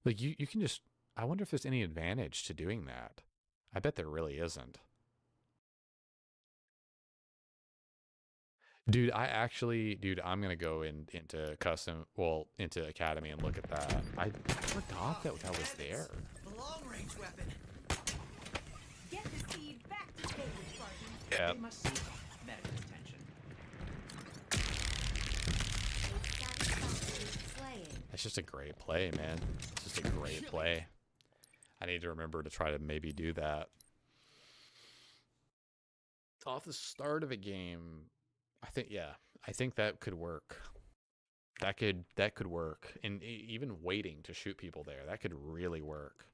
Like, you can just... I wonder if there's any advantage to doing that. I bet there really isn't. Dude, I'm going to go into custom... Well, into Academy and look at that. I forgot that was there. The long-range weapon. Get the seed back to David, Spartan. Yeah. They must seek medical attention. Satisfactory slaying. That's just a great play, man. It's just a great play. I need to remember to try to maybe do that. Off the start of a game, I think that could work. That could work. And even waiting to shoot people there, that could really work.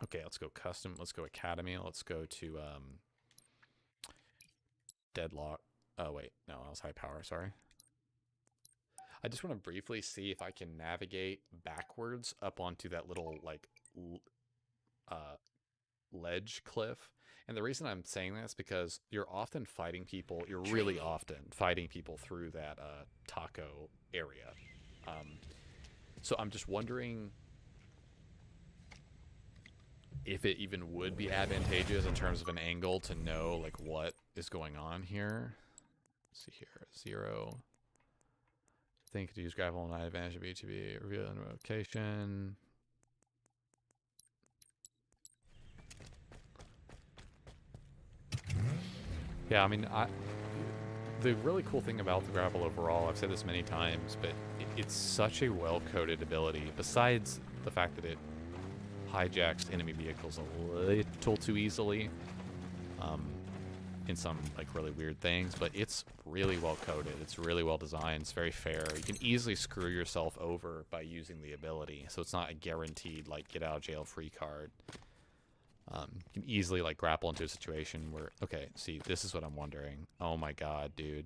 Okay, let's go custom. Let's go Academy. Let's go to Deadlock. Oh, wait. No, that was high power. Sorry. I just want to briefly see if I can navigate backwards up onto that little, like, ledge cliff. And the reason I'm saying that is because you're really often fighting people through that taco area. So I'm just wondering if it even would be advantageous in terms of an angle to know like what is going on here. Let's see here, 0. Think to use grapple and advantage of BTB, reveal in location. Yeah, I mean, the really cool thing about the grapple overall, I've said this many times, but it's such a well-coded ability. Besides the fact that it hijacks enemy vehicles a little too easily, in some like really weird things, but it's really well coded. It's really well designed. It's very fair. You can easily screw yourself over by using the ability, so it's not a guaranteed like get out of jail free card. You can easily like grapple into a situation where, okay, see, this is what I'm wondering. Oh my god, dude.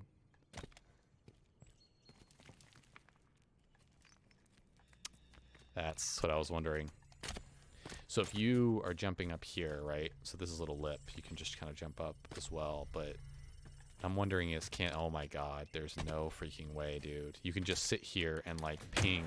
That's what I was wondering. So if you are jumping up here, right? So this is a little lip. You can just kind of jump up as well. But I'm wondering is oh my god, there's no freaking way, dude. You can just sit here and like ping.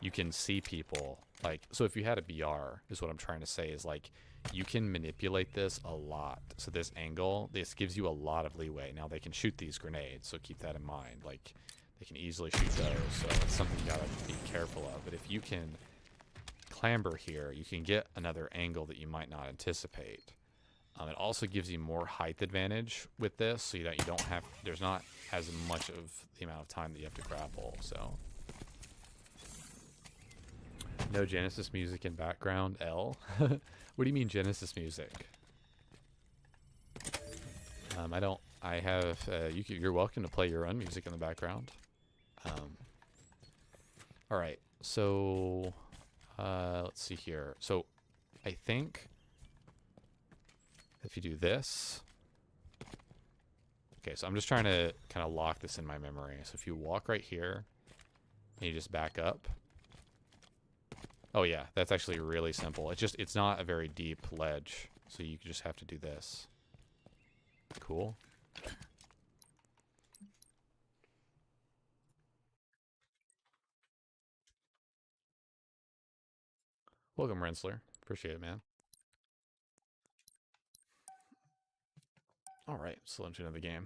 You can see people. Like, so if you had a BR, is what I'm trying to say, is like you can manipulate this a lot. So this angle, this gives you a lot of leeway. Now they can shoot these grenades, so keep that in mind. Like, they can easily shoot those, so it's something you gotta be careful of. But if you can clamber here, you can get another angle that you might not anticipate. It also gives you more height advantage with this, so that you don't have, there's not as much of the amount of time that you have to grapple. So no Genesis music in background. L. What do you mean Genesis music? I don't. I have. You're welcome to play your own music in the background. All right. So let's see here. So I think if you do this. Okay, so I'm just trying to kind of lock this in my memory. So if you walk right here and you just back up. Oh yeah, that's actually really simple. It's not a very deep ledge, so you just have to do this. Cool. Welcome, Rensler. Appreciate it, man. All right, so into the game.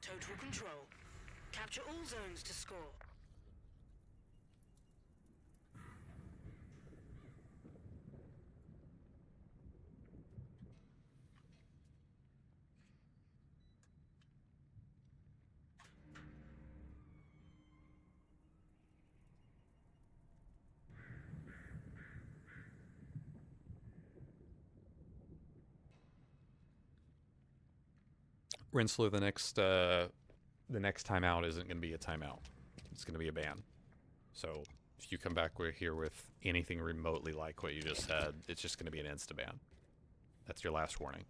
Total control. Capture all zones to score. Rinsler, the next timeout isn't going to be a timeout. It's going to be a ban. So if you come back here with anything remotely like what you just said, it's just going to be an insta ban. That's your last warning.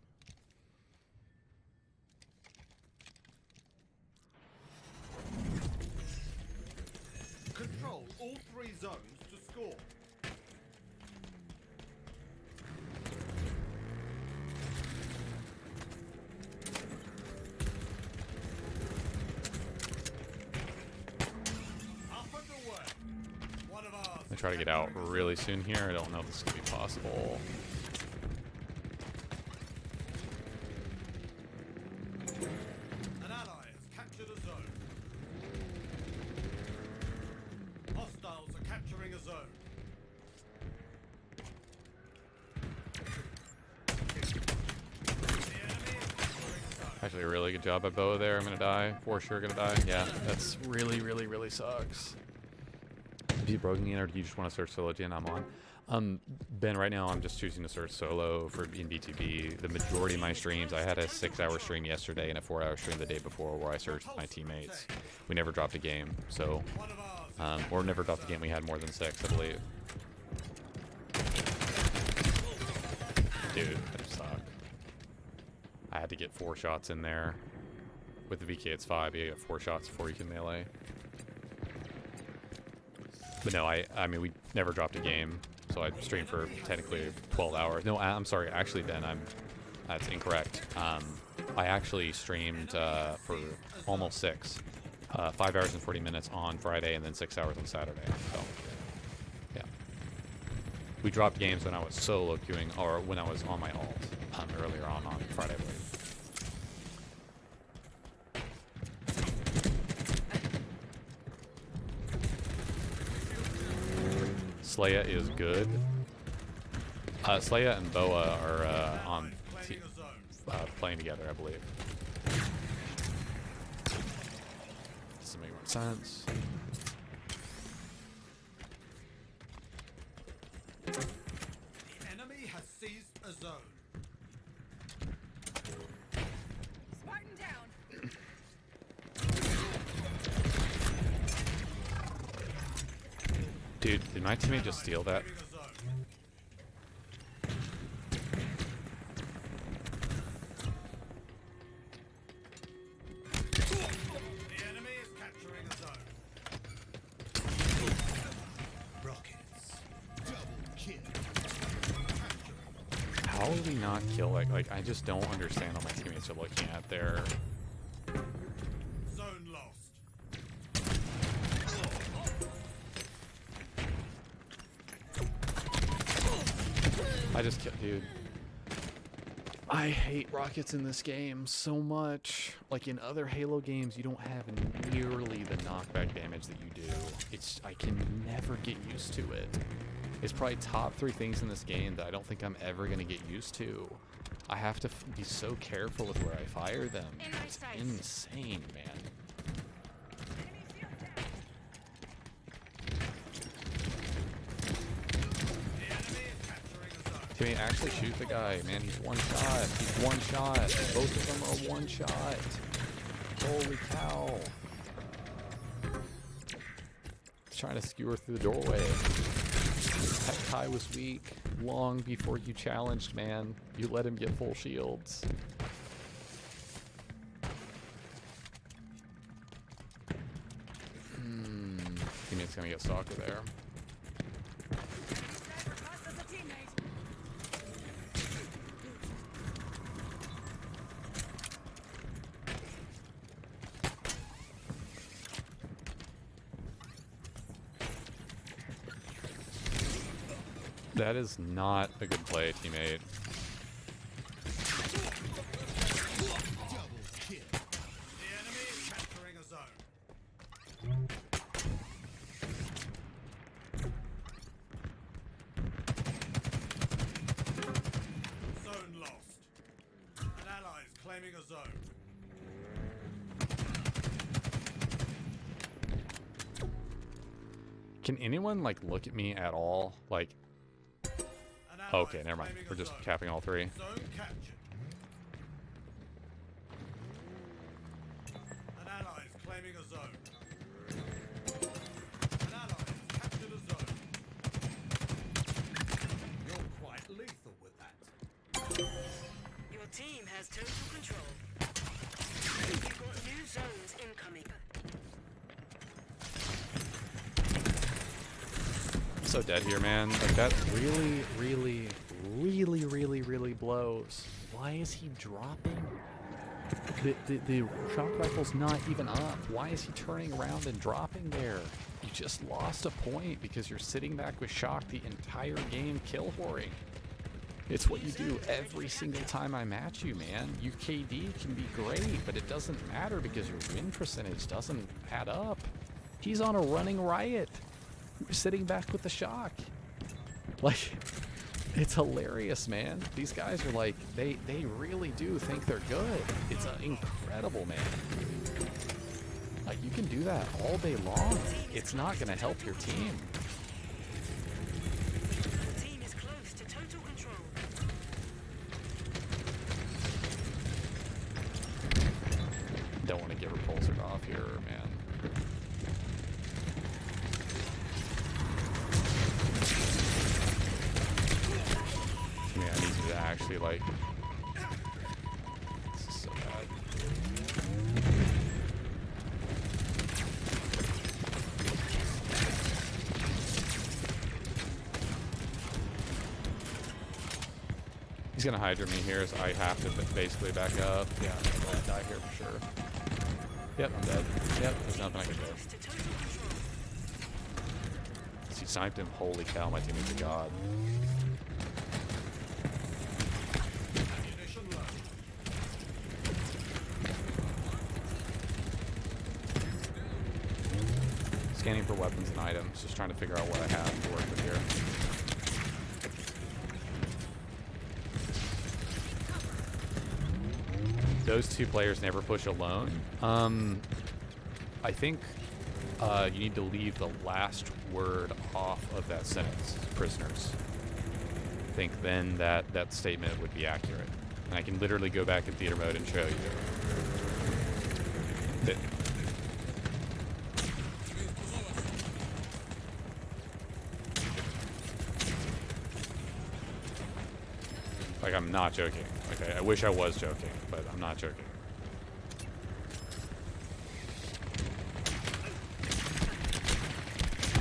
Control all 3 zones to score. Up and away. One of ours. I try to get out really soon here. I don't know if this is going to be possible. An ally has captured a zone. Hostiles are capturing a zone. The enemy is capturing a zone. Actually, a really good job by Boa there. I'm going to die. For sure going to die. Yeah, that's really, really, really sucks. Is it broken again, or do you just want to search solo again? I'm on. Ben, right now I'm just choosing to search solo for in BTB. The majority of my streams, I had a 6-hour stream yesterday and a 4-hour stream the day before where I searched my teammates. We never dropped a game, so or never dropped a game. We had more than 6, I believe. Dude, I just suck. I had to get 4 shots in there. With the VK, it's 5. You get 4 shots before you can melee. But no, I mean, we never dropped a game. So I streamed for technically 12 hours. No, I'm sorry. Actually, Ben, that's incorrect. I actually streamed for almost 6. 5 hours and 40 minutes on Friday and then 6 hours on Saturday. So, yeah. We dropped games when I was solo queuing or when I was on my alt earlier on Friday, I believe. Slaya is good. Slaya and Boa are on playing together, I believe. Doesn't make much sense. The enemy has seized a zone. Spartan down. Dude, did my teammate just steal that? Claiming a zone. The enemy is capturing a zone. Rockets. Double kill. How do we not kill like I just don't understand what my teammates are looking at there. Zone lost. I just killed, dude. I hate rockets in this game so much. Like in other Halo games, you don't have nearly the knockback damage that you do. I can never get used to it. It's probably top 3 things in this game that I don't think I'm ever gonna get used to. I have to be so careful with where I fire them. In my It's sights. insane, man. The enemy is capturing a zone. Timmy, actually shoot the guy, man. He's one shot. He's one shot. Both of them are one shot. Holy cow. He's trying to skewer through the doorway. That Kai was weak long before you challenged, man. You let him get full shields. Teammate's gonna get stalker there. Sniper cost us a teammate. That is not a good play, teammate. The enemy is capturing a zone. Zone lost. An ally is claiming a zone. Can anyone like look at me at all? Like, An ally okay, is never mind. claiming a We're just zone. capping all 3. Zone captured. An ally is claiming a zone. An ally has captured a zone. You're quite lethal with that. Your team has total control. You've got new zones incoming. So dead here, man. Like that really, really, really, really, really blows. Why is he dropping? The shock rifle's not even up. Why is he turning around and dropping there? You just lost a point because you're sitting back with shock the entire game kill whoring. It's what you do every single time I match you, man. Your KD can be great, but it doesn't matter because your win percentage doesn't add up. He's on a running riot. Sitting back with the shock. Like, it's hilarious, man. These guys are like, they really do think they're good. It's incredible, man. Like, you can do that all day long. It's not going to help your team. The team is close to total control. Don't want to get repulsored off here, man. Man, I need you to actually, like... This is so bad. He's gonna Hydra me here, so I have to basically back up. Yeah, I'm gonna die here for sure. Yep, I'm dead. Yep, there's nothing I can do. Close to total control. He sniped him. Holy cow, my teammate's a god. Ammunition low. Scanning for weapons and items, just trying to figure out what I have to work with here. Those two players never push alone. I think you need to leave the last word off of that sentence, prisoners. I think then that statement would be accurate. And I can literally go back in theater mode and show you that. Like, I'm not joking. Okay, I wish I was joking, but I'm not joking.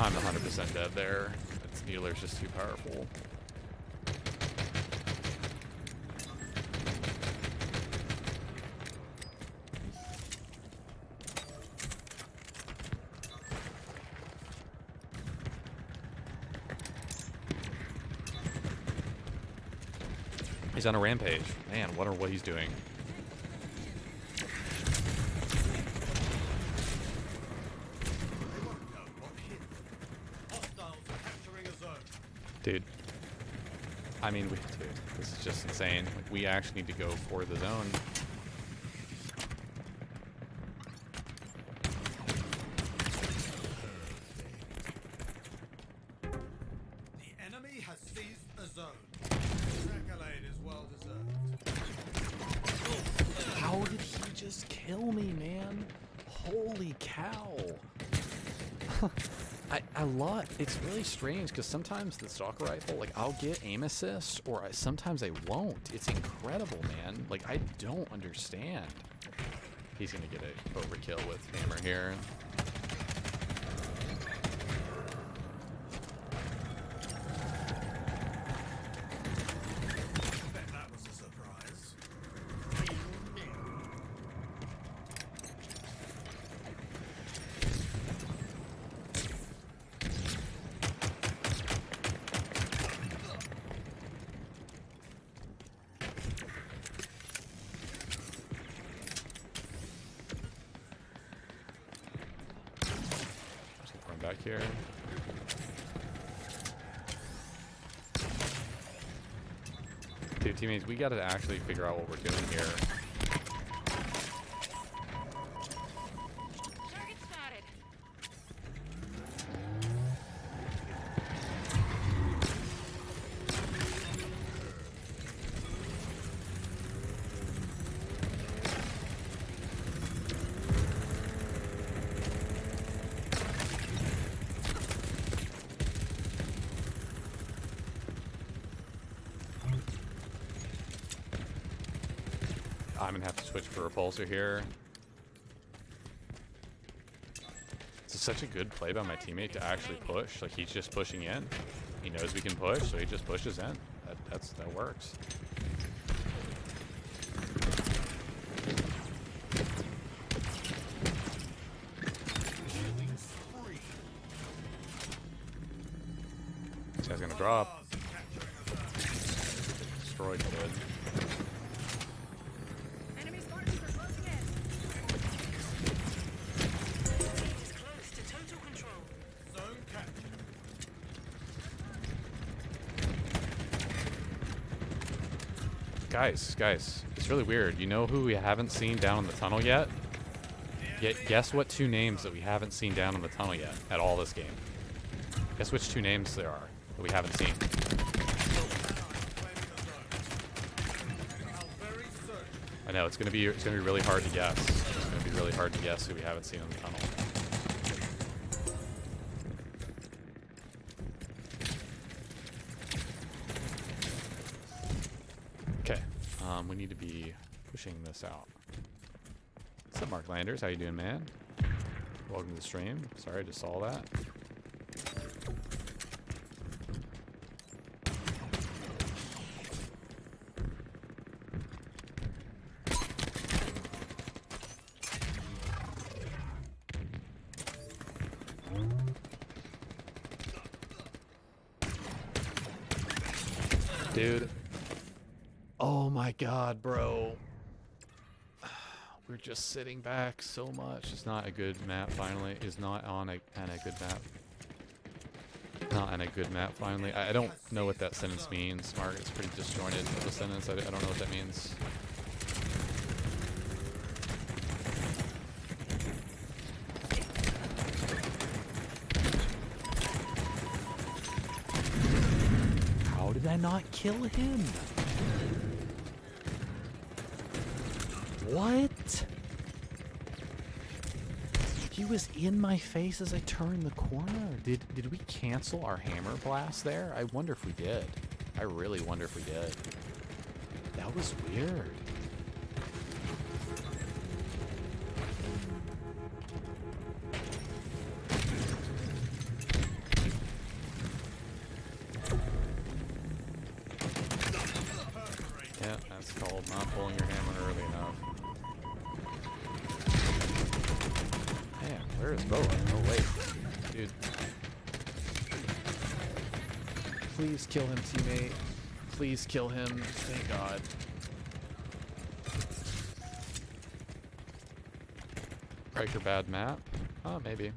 I'm 100% dead there. That Needler's just too powerful. He's on a rampage. Man, wonder what he's doing. They won't know what hit them. Hostiles are capturing a zone. Dude. I mean, dude, this is just insane. Like, we actually need to go for the zone. The enemy has seized a zone. This accolade is well deserved. How did he just kill me, man? Holy cow. I love, it's really strange because sometimes the stalker rifle, like, I'll get aim assist or sometimes I won't. It's incredible, man. Like, I don't understand. He's gonna get a overkill with hammer here. Bet that was a surprise. Just gonna run back here. Dude, teammates, we gotta actually figure out what we're doing here. Target spotted. I'm gonna have to switch for repulsor here. It's such a good play by my teammate to actually push. Like, he's just pushing in. He knows we can push, so he just pushes in. That works. This guy's gonna drop. Destroyed good. Enemy Spartans are closing in. Team is close to total control. Zone captured. Guys, it's really weird. You know who we haven't seen down in the tunnel yet? The Guess what two names that we haven't seen down in the tunnel yet at all this game? Guess which two names there are that we haven't seen. I know it's gonna be really hard to guess. It's gonna be really hard to guess who we haven't seen in the tunnel. Okay, we need to be pushing this out. What's up, Mark Landers? How you doing, man? Welcome to the stream. Sorry, I just saw that. Dude. Oh my god, bro. We're just sitting back so much. It's not a good map, finally. It's not on a good map. Not on a good map, finally. I don't know what that sentence means, Mark. It's pretty disjointed of a sentence. I don't know what that means. How did I not kill him? What? He was in my face as I turned the corner. Did we cancel our hammer blast there? I wonder if we did. I really wonder if we did. That was weird. Yeah, that's called not pulling your hammer early enough. Man, where is Boa? Oh, wait. Dude. Please kill him, teammate. Please kill him. Thank God. Riker bad map? Oh, maybe.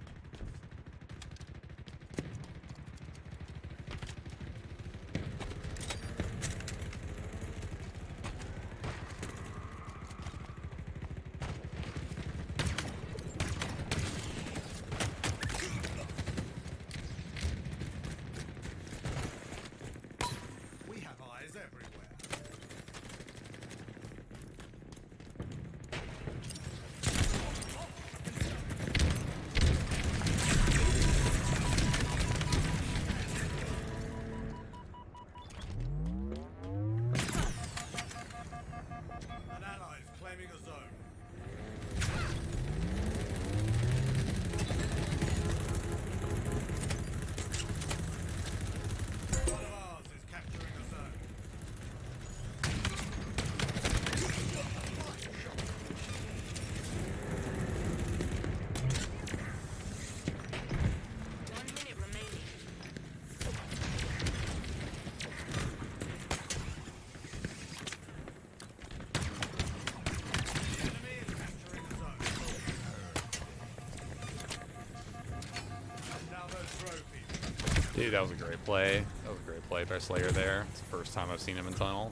We have eyes everywhere. An ally is claiming a zone. One of ours is capturing a zone. One minute remaining. Enemy is capturing a zone. Another trophy. Dude, that was a great play. That was a great play by Slayer there. It's the first time I've seen him in tunnel.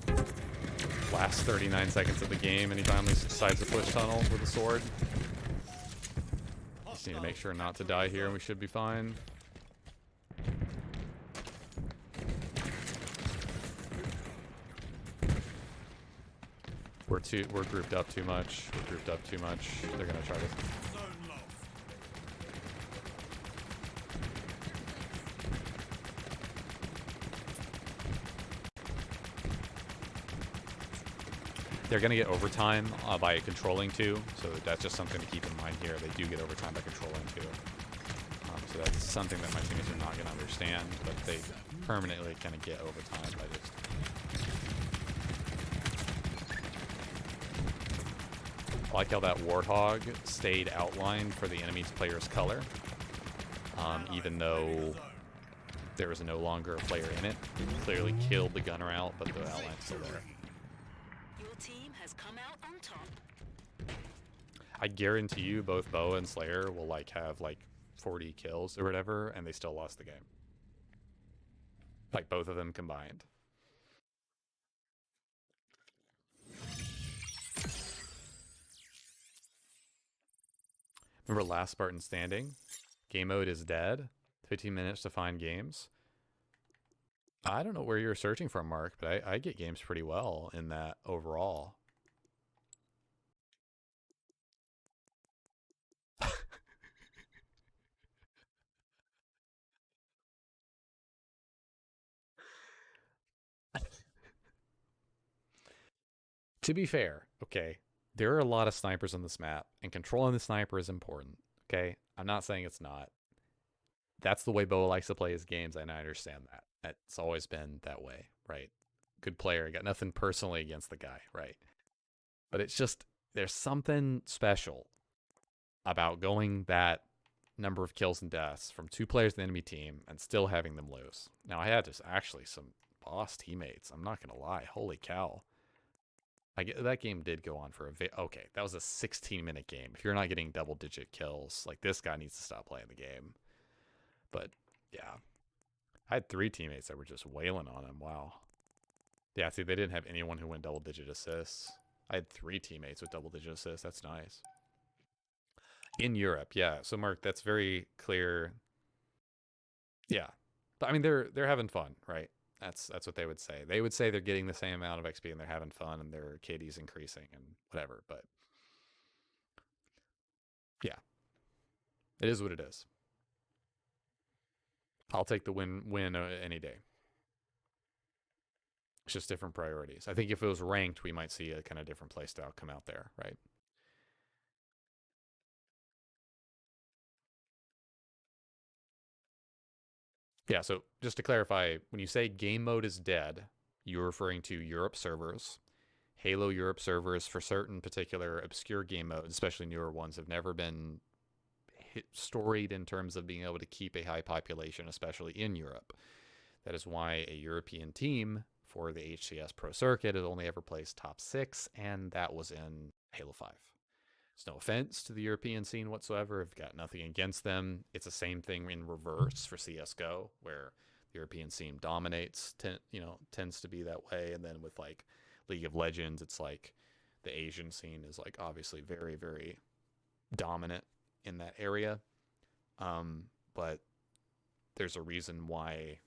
Last 39 seconds of the game, and he finally decides to push tunnel with a sword. Just need to make sure not to die here, and we should be fine. We're grouped up too much. We're grouped up too much. They're gonna try to. Zone lost. They're gonna get overtime by controlling two, so that's just something to keep in mind here. They do get overtime by controlling two. So that's something that my teammates are not gonna understand, but they permanently kind of get overtime by just. I like how that Warthog stayed outlined for the enemy's player's color, even though there was no longer a player in it. Clearly killed the gunner out, but the outline's still there. Your team has come out on top. I guarantee you both Boa and Slayer will like have like 40 kills or whatever, and they still lost the game. Like both of them combined. Remember Last Spartan Standing? Game mode is dead. 15 minutes to find games. I don't know where you're searching from, Mark, but I get games pretty well in that overall. To be fair, okay, there are a lot of snipers on this map, and controlling the sniper is important, okay? I'm not saying it's not. That's the way Boa likes to play his games, and I understand that. It's always been that way, right? Good player. I got nothing personally against the guy, right? But it's just, there's something special about going that number of kills and deaths from 2 players in the enemy team and still having them lose. Now, I had just actually some boss teammates. I'm not going to lie. Holy cow. That game did go on for okay, that was a 16-minute game. If you're not getting double-digit kills, like, this guy needs to stop playing the game. But, yeah. I had 3 teammates that were just wailing on him. Wow. Yeah, see, they didn't have anyone who went double-digit assists. I had 3 teammates with double-digit assists. That's nice. In Europe, yeah. So, Mark, that's very clear. Yeah. But, I mean, they're having fun, right? That's what they would say. They would say they're getting the same amount of XP and they're having fun and their KD's increasing and whatever. But, yeah. It is what it is. I'll take the win any day. It's just different priorities. I think if it was ranked, we might see a kind of different playstyle come out there, right? Yeah, so just to clarify, when you say game mode is dead, you're referring to Europe servers. Halo Europe servers for certain particular obscure game modes, especially newer ones, have never been storied in terms of being able to keep a high population, especially in Europe. That is why a European team for the HCS Pro Circuit has only ever placed top 6, and that was in Halo 5. It's no offense to the European scene whatsoever. I've got nothing against them. It's the same thing in reverse for CSGO, where the European scene dominates, tends to be that way. And then with like League of Legends, it's like the Asian scene is like obviously very, very dominant in that area. But there's a reason why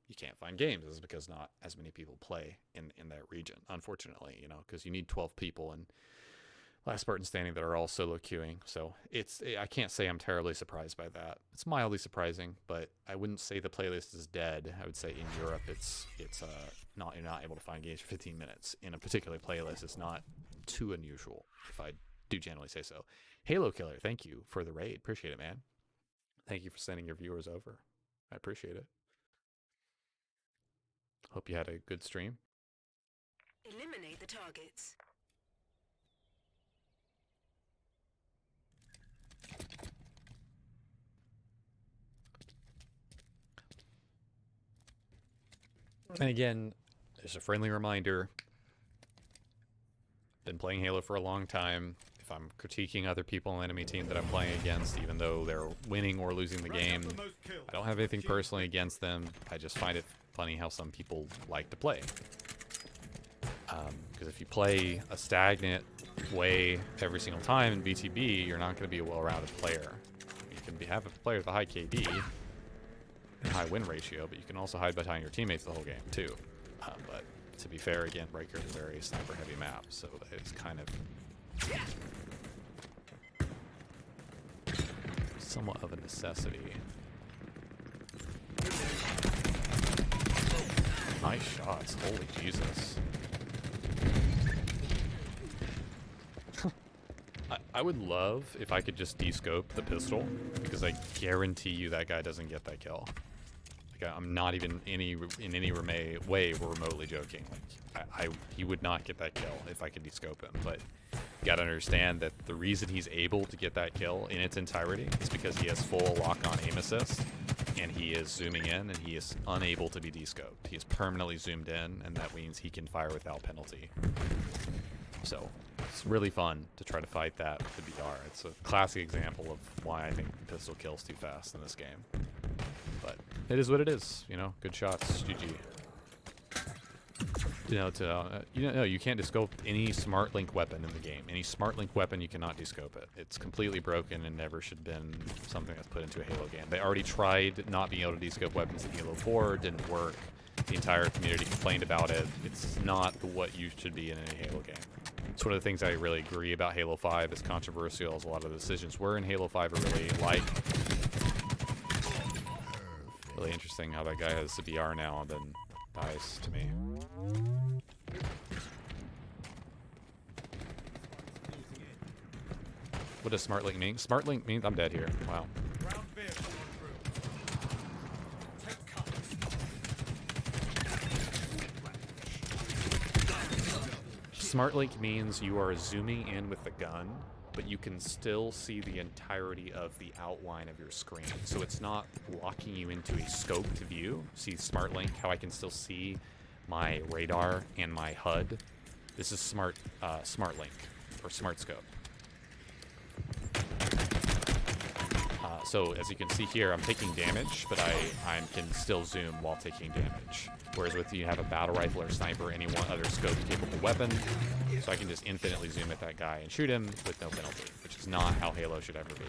you can't find games, is because not as many people play in that region, unfortunately, because you need 12 people and Last Spartan Standing that are all solo queuing. So I can't say I'm terribly surprised by that. It's mildly surprising, but I wouldn't say the playlist is dead. I would say in Europe it's not, you're not able to find games for 15 minutes in a particular playlist. It's not too unusual, if I do generally say so. Halo Killer, thank you for the raid. Appreciate it, man. Thank you for sending your viewers over. I appreciate it. Hope you had a good stream. Eliminate the targets. And again, just a friendly reminder, been playing Halo for a long time. If I'm critiquing other people on the enemy team that I'm playing against, even though they're winning or losing the game, I don't have anything personally against them. I just find it funny how some people like to play. Because if you play a stagnant way every single time in BTB, you're not going to be a well-rounded player. You can have a player with a high KD and high win ratio, but you can also hide behind your teammates the whole game too. But to be fair, again, Breaker is a very sniper-heavy map, so it's kind of somewhat of a necessity. Nice shots, holy Jesus. I would love if I could just descope the pistol, because I guarantee you that guy doesn't get that kill. Like, I'm not even in any way remotely joking. Like, he would not get that kill if I could descope him. But you gotta understand that the reason he's able to get that kill in its entirety is because he has full lock-on aim assist, and he is zooming in, and he is unable to be descoped. He is permanently zoomed in, and that means he can fire without penalty. So it's really fun to try to fight that with the BR. It's a classic example of why I think pistol kills too fast in this game. But it is what it is, good shots, GG. You can't descope any smart link weapon in the game. Any smart link weapon, you cannot descope it. It's completely broken and never should have been something that's put into a Halo game. They already tried not being able to descope weapons in Halo 4, it didn't work. The entire community complained about it. It's not what you should be in any Halo game. It's one of the things I really agree about Halo 5, as controversial as a lot of the decisions were in Halo 5 are really like. Really interesting how that guy has the BR now and then dies to me. What does smart link mean? Smart link means I'm dead here. Wow. Ground vehicle en route. Take cover. Smart link means you are zooming in with the gun, but you can still see the entirety of the outline of your screen. So it's not locking you into a scoped view. See smart link, how I can still see my radar and my HUD. This is smart link or smart scope. So as you can see here, I'm taking damage, but I can still zoom while taking damage. Whereas with you have a battle rifle or sniper, any one other scope capable weapon, so I can just infinitely zoom at that guy and shoot him with no penalty, which is not how Halo should ever be.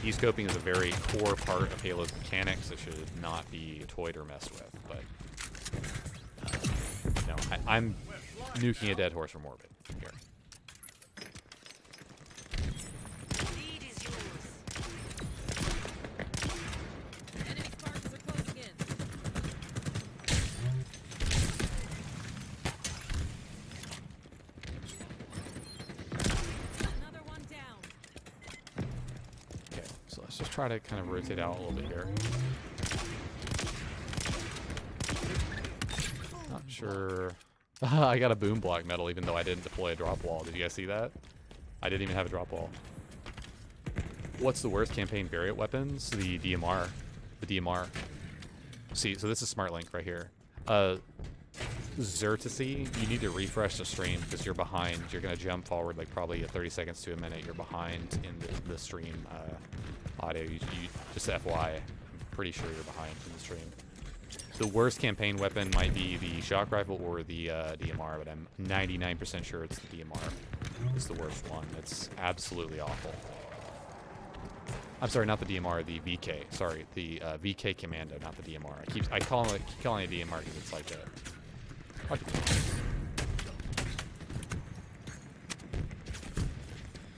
E-scoping is a very core part of Halo's mechanics that should not be toyed or messed with, but no, I'm nuking a dead horse from orbit here. Lead is yours. Enemy Spartans are closing in. Another one down. Okay, so let's just try to kind of rotate out a little bit here. Not sure. I got a boom block medal even though I didn't deploy a drop wall. Did you guys see that? I didn't even have a drop wall. What's the worst campaign variant weapons? The DMR. The DMR. See, so this is smart link right here. Xertasy, you need to refresh the stream because you're behind. You're going to jump forward like probably 30 seconds to a minute. You're behind in the stream audio. You just FYI, I'm pretty sure you're behind in the stream. The worst campaign weapon might be the shock rifle or the DMR, but I'm 99% sure it's the DMR. It's the worst one. It's absolutely awful. I'm sorry, not the DMR, the VK. Sorry, the VK Commando, not the DMR. I keep calling it DMR because it's like a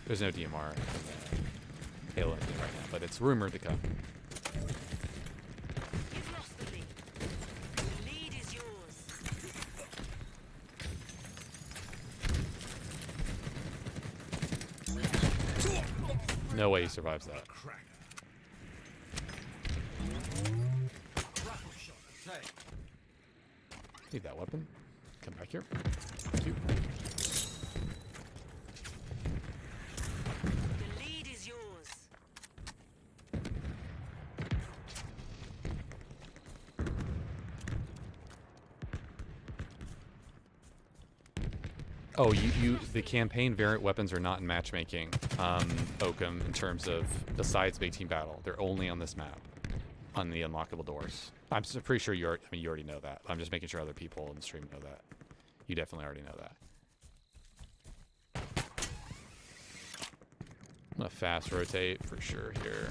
There's no DMR in the Halo engine right now, but it's rumored to come. You've lost the lead. The lead is yours. No way he survives that. Cracker. Rifle shot. Take. Need that weapon. Come back here. Thank you. The lead is yours. Oh, the campaign variant weapons are not in matchmaking, Oakham, in terms of besides Big Team Battle. They're only on this map, on the unlockable doors. I'm pretty sure you already know that. I'm just making sure other people in the stream know that. You definitely already know that. I'm gonna fast rotate for sure here.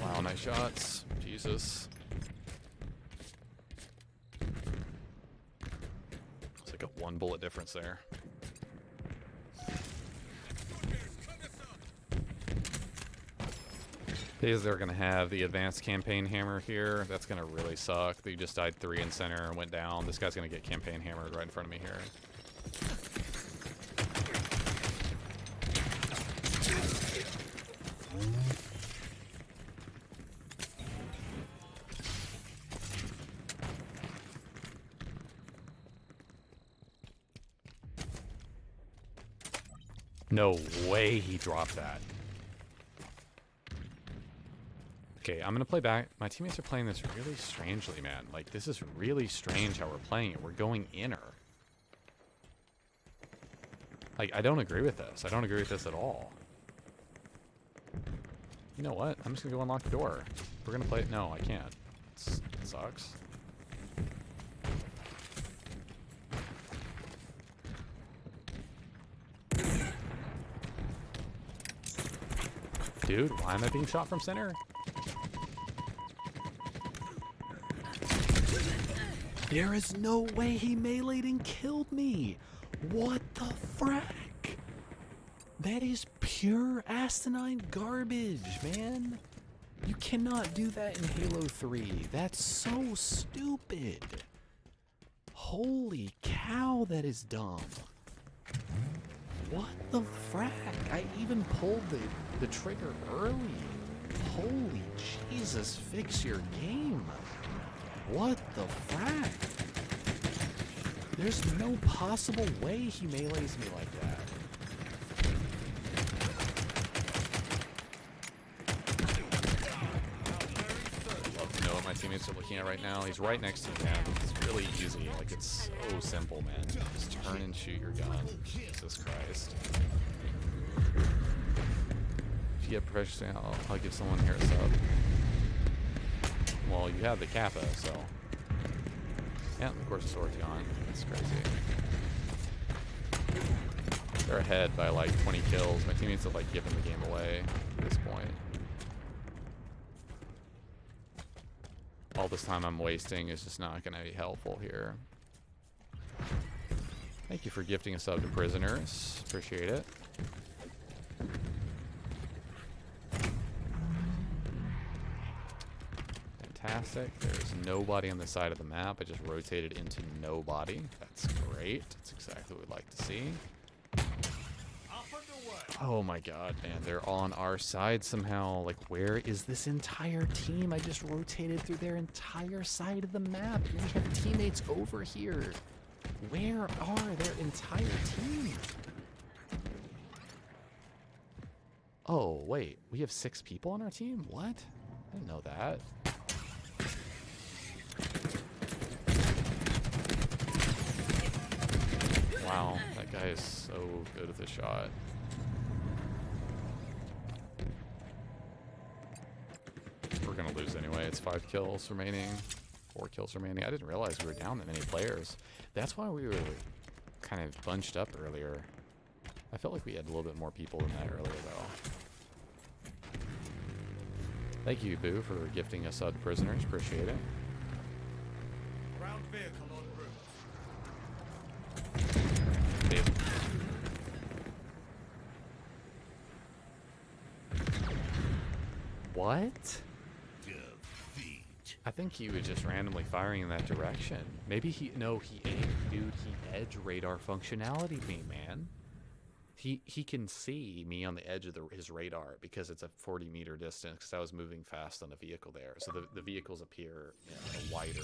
Wow, nice shots. Jesus. It's like a 1 bullet difference there. Because they're going to have the advanced campaign hammer here. That's going to really suck. They just died 3 in center and went down. This guy's going to get campaign hammered right in front of me here. No way he dropped that. Okay, I'm gonna play back. My teammates are playing this really strangely, man. Like, this is really strange how we're playing it. We're going inner. Like, I don't agree with this. I don't agree with this at all. You know what? I'm just gonna go unlock the door. We're gonna play it. No, I can't. It's That sucks. Dude, why am I being shot from center? There is no way he meleeed and killed me. What the frack? That is pure asinine garbage, man. You cannot do that in Halo 3. That's so stupid. Holy cow, that is dumb. What the frack? I even pulled the trigger early. Holy Jesus, fix your game. What the frack? There's no possible way he melees me like that. I'd love to know what my teammates are looking at right now. He's right next to you, man. It's really easy. Like, it's so simple, man. Just turn and shoot your gun. Jesus Christ. If you get pressure, I'll give someone here a sub. Well, you have the Kappa, so... Yeah, of course the sword's gone. That's crazy. They're ahead by like 20 kills. My teammates have like given the game away at this point. All this time I'm wasting is just not going to be helpful here. Thank you for gifting a sub to Prisoners. Appreciate it. Fantastic. There's nobody on the side of the map. I just rotated into nobody. That's great. That's exactly what we'd like to see. Oh my god, man. They're on our side somehow. Like, where is this entire team? I just rotated through their entire side of the map. We have teammates over here. Where are their entire team? Oh, wait. We have 6 people on our team? What? I didn't know that. Wow, that guy is so good with a shot. We're gonna lose anyway. It's 5 kills remaining. 4 kills remaining. I didn't realize we were down that many players. That's why we were kind of bunched up earlier. I felt like we had a little bit more people than that earlier, though. Thank you, Boo, for gifting us to Prisoners. Appreciate it. Ground vehicle en route. What? I think he was just randomly firing in that direction. Maybe he edge radar functionality me, man. He can see me on the edge of his radar because it's a 40-meter distance because I was moving fast on a vehicle there. So the vehicles appear in a wider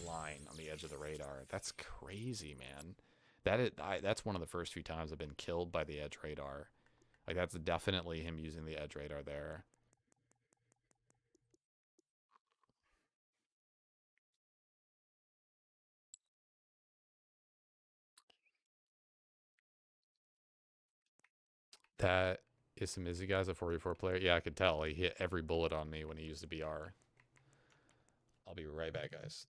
line on the edge of the radar. That's crazy, man. That's one of the first few times I've been killed by the edge radar. Like, that's definitely him using the edge radar there. That is some Izzy guy's a 44 player. Yeah, I could tell. He hit every bullet on me when he used the BR. I'll be right back, guys.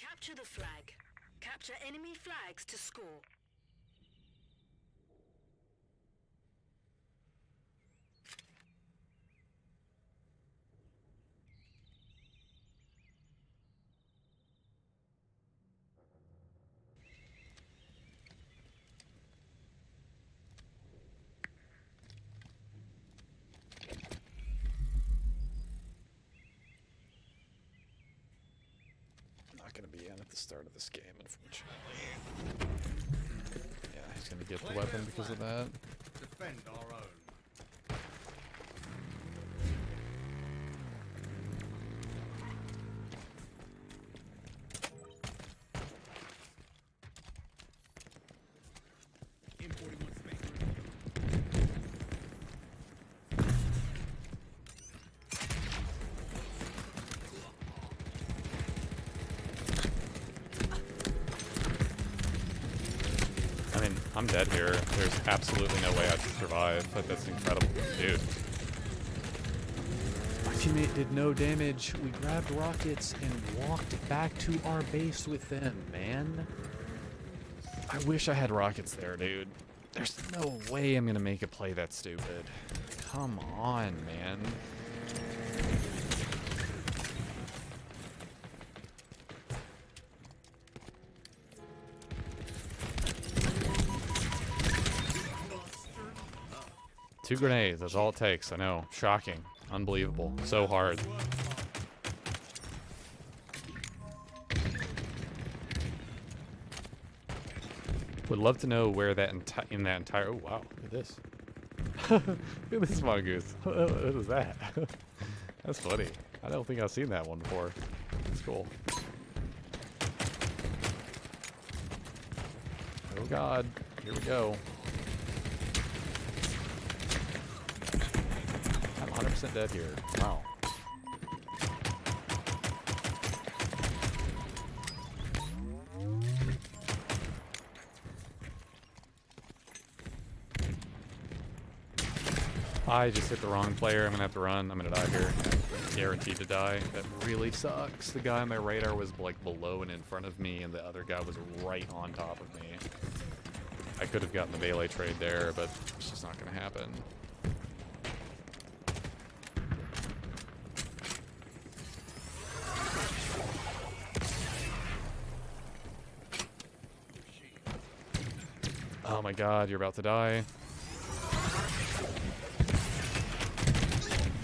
Capture the flag. Capture enemy flags to score. Not gonna be in at the start of this game, unfortunately. Yeah, he's gonna get the weapon because of that. Defend our own. Importing one space. I mean, I'm dead here. There's absolutely no way I should survive. Like, that's incredible. Dude. My teammate did no damage. We grabbed rockets and walked back to our base with them, man. I wish I had rockets there, dude. There's no way I'm gonna make a play that stupid. Come on, man. Two grenades, that's all it takes. I know. Shocking. Unbelievable. So hard. Would love to know where that in that entire. Oh wow! Look at this. Look at this mongoose. What is that? That's funny. I don't think I've seen that one before. It's cool. Oh god! Here we go. I'm 100% dead here. Wow. I just hit the wrong player. I'm gonna have to run. I'm gonna die here. Guaranteed to die. That really sucks. The guy on my radar was like below and in front of me, and the other guy was right on top of me. I could have gotten the melee trade there, but it's just not gonna happen. Oh my god, you're about to die.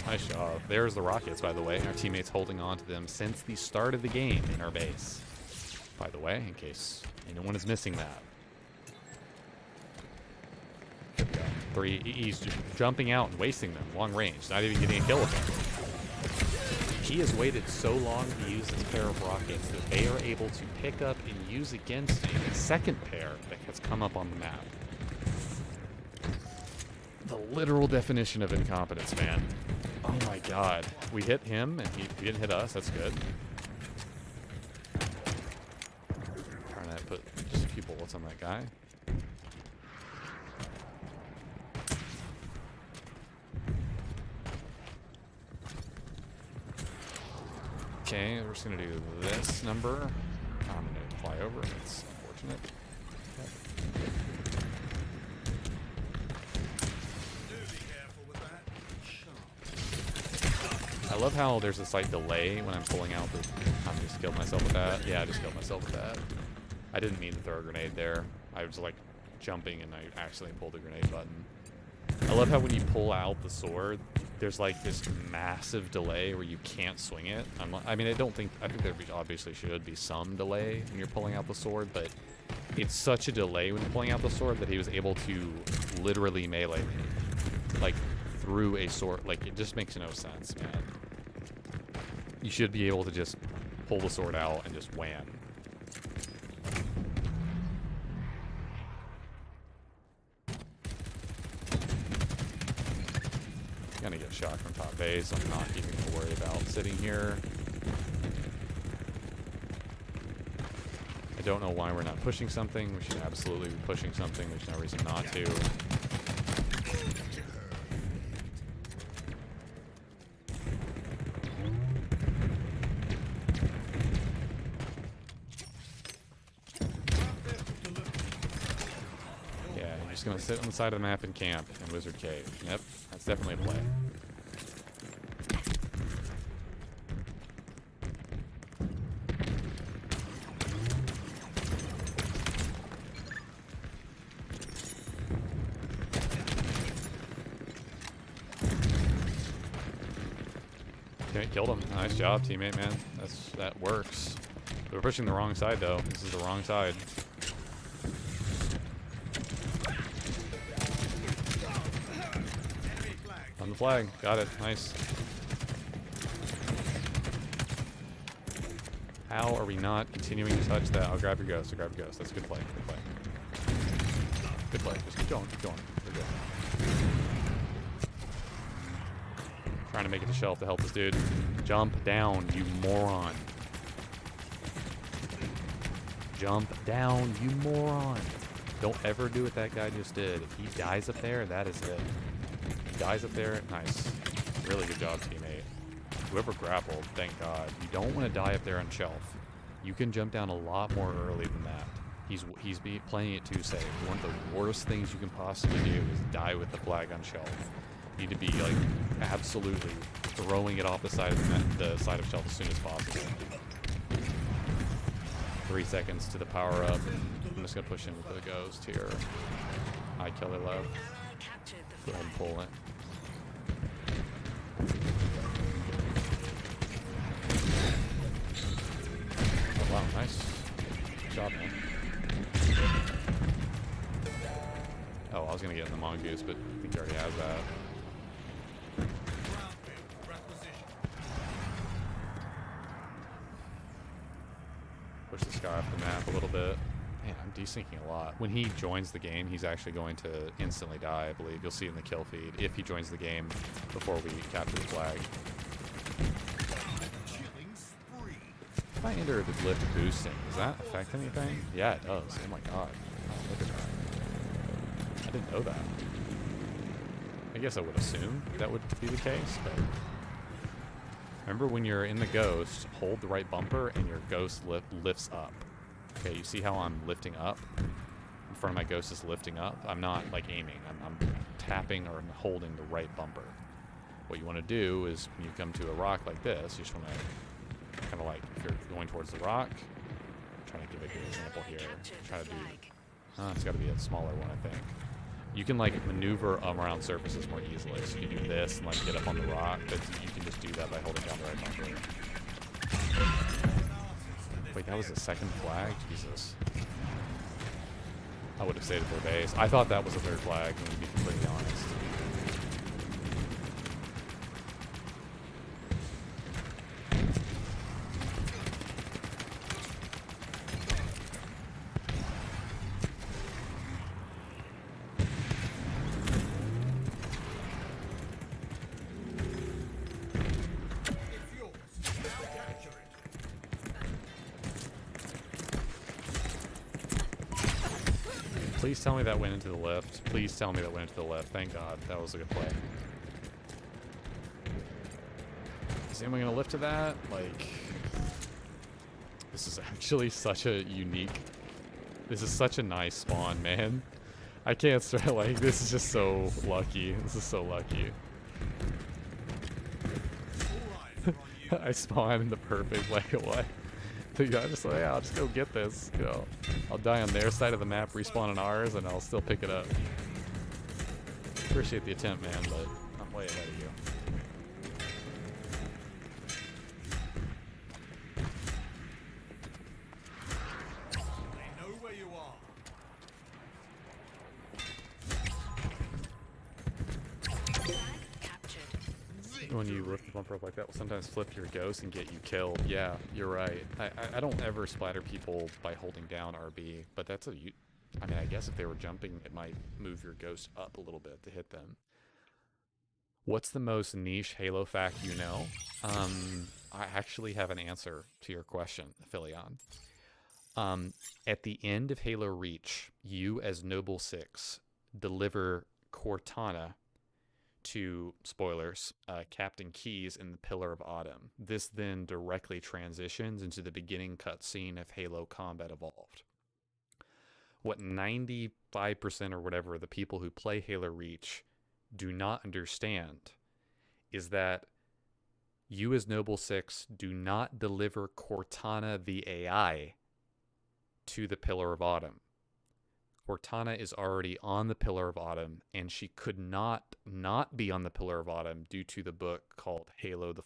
Nice job. There's the rockets, by the way. Our teammates holding on to them since the start of the game in our base. By the way, in case anyone is missing that. There we go. Three. He's just jumping out and wasting them. Long range. Not even getting a kill with them. He has waited so long to use this pair of rockets that they are able to pick up and use against a second pair that has come up on the map. The literal definition of incompetence, man. Oh my god. We hit him and he didn't hit us. That's good. Trying to put just a few bullets on that guy. Okay, we're just gonna do this number. I'm gonna fly over. It's unfortunate. Okay. I love how there's a slight delay when I'm pulling out the. I just killed myself with that. Yeah, I just killed myself with that. I didn't mean to throw a grenade there. I was like jumping and I accidentally pulled the grenade button. I love how when you pull out the sword, there's like this massive delay where you can't swing it. I mean, I think there obviously should be some delay when you're pulling out the sword, but it's such a delay when you're pulling out the sword that he was able to literally melee me, like through a sword. Like, it just makes no sense, man. You should be able to just pull the sword out and just wham. Gonna get shot from top base. I'm not even gonna worry about sitting here. I don't know why we're not pushing something. We should absolutely be pushing something. There's no reason not to. just gonna sit on the side of the map and camp in Wizard Cave. Yep, that's definitely a play. Okay, killed him. Nice job, teammate, man. That works. We're pushing the wrong side, though. This is the wrong side. Enemy flag. On the flag. Got it. Nice. How are we not continuing to touch that? I'll grab your ghost. I'll grab your ghost. That's a good play. Good play. Good play. Just keep going. Keep going. We're good. Trying to make it to shelf to help this dude. Jump down, you moron. Jump down, you moron. Don't ever do what that guy just did. If he dies up there, that is it. If he dies up there, nice. Really good job, teammate. Whoever grappled, thank God. You don't want to die up there on shelf. You can jump down a lot more early than that. He's playing it too safe. One of the worst things you can possibly do is die with the flag on shelf. You need to be like absolutely throwing it off the side of the side of shelf as soon as possible. 3 seconds to the power up. I'm just gonna push in with the ghost here. Eye killer love. Ally captured the Go ahead and flag. pull it. Oh, wow, nice. Good job, man. Oh, I was gonna get in the mongoose, but I think he already has that. Ground field. Requisition. Push this guy off the map a little bit. Man, I'm desyncing a lot. When he joins the game, he's actually going to instantly die, I believe. You'll see it in the kill feed if he joins the game before we capture the flag. Killing spree. If I enter the lift boosting, does that affect anything? Yeah, it does. Oh my god. Oh, look at that. I didn't know that. I guess I would assume that would be the case, but... Remember when you're in the ghost, hold the right bumper and your ghost lifts up. Okay, you see how I'm lifting up? In front of my ghost is lifting up. I'm not like aiming. I'm tapping or I'm holding the right bumper. What you want to do is when you come to a rock like this, you just want to kind of like, if you're going towards the rock, I'm trying to give a good example here. Captured Try the to do, flag. it's got to be a smaller one, I think. You can like maneuver around surfaces more easily. So you can do this and like get up on the rock, but you can just do that by holding down the right bumper. Wait, that was the second flag? Jesus. I would have stayed at their base. I thought that was the third flag, to be completely honest. It's yours. Now capture it. Please tell me that went into the lift. Please tell me that went into the lift. Thank God. That was a good play. Is anyone going to lift to that? Like, this is actually such a unique... This is such a nice spawn, man. I can't start, like, this is just so lucky. This is so lucky. All eyes are on you. I spawn in the perfect like away. So yeah, I'm just like, yeah, I'll just go get this. You know, I'll die on their side of the map, respawn on ours, and I'll still pick it up. Appreciate the attempt, man, but I'm way ahead of you. They know where you are. Flag captured. When you lift the bumper up like that, will sometimes flip your ghost and get you killed. Yeah, you're right. I don't ever splatter people by holding down RB, but that's a... I mean, I guess if they were jumping, it might move your ghost up a little bit to hit them. What's the most niche Halo fact you know? I actually have an answer to your question, Philion. At the end of Halo Reach, you as Noble 6 deliver Cortana to, spoilers, Captain Keyes in the Pillar of Autumn. This then directly transitions into the beginning cutscene of Halo Combat Evolved. what 95% or whatever of the people who play Halo Reach do not understand is that you as Noble Six do not deliver Cortana the AI to the Pillar of Autumn. Cortana is already on the Pillar of Autumn, and she could not be on the Pillar of Autumn due to the book called Halo: The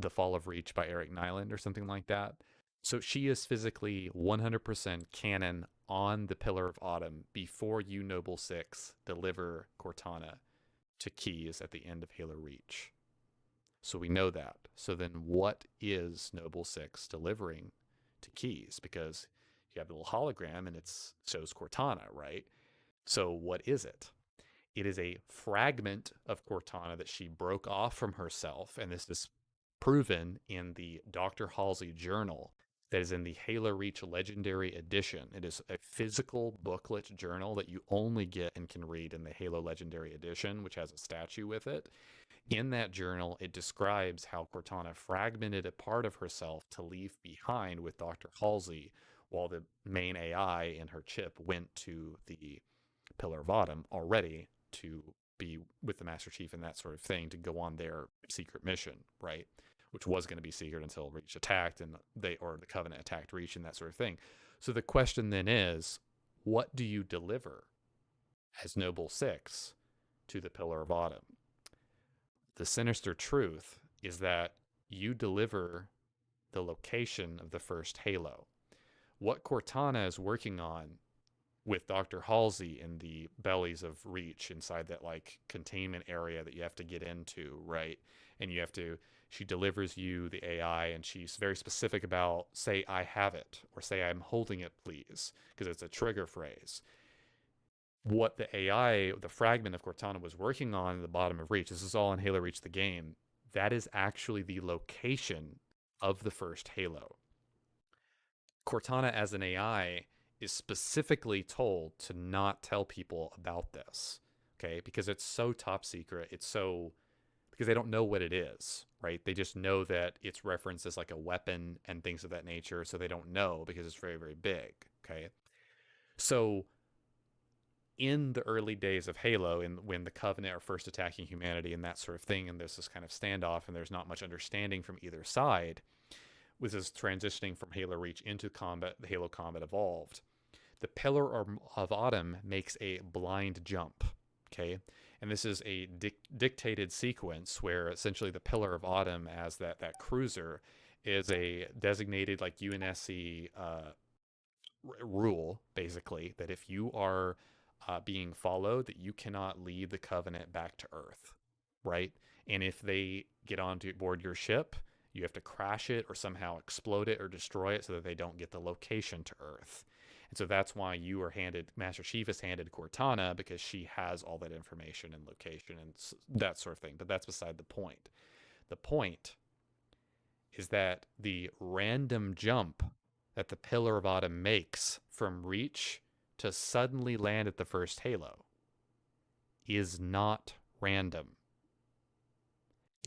Fall of Reach by Eric Nyland or something like that. So she is physically 100% canon on the Pillar of Autumn before you Noble Six deliver Cortana to Keyes at the end of Halo Reach. So we know that. So then what is Noble Six delivering to Keyes? Because you have the little hologram and it shows Cortana, right? So what is it? It is a fragment of Cortana that she broke off from herself, and this is proven in the Dr. Halsey journal that is in the Halo Reach Legendary Edition. It is a physical booklet journal that you only get and can read in the Halo Legendary Edition, which has a statue with it. In that journal, it describes how Cortana fragmented a part of herself to leave behind with Dr. Halsey, while the main AI in her chip went to the Pillar of Autumn already to be with the Master Chief and that sort of thing, to go on their secret mission, right? Which was going to be secret until Reach attacked and the Covenant attacked Reach and that sort of thing. So the question then is, what do you deliver as Noble Six to the Pillar of Autumn? The sinister truth is that you deliver the location of the first Halo. What Cortana is working on with Dr. Halsey in the bellies of Reach, inside that like containment area that you have to get into, right? And she delivers you the AI, and she's very specific about, say, I have it, or say, I'm holding it, please, because it's a trigger phrase. What the AI, the fragment of Cortana was working on at the bottom of Reach, this is all in Halo Reach the game, that is actually the location of the first Halo. Cortana as an AI is specifically told to not tell people about this, okay? Because it's so top secret. Because they don't know what it is, right? They just know that it's referenced as like a weapon and things of that nature, so they don't know because it's very, very big, okay? So in the early days of Halo, and when the Covenant are first attacking humanity and that sort of thing, and there's this kind of standoff and there's not much understanding from either side, with this transitioning from Halo Reach into combat, the Halo Combat Evolved, the Pillar of Autumn makes a blind jump, okay? And this is a dictated sequence where essentially the Pillar of Autumn, as that cruiser, is a designated like UNSC rule, basically, that if you are being followed, that you cannot lead the Covenant back to Earth, right? And if they get onto board your ship, you have to crash it or somehow explode it or destroy it so that they don't get the location to Earth. And so that's why you are Master Chief is handed Cortana, because she has all that information and location and that sort of thing. But that's beside the point. The point is that the random jump that the Pillar of Autumn makes from Reach to suddenly land at the first Halo is not random.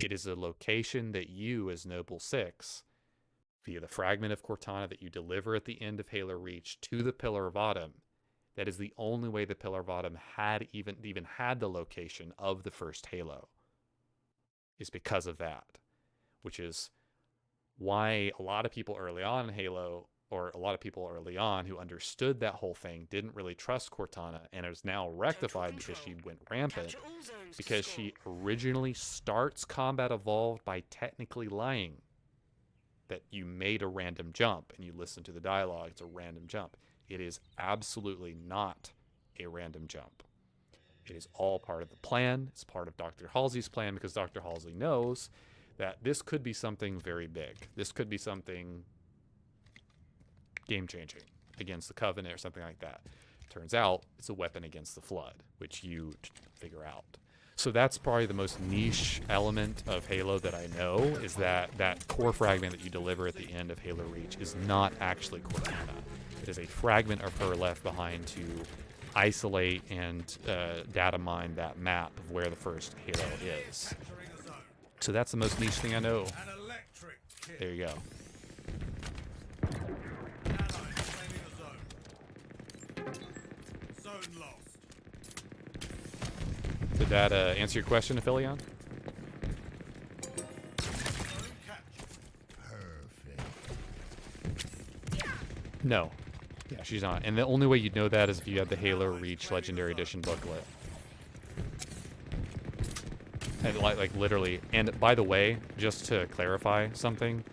It is a location that you, as Noble Six, via the fragment of Cortana that you deliver at the end of Halo Reach to the Pillar of Autumn, that is the only way the Pillar of Autumn had even had the location of the first Halo, is because of that, which is why a lot of people early on in Halo, or a lot of people early on who understood that whole thing, didn't really trust Cortana, and is now rectified because she went rampant, because she originally starts Combat Evolved by technically lying that you made a random jump, and you listen to the dialogue, it's a random jump. It is absolutely not a random jump. It is all part of the plan. It's part of Dr. Halsey's plan, because Dr. Halsey knows that this could be something very big. This could be something game-changing against the Covenant or something like that. Turns out it's a weapon against the Flood, which you figure out. So that's probably the most niche element of Halo that I know, is that core fragment that you deliver at the end of Halo Reach is not actually Cortana. It is a fragment of her left behind to isolate and data mine that map of where the first Halo is. So that's the most niche thing I know. An electric kick. There you go. Allies claiming a zone. Zone lost. Did that answer your question, Aphelion? Zone captured. No. Yeah, she's not. And the only way you'd know that is if you had the Halo Reach Legendary Edition booklet. And like literally. And by the way, just to clarify something,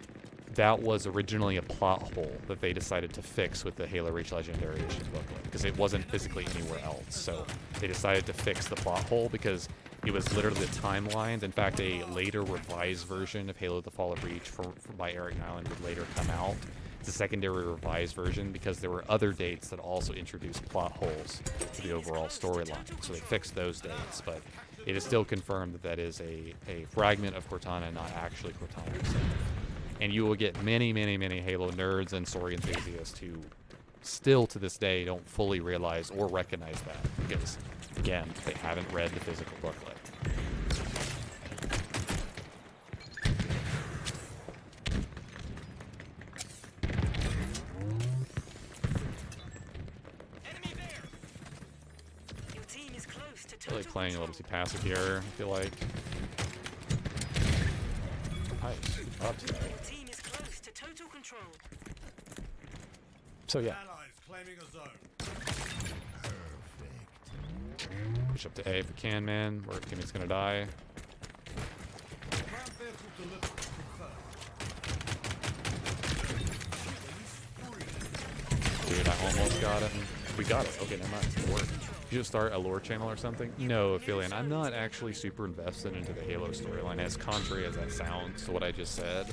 that was originally a plot hole that they decided to fix with the Halo Reach Legendary Edition booklet because it wasn't physically anywhere else. So they decided to fix the plot hole because it was literally the timelines. In fact, a later revised version of Halo: The Fall of Reach by Eric Nyland would later come out. It's a secondary revised version because there were other dates that also introduced plot holes to the overall storyline. So they fixed those dates, but it is still confirmed that that is a fragment of Cortana, not actually Cortana herself. And you will get many, many, many Halo nerds and story enthusiasts who still to this day don't fully realize or recognize that because, again, they haven't read the physical booklet. Your team is close to Really total playing a little control. too passive here, I feel like. Nice. Up today. Your team is close to total control. So yeah, Allies claiming a zone. push up to A if we can, man. Where teammate's gonna die. Ground vehicle delivered. Confirmed. Dude, I almost got it. We got it. Okay, never mind. It worked. You just start a lore channel or something? No, Aphelion, I'm not actually super invested into the Halo storyline, as contrary as that sounds to what I just said.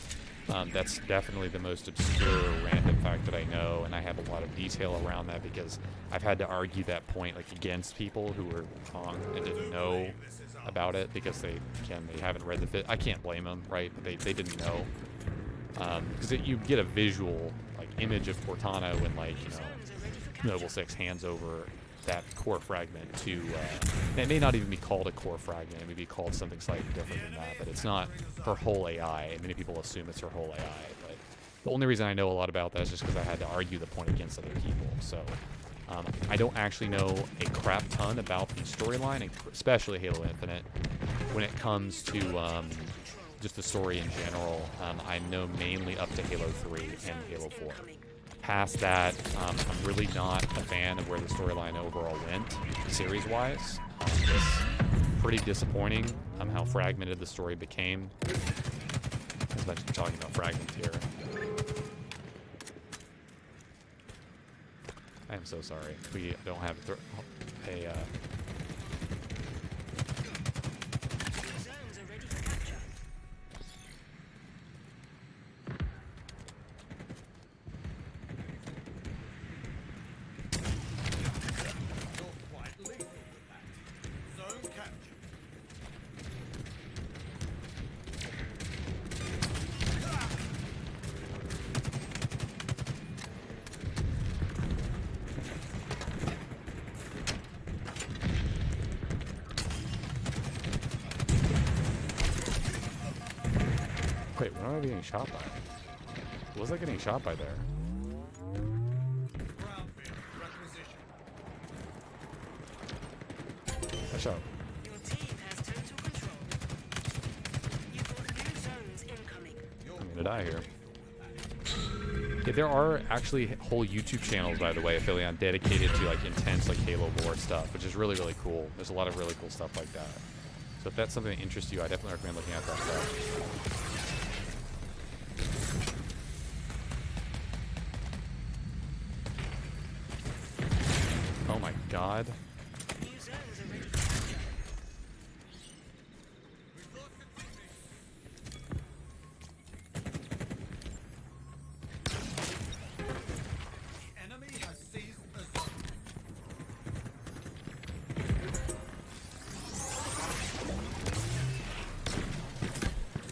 That's definitely the most obscure random fact that I know, and I have a lot of detail around that because I've had to argue that point like against people who were wrong and didn't know about it because they haven't read the fit. I can't blame them, right? They didn't know because you get a visual like image of Cortana when like Noble Six hands over that core fragment to it may not even be called a core fragment, it may be called something slightly different than that, but it's not her whole AI. Many people assume it's her whole AI, but the only reason I know a lot about that is just because I had to argue the point against other people. So I don't actually know a crap ton about the storyline, and especially Halo Infinite. When it comes to just the story in general, I know mainly up to Halo 3 and Halo 4. Past that, I'm really not a fan of where the storyline overall went, series-wise. It's pretty disappointing how fragmented the story became. As much as I'm talking about fragments here. I am so sorry. We don't have Zones are ready for capture. You're quite lethal with that. Zone captured. Wait, what am I being shot by? What was I getting shot by there? Ground vehicle requisition. I shot. Your team has total control. You've got new zones incoming. I'm gonna die here. Yeah, there are actually whole YouTube channels, by the way, Aphelion, dedicated to like intense like Halo lore stuff, which is really, really cool. There's a lot of really cool stuff like that. So if that's something that interests you, I definitely recommend looking at that stuff. Oh my god. New zones are ready for capture. The enemy has seized a zone.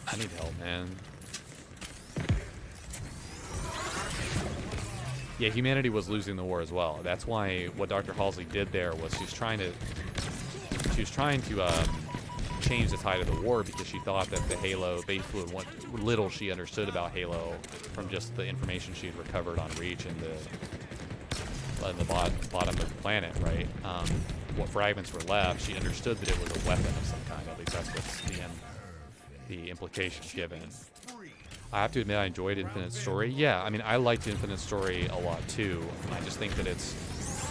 I need help, man. Yeah, humanity was losing the war as well. That's why what Dr. Halsey did there was she was trying to change the tide of the war because she thought that the Halo, basically what little she understood about Halo from just the information she had recovered on Reach and the on the bottom of the planet, right? What fragments were left, she understood that it was a weapon of some kind. At least that's what's the implication given. I have to admit, I enjoyed Infinite Story. Yeah, I mean, I liked Infinite Story a lot too. I just think that it's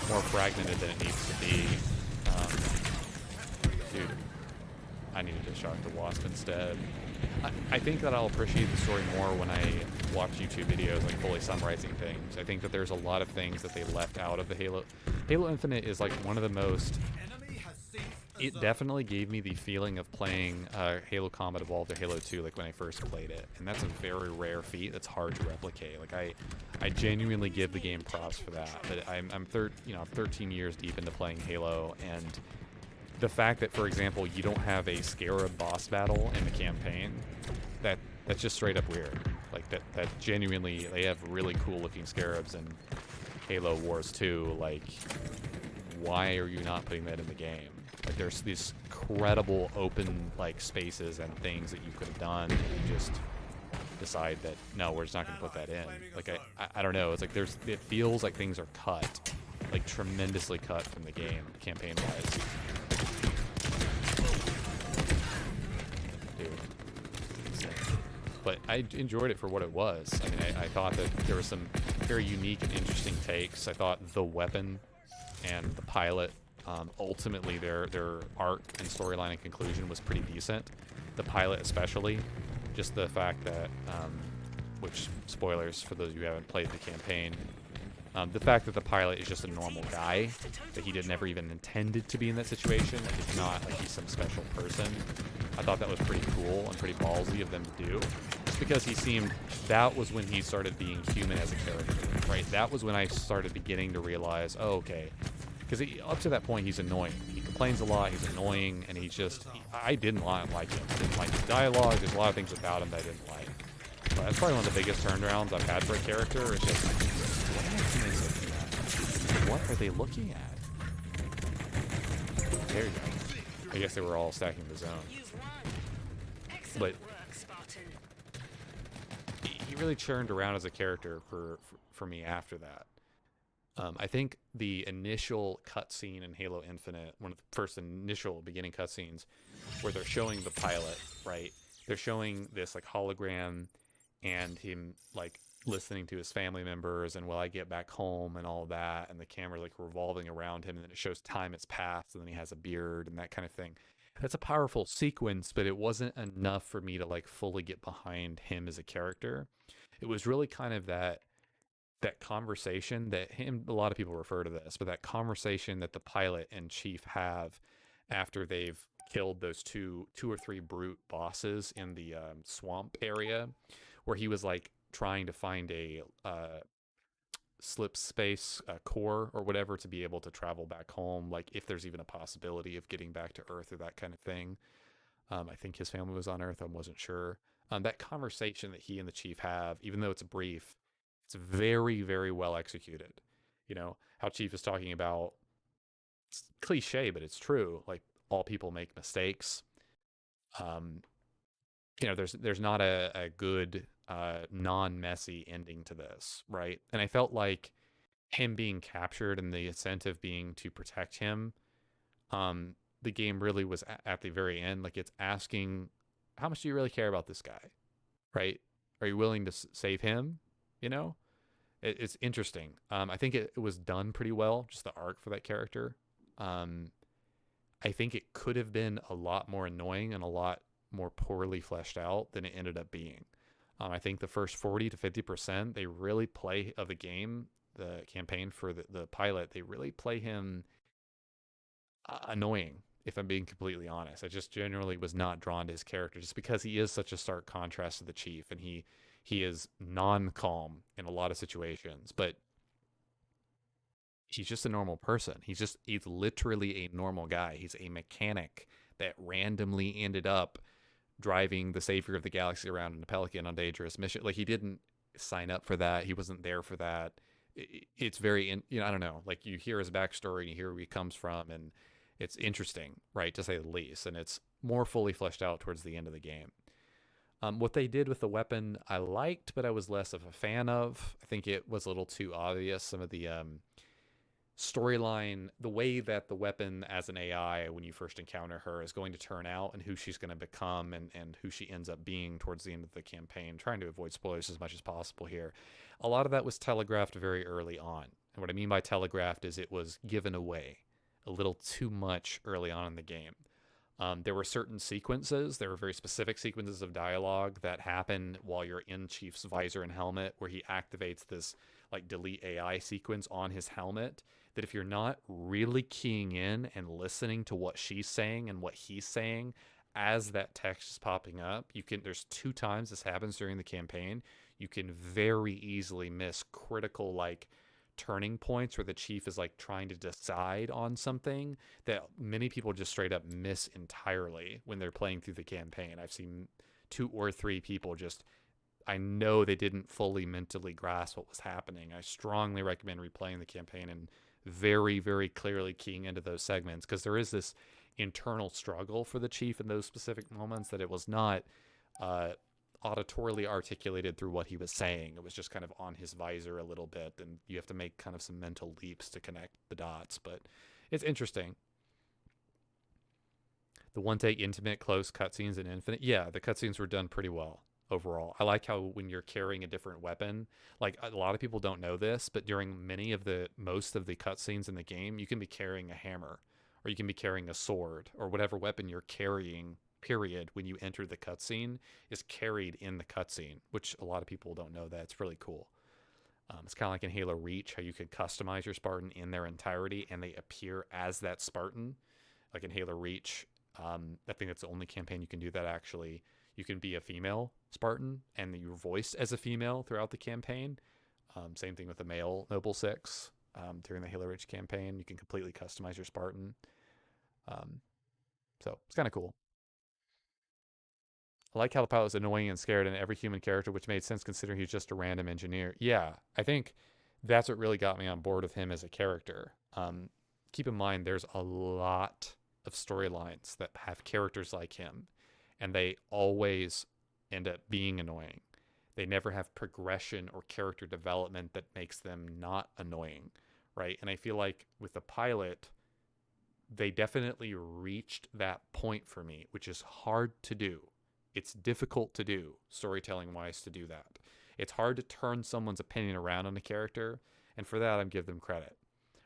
more fragmented than it needs to be. Dude, I needed to shock the wasp instead. I think that I'll appreciate the story more when I watch YouTube videos, like fully summarizing things. I think that there's a lot of things that they left out of the Halo. Halo Infinite is like one of the most... Enemy has seized a It zone. definitely gave me the feeling of playing Halo Combat Evolved or Halo 2, like when I first played it, and that's a very rare feat that's hard to replicate. Like I genuinely give the game props for that. But I'm 13 years deep into playing Halo, and the fact that, for example, you don't have a Scarab boss battle in the campaign, that's just straight up weird. Like that genuinely, they have really cool looking Scarabs in Halo Wars 2. Like, why are you not putting that in the game? Like, there's these incredible open like spaces and things that you could have done, and you just decide that no, we're just not going to put that in. Like I don't know. It's like it feels like things are cut, like tremendously cut from the game campaign wise. Dude, insane. But I enjoyed it for what it was. I mean, I thought that there were some very unique and interesting takes. I thought the weapon and the pilot, ultimately their arc and storyline and conclusion was pretty decent. The pilot especially, just the fact that, which spoilers for those who haven't played the campaign, the fact that the pilot is just a normal guy, that he never even intended to be in that situation, like it's not like he's some special person. I thought that was pretty cool and pretty ballsy of them to do. Just because that was when he started being human as a character, right? That was when I started beginning to realize, oh, okay. Because up to that point, he's annoying. He complains a lot, he's annoying, and I didn't like him. I didn't like his dialogue, there's a lot of things about him that I didn't like. But that's probably one of the biggest turnarounds I've had for a character. It's just, what are they looking at? There you go. I guess they were all stacking the zone. You've won. But Excellent work, Spartan. he really churned around as a character for me after that. I think the initial cutscene in Halo Infinite, one of the first initial beginning cutscenes, where they're showing the pilot, right? They're showing this like hologram and him like listening to his family members and will I get back home and all that, and the camera's like revolving around him, and then it shows time has passed, and then he has a beard and that kind of thing. That's a powerful sequence, but it wasn't enough for me to like fully get behind him as a character. It was really kind of that conversation that a lot of people refer to this, but that conversation that the pilot and Chief have after they've killed those two or three brute bosses in the swamp area, where he was like trying to find a slip space core or whatever to be able to travel back home, like if there's even a possibility of getting back to Earth or that kind of thing. I think his family was on Earth, I wasn't sure. That conversation that he and the Chief have, even though it's brief, it's very, very well executed. You know, how Chief is talking about, it's cliche, but it's true. Like, all people make mistakes. You know, there's not a good, non-messy ending to this, right? And I felt like him being captured and the incentive being to protect him, the game really was at the very end, like it's asking, how much do you really care about this guy, right? Are you willing to save him? You know, it's interesting. I think it was done pretty well, just the arc for that character. I think it could have been a lot more annoying and a lot more poorly fleshed out than it ended up being. I think the first 40 to 50%, they really play of the game, the campaign for the pilot, they really play him annoying, if I'm being completely honest. I just generally was not drawn to his character just because he is such a stark contrast to the Chief, and he is non-calm in a lot of situations, but he's just a normal person. He's literally a normal guy. He's a mechanic that randomly ended up driving the savior of the galaxy around in a Pelican on dangerous mission. Like, he didn't sign up for that. He wasn't there for that. It's very, I don't know, like, you hear his backstory and you hear where he comes from, and it's interesting, right, to say the least, and it's more fully fleshed out towards the end of the game. What they did with the weapon, I liked, but I was less of a fan of. I think it was a little too obvious. Some of the storyline, the way that the weapon as an AI, when you first encounter her, is going to turn out and who she's going to become and who she ends up being towards the end of the campaign, trying to avoid spoilers as much as possible here. A lot of that was telegraphed very early on. And what I mean by telegraphed is it was given away a little too much early on in the game. There were certain sequences, there were very specific sequences of dialogue that happen while you're in Chief's visor and helmet, where he activates this like delete AI sequence on his helmet. That if you're not really keying in and listening to what she's saying and what he's saying as that text is popping up, there's 2 times this happens during the campaign. You can very easily miss critical like turning points where the chief is like trying to decide on something that many people just straight up miss entirely when they're playing through the campaign. I've seen 2 or 3 people just, I know they didn't fully mentally grasp what was happening. I strongly recommend replaying the campaign and very, very clearly keying into those segments, because there is this internal struggle for the chief in those specific moments that it was not auditorily articulated through what he was saying. It was just kind of on his visor a little bit, and you have to make kind of some mental leaps to connect the dots, but it's interesting. The one take intimate close cutscenes in Infinite, yeah, the cutscenes were done pretty well overall. I like how when you're carrying a different weapon, like a lot of people don't know this, but during most of the cutscenes in the game, you can be carrying a hammer, or you can be carrying a sword, or whatever weapon you're carrying, period, when you enter the cutscene is carried in the cutscene, which a lot of people don't know that. It's really cool. It's kind of like in Halo Reach, how you can customize your Spartan in their entirety and they appear as that Spartan. Like in Halo Reach, I think that's the only campaign you can do that actually. You can be a female Spartan and you're voiced as a female throughout the campaign. Same thing with the male Noble Six. During the Halo Reach campaign, you can completely customize your Spartan. So it's kind of cool. I like how the pilot was annoying and scared in every human character, which made sense considering he's just a random engineer. Yeah, I think that's what really got me on board with him as a character. Keep in mind, there's a lot of storylines that have characters like him, and they always end up being annoying. They never have progression or character development that makes them not annoying, right? And I feel like with the pilot, they definitely reached that point for me, which is hard to do. It's difficult to do, storytelling wise, to do that. It's hard to turn someone's opinion around on a character, and for that, I'm give them credit.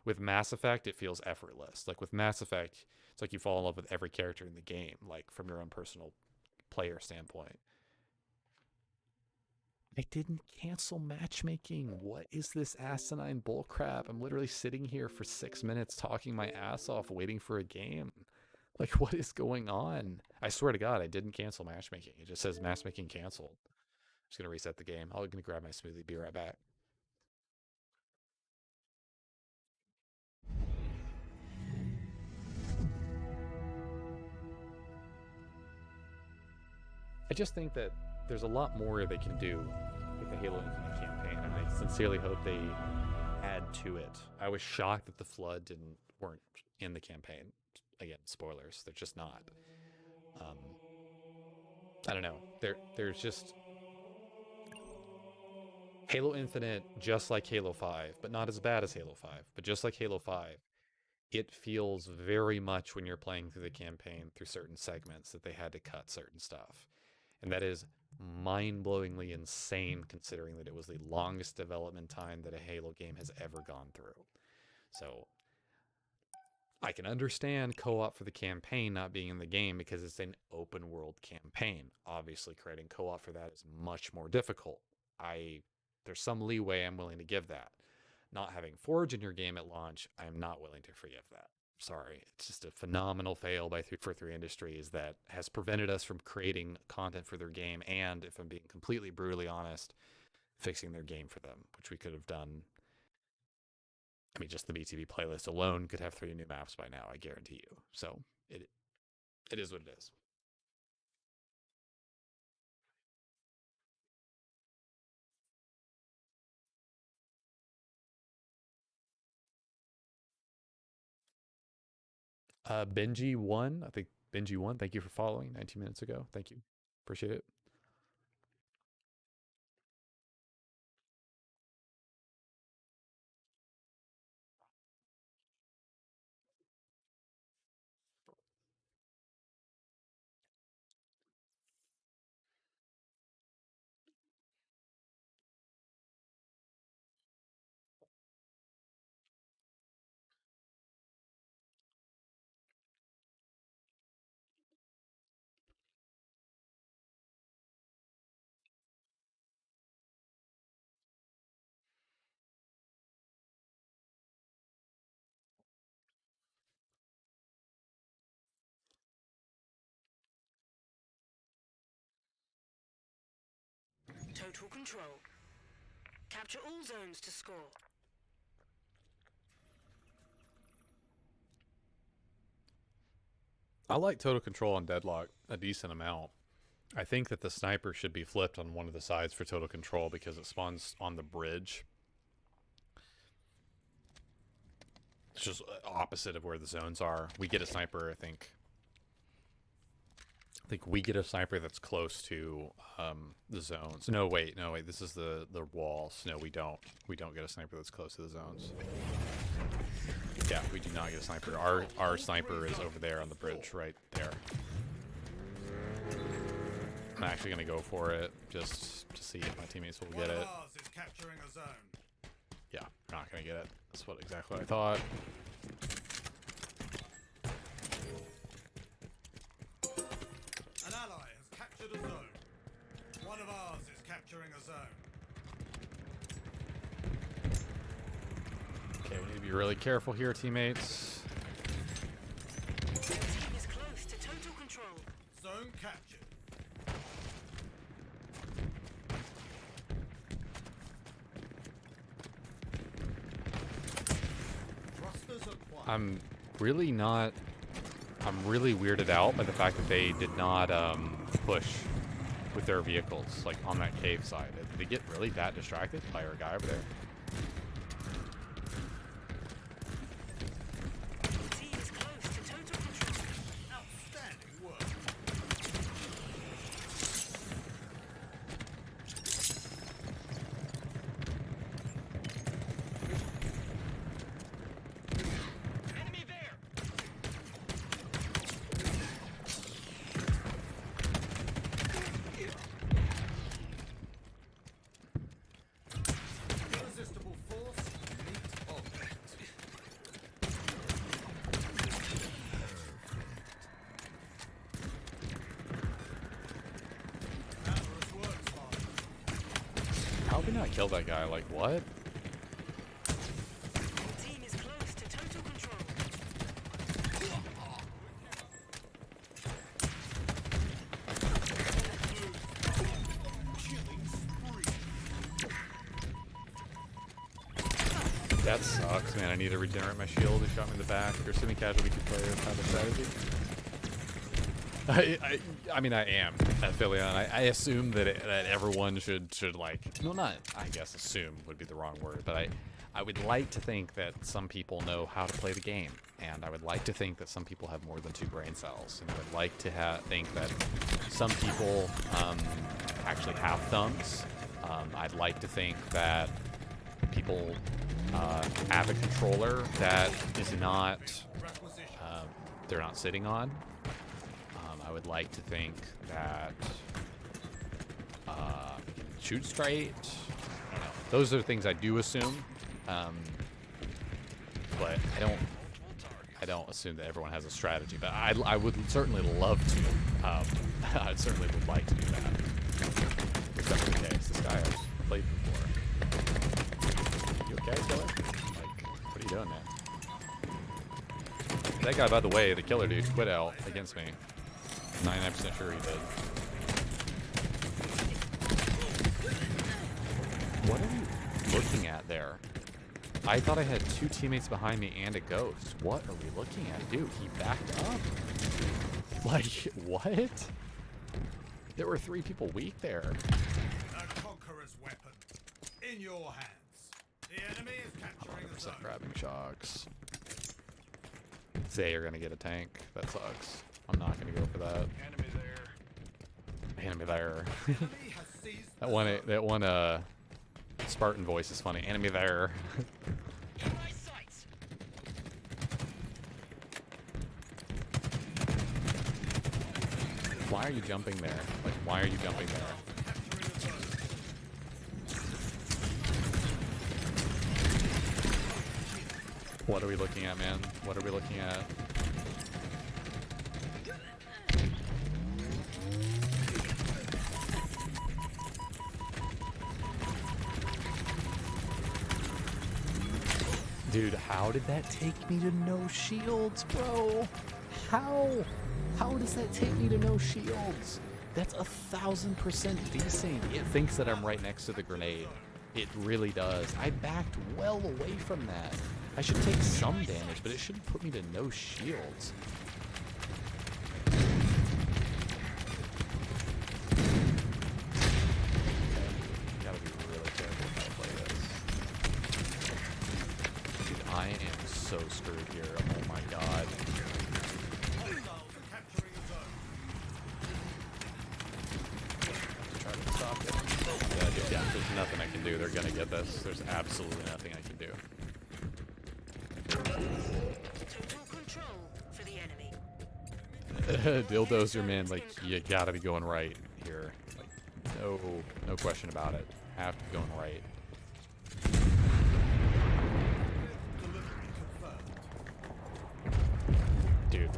With Mass Effect, it feels effortless. Like with Mass Effect, it's like you fall in love with every character in the game, like from your own personal player standpoint. I didn't cancel matchmaking. What is this asinine bullcrap? I'm literally sitting here for 6 minutes talking my ass off waiting for a game. Like, what is going on? I swear to God, I didn't cancel matchmaking. It just says matchmaking canceled. I'm just going to reset the game. I'm going to grab my smoothie. Be right back. I just think that there's a lot more they can do with the Halo Infinite campaign, and I sincerely hope they add to it. I was shocked that the Flood weren't in the campaign. Again, spoilers. They're just not. I don't know. There's just Halo Infinite, just like Halo 5, but not as bad as Halo 5. But just like Halo 5, it feels very much when you're playing through the campaign through certain segments that they had to cut certain stuff. And that is mind-blowingly insane considering that it was the longest development time that a Halo game has ever gone through. So I can understand co-op for the campaign not being in the game because it's an open world campaign. Obviously, creating co-op for that is much more difficult. There's some leeway I'm willing to give that. Not having Forge in your game at launch, I am not willing to forgive that. Sorry, it's just a phenomenal fail by 343 Industries that has prevented us from creating content for their game, and if I'm being completely brutally honest, fixing their game for them, which we could have done. I mean, just the BTB playlist alone could have 3 new maps by now, I guarantee you. So it is what it is. Benji1, I think Benji1, thank you for following 19 minutes ago. Thank you. Appreciate it. Total control. Capture all zones to score. I like total control on Deadlock a decent amount. I think that the sniper should be flipped on one of the sides for total control because it spawns on the bridge. It's just opposite of where the zones are. We get a sniper, I think we get a sniper that's close to the zones. No, wait. This is the walls. No, we don't. We don't get a sniper that's close to the zones. Yeah, we do not get a sniper. Our sniper is over there on the bridge, right there. I'm actually gonna go for it just to see if my teammates will get One of it. ours is capturing a zone. Yeah, we're not gonna get it. That's what exactly I thought. An ally has captured a zone. One of ours is capturing a zone. Okay, we need to be really careful here, teammates. Your team is close to total control. Zone captured. Thrusters acquired. I'm really weirded out by the fact that they did not push with their vehicles, like on that cave side. Did they get really that distracted by our guy over there? Your team is close to total control. Outstanding work. Enemy there! Irresistible force meets object. Admiral's works, Father. How did we not kill that guy? Like, what? Your team is close to total control. Killing spree. That sucks, man. I need to regenerate my shield. He shot me in the back. You're assuming casualty 2 players have a strategy? I mean, I am at Philion. I assume that that everyone should like, no, not I guess assume would be the wrong word, but I would like to think that some people know how to play the game, and I would like to think that some people have more than 2 brain cells, and I would like to think that some people actually have thumbs. I'd like to think that people have a controller that is not Requisition. they're not sitting on. I would like to think that they can shoot straight. I don't know. Those are things I do assume, but I don't assume that everyone has a strategy. But I would certainly love to. I certainly would like to do that. If that's the case, this guy I've played before. You okay, killer? Like, what are you doing, man? That guy, by the way, the killer dude, quit out against me. 99% sure he did. What are you looking at there? I thought I had 2 teammates behind me and a ghost. What are we looking at? Dude, he backed up. Like, what? There were 3 people weak there. A conqueror's weapon. In your hands. The enemy is capturing a 100% zone. grabbing shocks. Say you're gonna get a tank. That sucks. I'm not gonna go for that. Enemy there. Enemy there. Enemy has seized that the one. zone. That one. Spartan voice is funny. Enemy there. In my sights! Why are you jumping there? Like, why are you jumping there? Capturing a zone. What are we looking at, man? What are we looking at? Dude, how did that take me to no shields, bro? How? How does that take me to no shields? That's 1000% desync. It thinks that I'm right next to the grenade. It really does. I backed well away from that. I should take some damage, but it shouldn't put me to no shields. Gotta be really careful how to play this. Dude, I am so screwed here. Oh my god. Hostiles are capturing a zone. Try to stop it. Yeah, dude, yeah, there's nothing I can do. They're gonna get this. There's absolutely nothing I can do. Total control for the enemy. Dildozer, man, like, you gotta be going right here. Like, no question about it. Have to be going right. Delivery confirmed. Dude,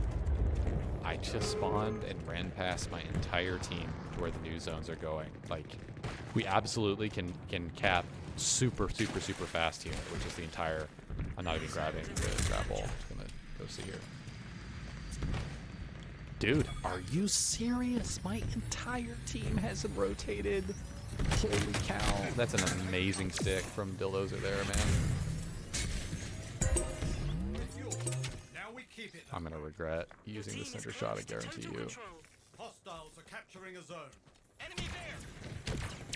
I just spawned and ran past my entire team to where the new zones are going. Like, we absolutely can cap super fast here, which is the entire... I'm not even grabbing the grapple. I'm just gonna go see here. Dude, are you serious? My entire team hasn't rotated. Holy cow. That's an amazing stick from Dildozer there, man. It's yours. Now we keep it. I'm gonna regret using the center shot, I guarantee you. Hostiles are capturing a zone. Enemy there.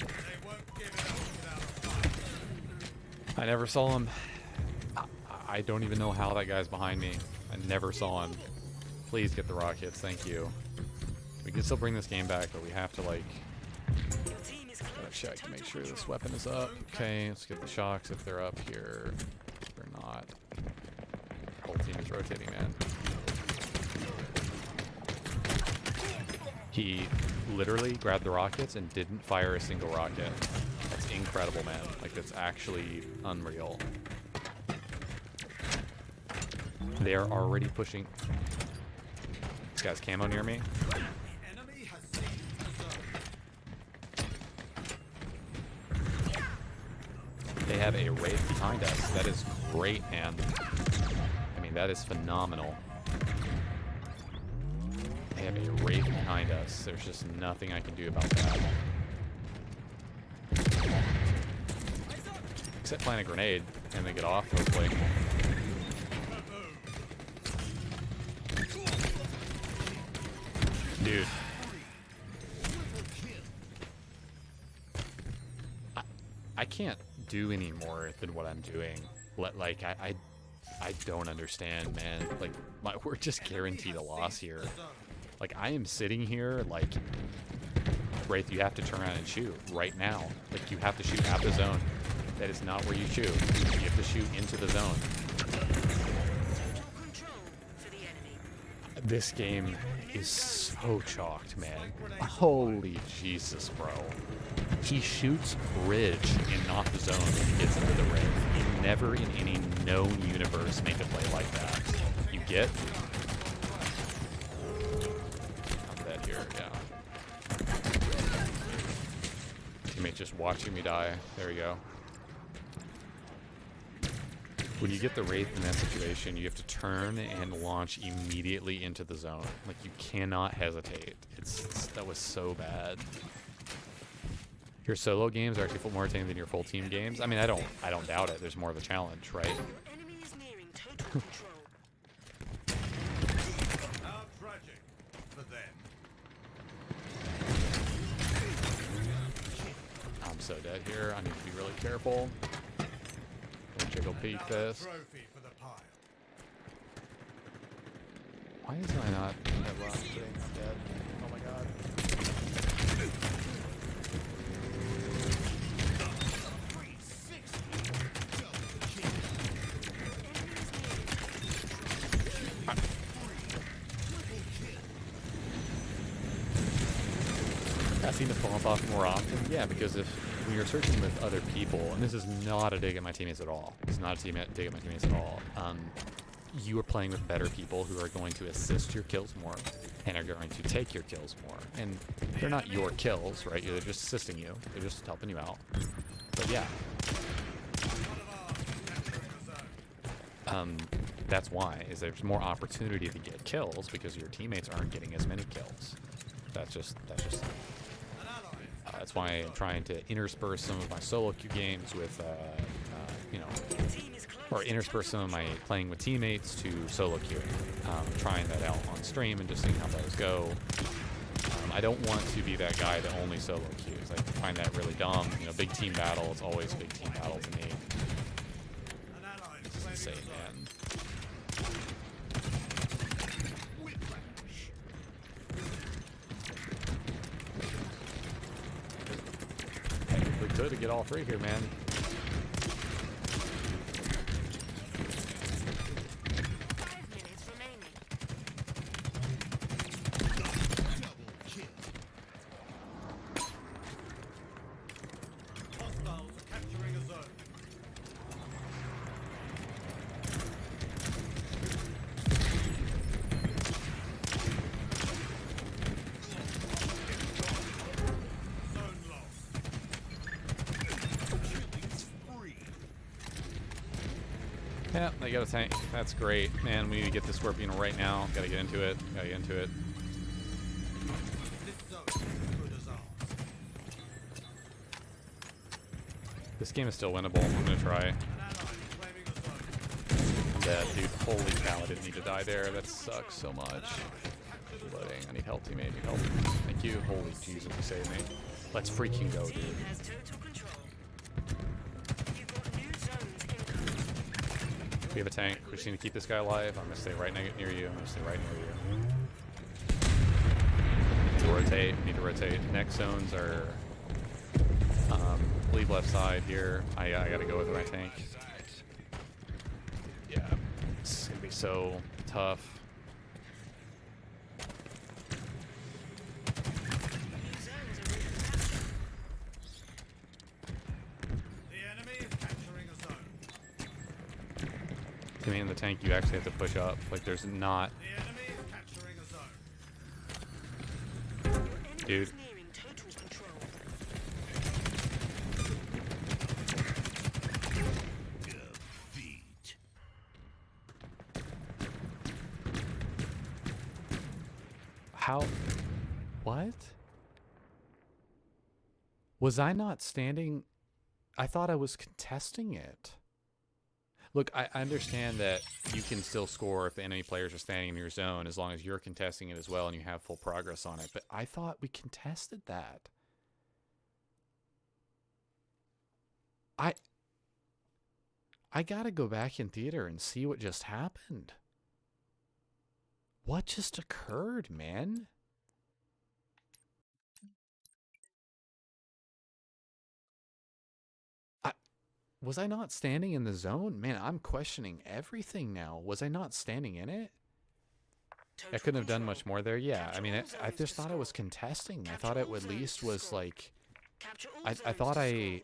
They won't give it up without a fight. I never saw him. I don't even know how that guy's behind me. I never saw him. Please get the rockets, thank you. We can still bring this game back, but we have to, like, Your team is gotta close to check to make total sure this control. weapon is up. Okay, let's get the shocks if they're up here. They're not. Whole team is rotating, man. He literally grabbed the rockets and didn't fire a single rocket. That's incredible, man. Like, that's actually unreal. They're already pushing. This guy's camo near me. The enemy has seized the zone. They have a Wraith behind us. That is great, man. I mean, that is phenomenal. They have a Wraith behind us. There's just nothing I can do about that. Except plant a grenade and then get off, hopefully. Dude. I can't do any more than what I'm doing. Like, I don't understand, man. Like, we're just guaranteed a loss here. Like, I am sitting here, like, Wraith, you have to turn around and shoot right now. Like, you have to shoot at the zone. That is not where you shoot. You have to shoot into the zone. Total control for the enemy. This game is so chalked, man. Holy Jesus, bro. He shoots bridge and not the zone when he gets into the Wraith. You never in any known universe make a play like that. You get? I'm dead here, yeah. Teammate just watching me die. There we go. When you get the Wraith in that situation, you have to turn and launch immediately into the zone. Like, you cannot hesitate. That was so bad. Your solo games are actually more entertaining than your full team games. I mean, I don't doubt it. There's more of a challenge, right? Your enemy is nearing total control. How tragic for them. I'm so dead here. I need to be really careful. Jiggle peek Another this. trophy for the pile. Why is I not at last thing? I'm dead. Oh my god. I seem to bump off more often. Yeah, because when you're searching with other people, and this is not a dig at my teammates at all. It's not a dig at my teammates at all. You are playing with better people who are going to assist your kills more and are going to take your kills more. And they're not your kills, right? They're just assisting you. They're just helping you out. But yeah. That's why, is there's more opportunity to get kills because your teammates aren't getting as many kills. That's just An ally. that's why I'm trying to intersperse some of my solo queue games with you know, Your team is close. or intersperse some of my playing with teammates to solo queuing. Trying that out on stream and just seeing how those go. I don't want to be that guy that only solo queues. I find that really dumb. You know, big team battle, it's always a big team battle to me. An ally It's claiming insane, a zone. man. Hey, we could get all three here, man. 5 minutes remaining. Hostiles are capturing a zone. Zone lost. Yeah, they got a tank. That's great. Man, we need to get the Scorpion right now. Gotta get into it. Gotta get into it. This zone is as good as ours. This game is still winnable. I'm gonna try. An ally claiming a zone. Dead, dude. Holy cow, I didn't need to die there. That sucks so much. Reloading. I need help, teammate. Need help. Thank you. Holy Jesus, you saved me. Let's freaking go, dude. Team has total control. You've got new zones incoming. We have a tank. We just need to keep this guy alive. I'm gonna stay right near you. I'm gonna stay right near you. Need to rotate. Need to rotate. Next zones are, I believe left side here. I gotta go with my tank. Yeah, it's gonna be so tough. New zones are ready for capture. The enemy is capturing a zone. To me in the tank, you actually have to push up. Like there's not, The enemy is capturing a zone. Your enemy Dude. is nearing total control. how, what? Was I not standing? I thought I was contesting it. Look, I understand that you can still score if the enemy players are standing in your zone as long as you're contesting it as well and you have full progress on it. But I thought we contested that. I gotta go back in theater and see what just happened. What just occurred, man? Was I not standing in the zone? Man, I'm questioning everything now. Was I not standing in it? I couldn't have done much more there. Yeah, I mean, I just thought I was contesting. I thought it at least was like, Capture all I zones thought to I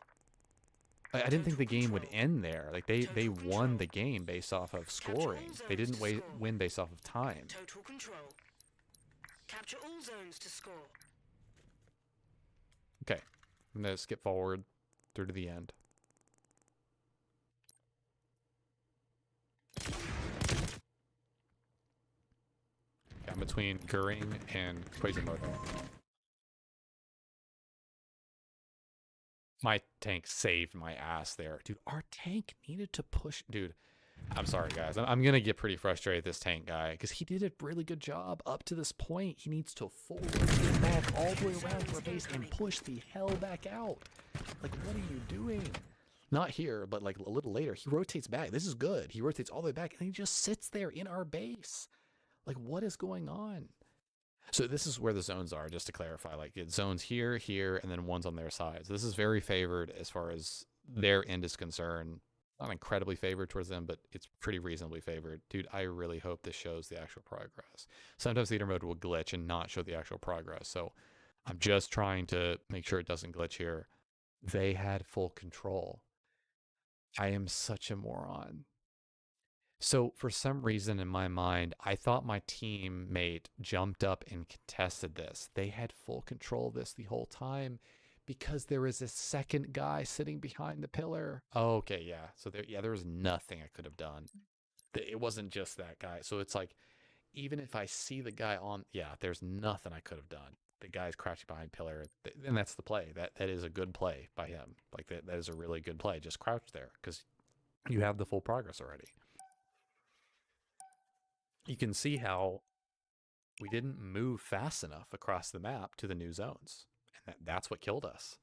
score. didn't think the game would end there. Like they won the game based off of scoring. They didn't win based off of time. Total control. Capture all zones to score. Okay, I'm gonna skip forward through to the end. Yeah, I'm between Goering and Quasimodo. My tank saved my ass there. Dude, our tank needed to push. Dude, I'm sorry, guys. I'm going to get pretty frustrated with this tank guy because he did a really good job up to this point. He needs to forward get back all the way around to our base and push the hell back out. Like, what are you doing? Not here, but like a little later. He rotates back. This is good. He rotates all the way back and he just sits there in our base. Like, what is going on? So this is where the zones are, just to clarify. Like, it's zones here, here, and then one's on their side. So this is very favored as far as their end is concerned. Not incredibly favored towards them, but it's pretty reasonably favored. Dude, I really hope this shows the actual progress. Sometimes theater mode will glitch and not show the actual progress. So I'm just trying to make sure it doesn't glitch here. They had full control. I am such a moron. So for some reason in my mind, I thought my teammate jumped up and contested this. They had full control of this the whole time because there was a second guy sitting behind the pillar. Oh, okay, yeah. So there was nothing I could have done. It wasn't just that guy. So it's like, even if I see the guy on, yeah, there's nothing I could have done. the guy's crouching behind pillar, and that's the play. That is a good play by him. Like that is a really good play. Just crouch there because you have the full progress already. You can see how we didn't move fast enough across the map to the new zones, and that's what killed us.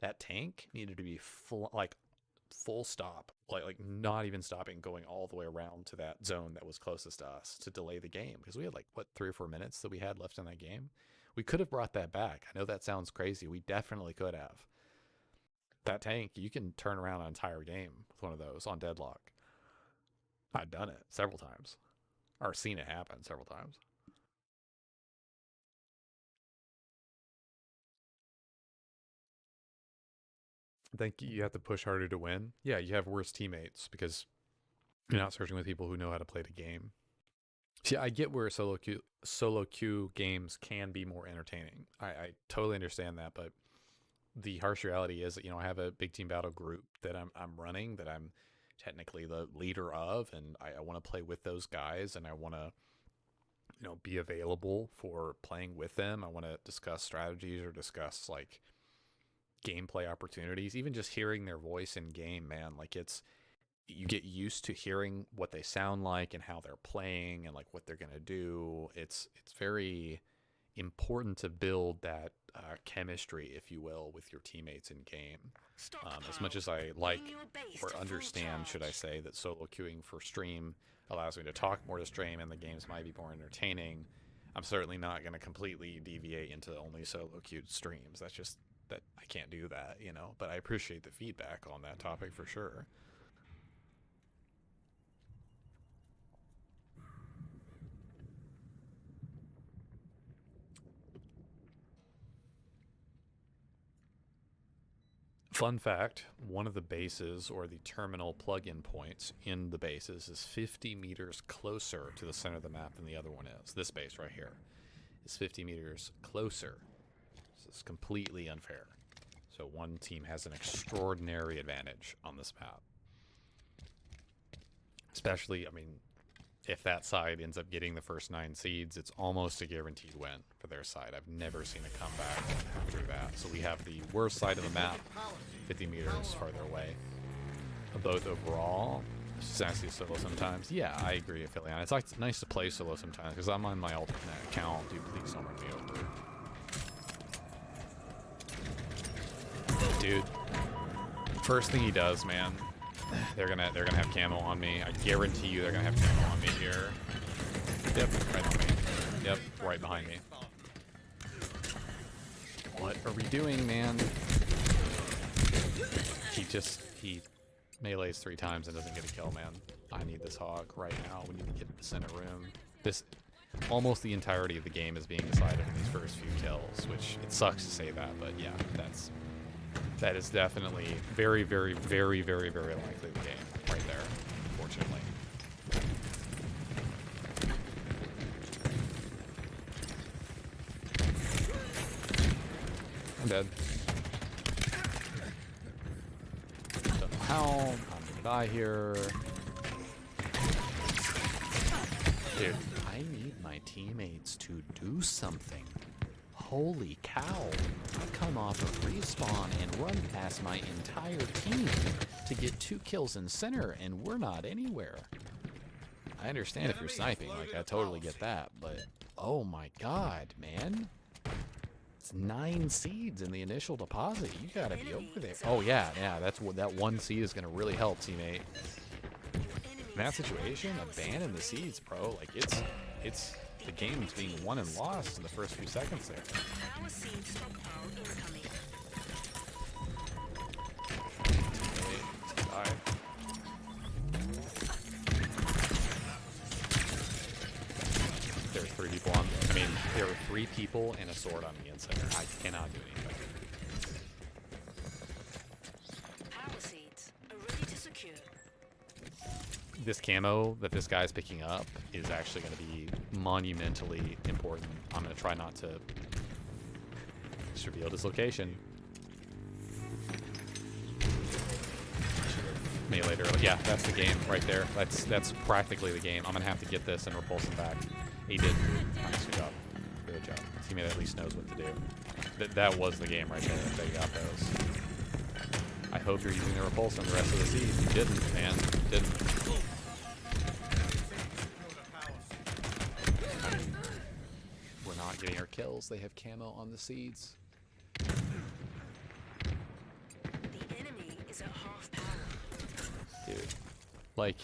That tank needed to be full stop, like not even stopping, going all the way around to that zone that was closest to us to delay the game, because we had like what 3 or 4 minutes that we had left in that game. We could have brought that back. I know that sounds crazy. We definitely could have. That tank, you can turn around an entire game with one of those on deadlock. I've done it several times, or seen it happen several times. I think you have to push harder to win. Yeah, you have worse teammates because you're not searching with people who know how to play the game. See, I get where solo queue games can be more entertaining. I totally understand that, but the harsh reality is that, I have a big team battle group that I'm running, that I'm technically the leader of, and I want to play with those guys, and I want to be available for playing with them. I want to discuss strategies or discuss like gameplay opportunities. Even just hearing their voice in game, man, like you get used to hearing what they sound like and how they're playing and like what they're gonna do. It's very important to build that chemistry, if you will, with your teammates in game. As much as I like or understand, should I say, that solo queuing for stream allows me to talk more to stream and the games might be more entertaining, I'm certainly not going to completely deviate into only solo queued streams. That's just that I can't do that, but I appreciate the feedback on that topic for sure. Fun fact, one of the bases or the terminal plug-in points in the bases is 50 meters closer to the center of the map than the other one is. This base right here is 50 meters closer. This is completely unfair. So one team has an extraordinary advantage on this map. Especially, if that side ends up getting the first 9 seeds, it's almost a guaranteed win for their side. I've never seen a comeback after that. So we have the worst side of the map, 50 meters farther away. Both overall, it's actually solo sometimes. Yeah, I agree, Aphelion. It's like nice to play solo sometimes because I'm on my alternate account. Dude, please don't run me over. Dude, first thing he does, man. They're gonna have camo on me. I guarantee you they're gonna have camo on me here. Yep, right on me. Yep, right behind me. What are we doing, man? He melees 3 times and doesn't get a kill, man. I need this hog right now. We need to get to the center room. Almost the entirety of the game is being decided in these first few kills, which it sucks to say that, but yeah, that is definitely very, very, very, very, very likely the game right there, unfortunately. I'm dead. Don't know how. I'm gonna die here. Dude, I need my teammates to do something. Holy cow. I come off of respawn and run past my entire team to get 2 kills in center, and we're not anywhere. I understand if you're sniping, like, I totally get that, but oh my god, man. It's 9 seeds in the initial deposit. You gotta be over there. Oh yeah, that's what that 1 seed is gonna really help, teammate. In that situation, abandon the seeds, bro. Like, it's the game's being won and lost in the first few seconds there. Power seed stockpile incoming. Alright. There are 3 people on. There are 3 people and a sword on me in center. I cannot do anything. Power seeds are ready to secure. This camo that this guy's picking up is actually going to be monumentally important. I'm going to try not to just reveal his location. Melee early. Yeah, that's the game right there. That's practically the game. I'm going to have to get this and repulse him back. He did. Nice, good job. Good. Good job. Teammate at least knows what to do. That was the game right there. They got those. I hope you're using the repulse on the rest of the seed. You didn't, man. Didn't. I mean, we're not getting our kills. They have camo on the seeds. The enemy is at half power. Dude. Like...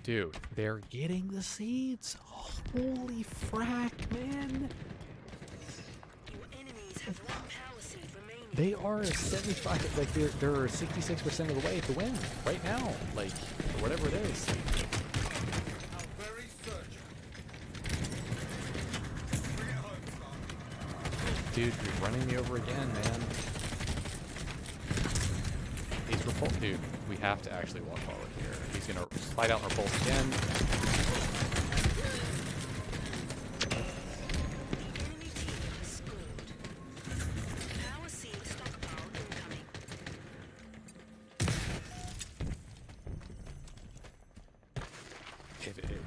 Dude, they're getting the seeds. Holy frack, man. Your enemies have one power seed remaining. They are 75, like they're 66% of the way to win right now. Like, or whatever it is. How very surgical. Bring it home, Star. Dude, you're running me over again, man. He's repulsed. Dude, we have to actually walk forward here. He's gonna slide out and repulse again. The enemy team has scored. Power seed stockpile incoming.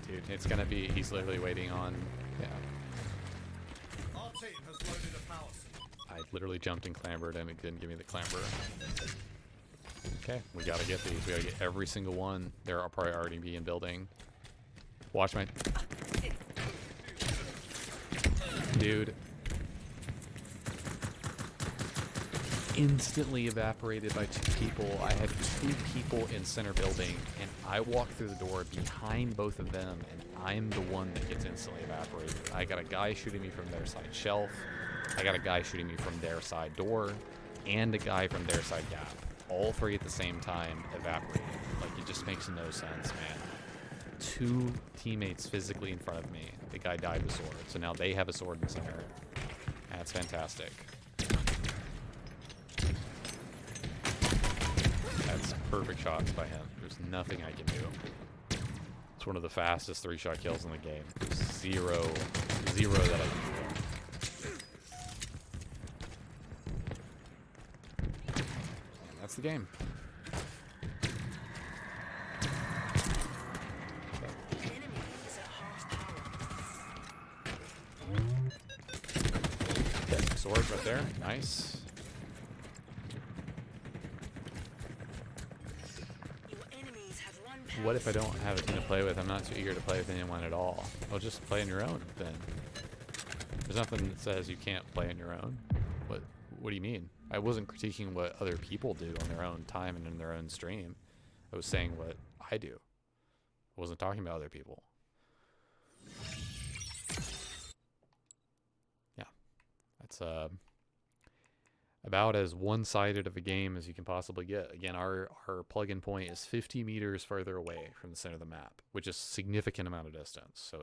Dude, it's gonna be. He's literally waiting on. Yeah. Our team has loaded a power seed. I literally jumped and clambered, and it didn't give me the clamber. Okay, we gotta get these. We gotta get every single one. They're probably already be in building. Watch my... Dude. Instantly evaporated by 2 people. I had 2 people in center building, and I walked through the door behind both of them, and I'm the one that gets instantly evaporated. I got a guy shooting me from their side shelf. I got a guy shooting me from their side door, and a guy from their side gap. All 3 at the same time evaporated. Like, it just makes no sense, man. 2 teammates physically in front of me. The guy died with sword, so now they have a sword in center. That's fantastic. That's perfect shots by him. There's nothing I can do. It's one of the fastest 3-shot kills in the game. Zero that I can do. And that's the game. The enemy is at half power. Okay, sword right there. Nice. Your enemies have one power What if I don't have a team to play with? I'm not too eager to play with anyone at all. Well, just play on your own then. There's nothing that says you can't play on your own. What do you mean? I wasn't critiquing what other people do on their own time and in their own stream. I was saying what I do. I wasn't talking about other people. Yeah. That's about as one-sided of a game as you can possibly get. Again, our plug-in point is 50 meters further away from the center of the map, which is a significant amount of distance. So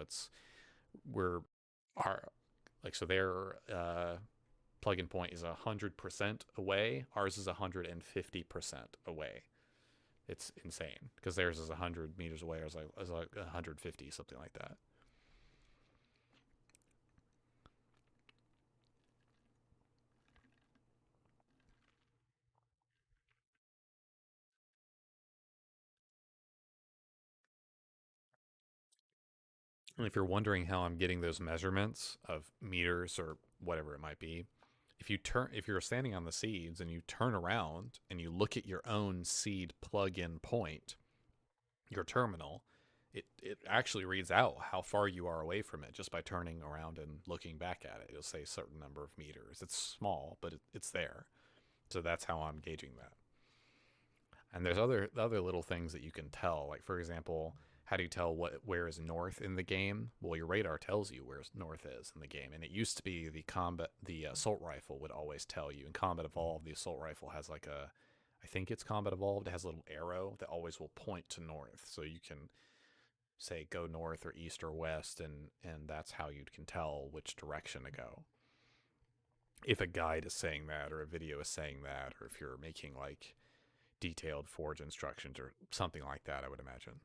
so their plug-in point is 100% away. Ours is 150% away. It's insane because theirs is 100 meters away. Ours is like 150, something like that. And if you're wondering how I'm getting those measurements of meters or whatever it might be, if you're standing on the seeds and you turn around and you look at your own seed plug-in point, your terminal, it actually reads out how far you are away from it just by turning around and looking back at it. It'll say a certain number of meters. It's small, but it's there. So that's how I'm gauging that. And there's other little things that you can tell. Like, for example, how do you tell where is north in the game? Well, your radar tells you where north is in the game, and it used to be the assault rifle would always tell you. In Combat Evolved, the assault rifle has like I think it's Combat Evolved. It has a little arrow that always will point to north, so you can say go north or east or west, and that's how you can tell which direction to go. If a guide is saying that, or a video is saying that, or if you're making like detailed forge instructions or something like that, I would imagine.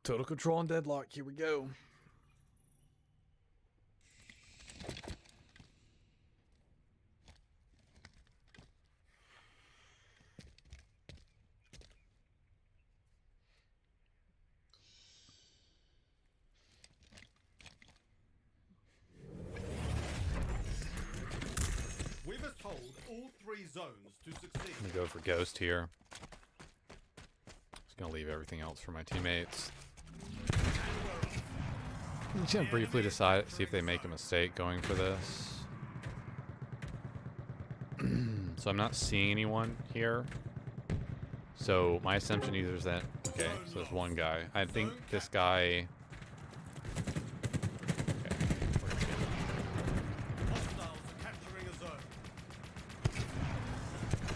Total control and deadlock. Here we go. We must hold all 3 zones to succeed. I'm gonna go for Ghost here. Just gonna leave everything else for my teammates. I'm just gonna briefly decide, see if they make a mistake going for this. So I'm not seeing anyone here. So my assumption either is that, okay, so there's one guy. I think this guy. Okay, we're gonna get him. Hostiles are capturing a zone.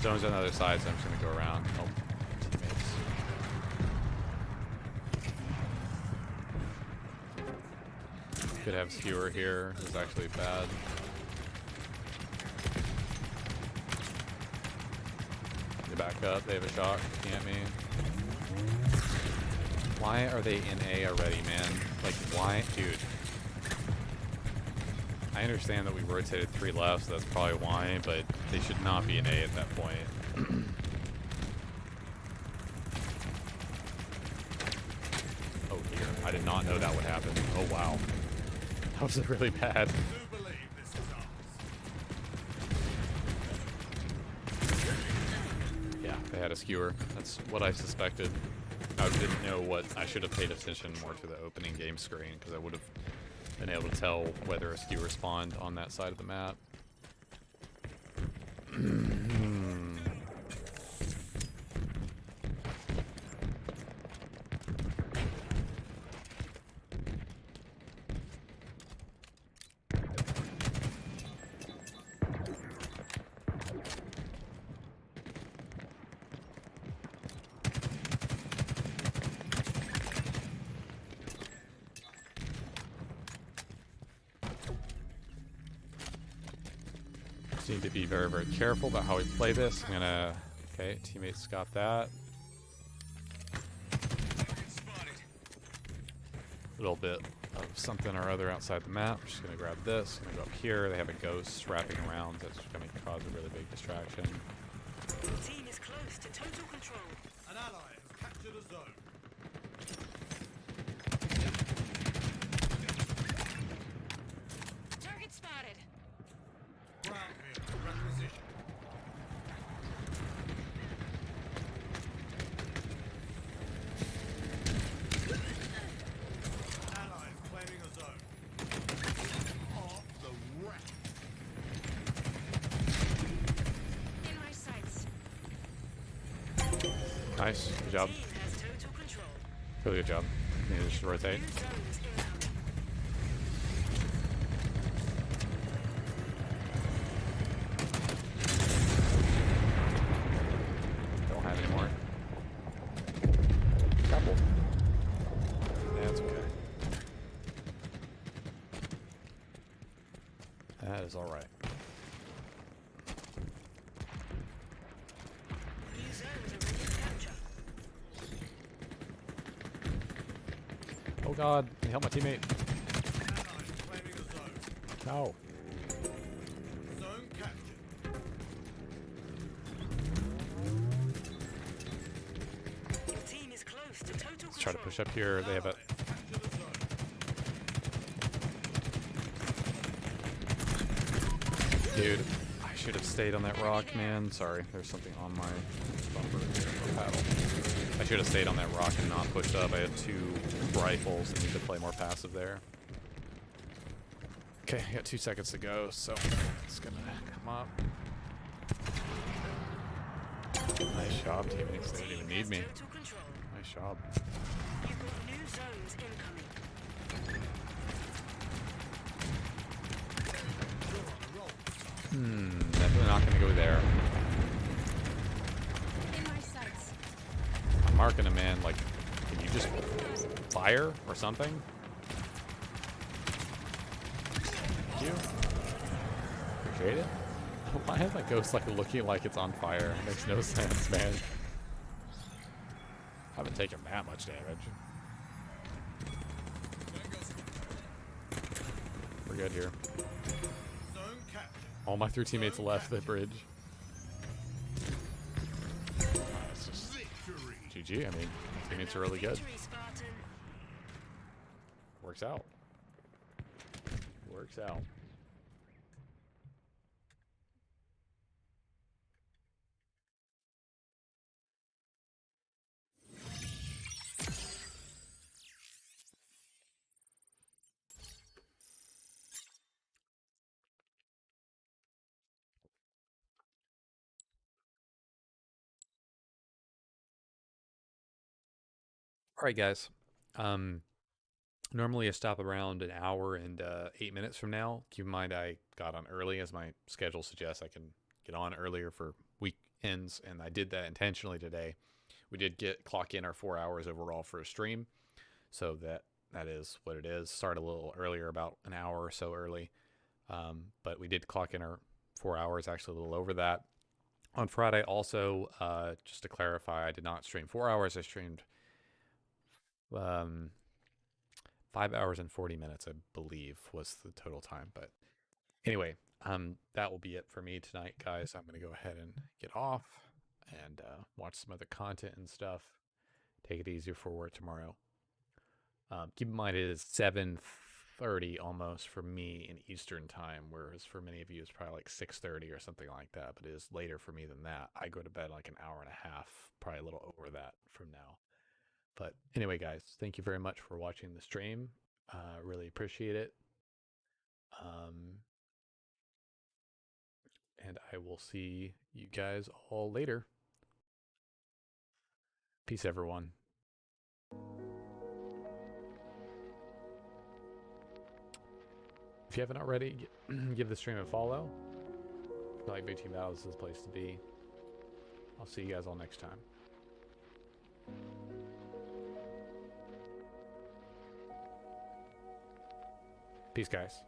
Zone's on the other side, so I'm just gonna go around. Help teammates. Could have skewer here. This is actually bad. They back up. They have a shot. Can't me. Why are they in A already, man? Like, why, dude? I understand that we rotated 3 left, so that's probably why, but they should not be in A at that point. Oh dear, I did not know that would happen. Oh wow. That was really bad. Do believe this is ours. Yeah, they had a skewer. That's what I suspected. I didn't know what, I should have paid attention more to the opening game screen, because I would have been able to tell whether a skewer spawned on that side of the map. Need to be very, very careful about how we play this. I'm gonna, okay, teammates got that. A little bit of something or other outside the map. I'm just gonna grab this. I'm gonna go up here. They have a ghost wrapping around. That's gonna cause a really big distraction. Your team is close to total control. An ally has captured a zone. Target spotted. Ground vehicle requisition. Allies claiming a zone. Off the rack. In my sights. Nice, good job. Team has total control. Really good job. Need to just rotate. New zones incoming. Don't have any more. Couple. That's okay. That is alright. New zones are ready to capture. Oh god, can you help my teammate? Allies claiming a zone. No. Zone captured. Your team is close to total Let's try to control. push up here. They have a. Allies captured a zone. Dude, I should have stayed on that rock, man. Sorry, there's something on my bumper here, or paddle. I should have stayed on that rock and not pushed up. I had 2 rifles. I need to play more passive there. Okay, I got 2 seconds to go, so it's gonna come up. Nice job, teammates. They didn't even need me. Total control. Nice job. You've got new zones incoming. Definitely not gonna go there. In my sights. I'm marking him in. Like, can you just fire or something? Thank you. Appreciate it. Why is that ghost like looking like it's on fire? It makes no sense, man. Haven't taken that much damage. good here. Zone captured. All my 3 teammates left the bridge. It's just Victory. GG. I mean, teammates are really good. Victory, Spartan. Works out. Works out. All right, guys. Normally I stop around an hour and 8 minutes from now. Keep in mind I got on early, as my schedule suggests. I can get on earlier for weekends, and I did that intentionally today. We did clock in our 4 hours overall for a stream, so that is what it is. Started a little earlier, about an hour or so early, but we did clock in our 4 hours, actually a little over that. On Friday, also, just to clarify, I did not stream 4 hours. I streamed 5 hours and 40 minutes, I believe, was the total time. But anyway, that will be it for me tonight, guys. I'm going to go ahead and get off and watch some other content and stuff. Take it easier for work tomorrow. Keep in mind it is 7:30 almost for me in Eastern time, whereas for many of you it's probably like 6:30 or something like that, but it is later for me than that. I go to bed like an hour and a half, probably a little over that from now. But anyway, guys, thank you very much for watching the stream. Really appreciate it. And I will see you guys all later. Peace, everyone. If you haven't already, give the stream a follow. I feel like Big Team Battles is the place to be. I'll see you guys all next time. Peace, guys.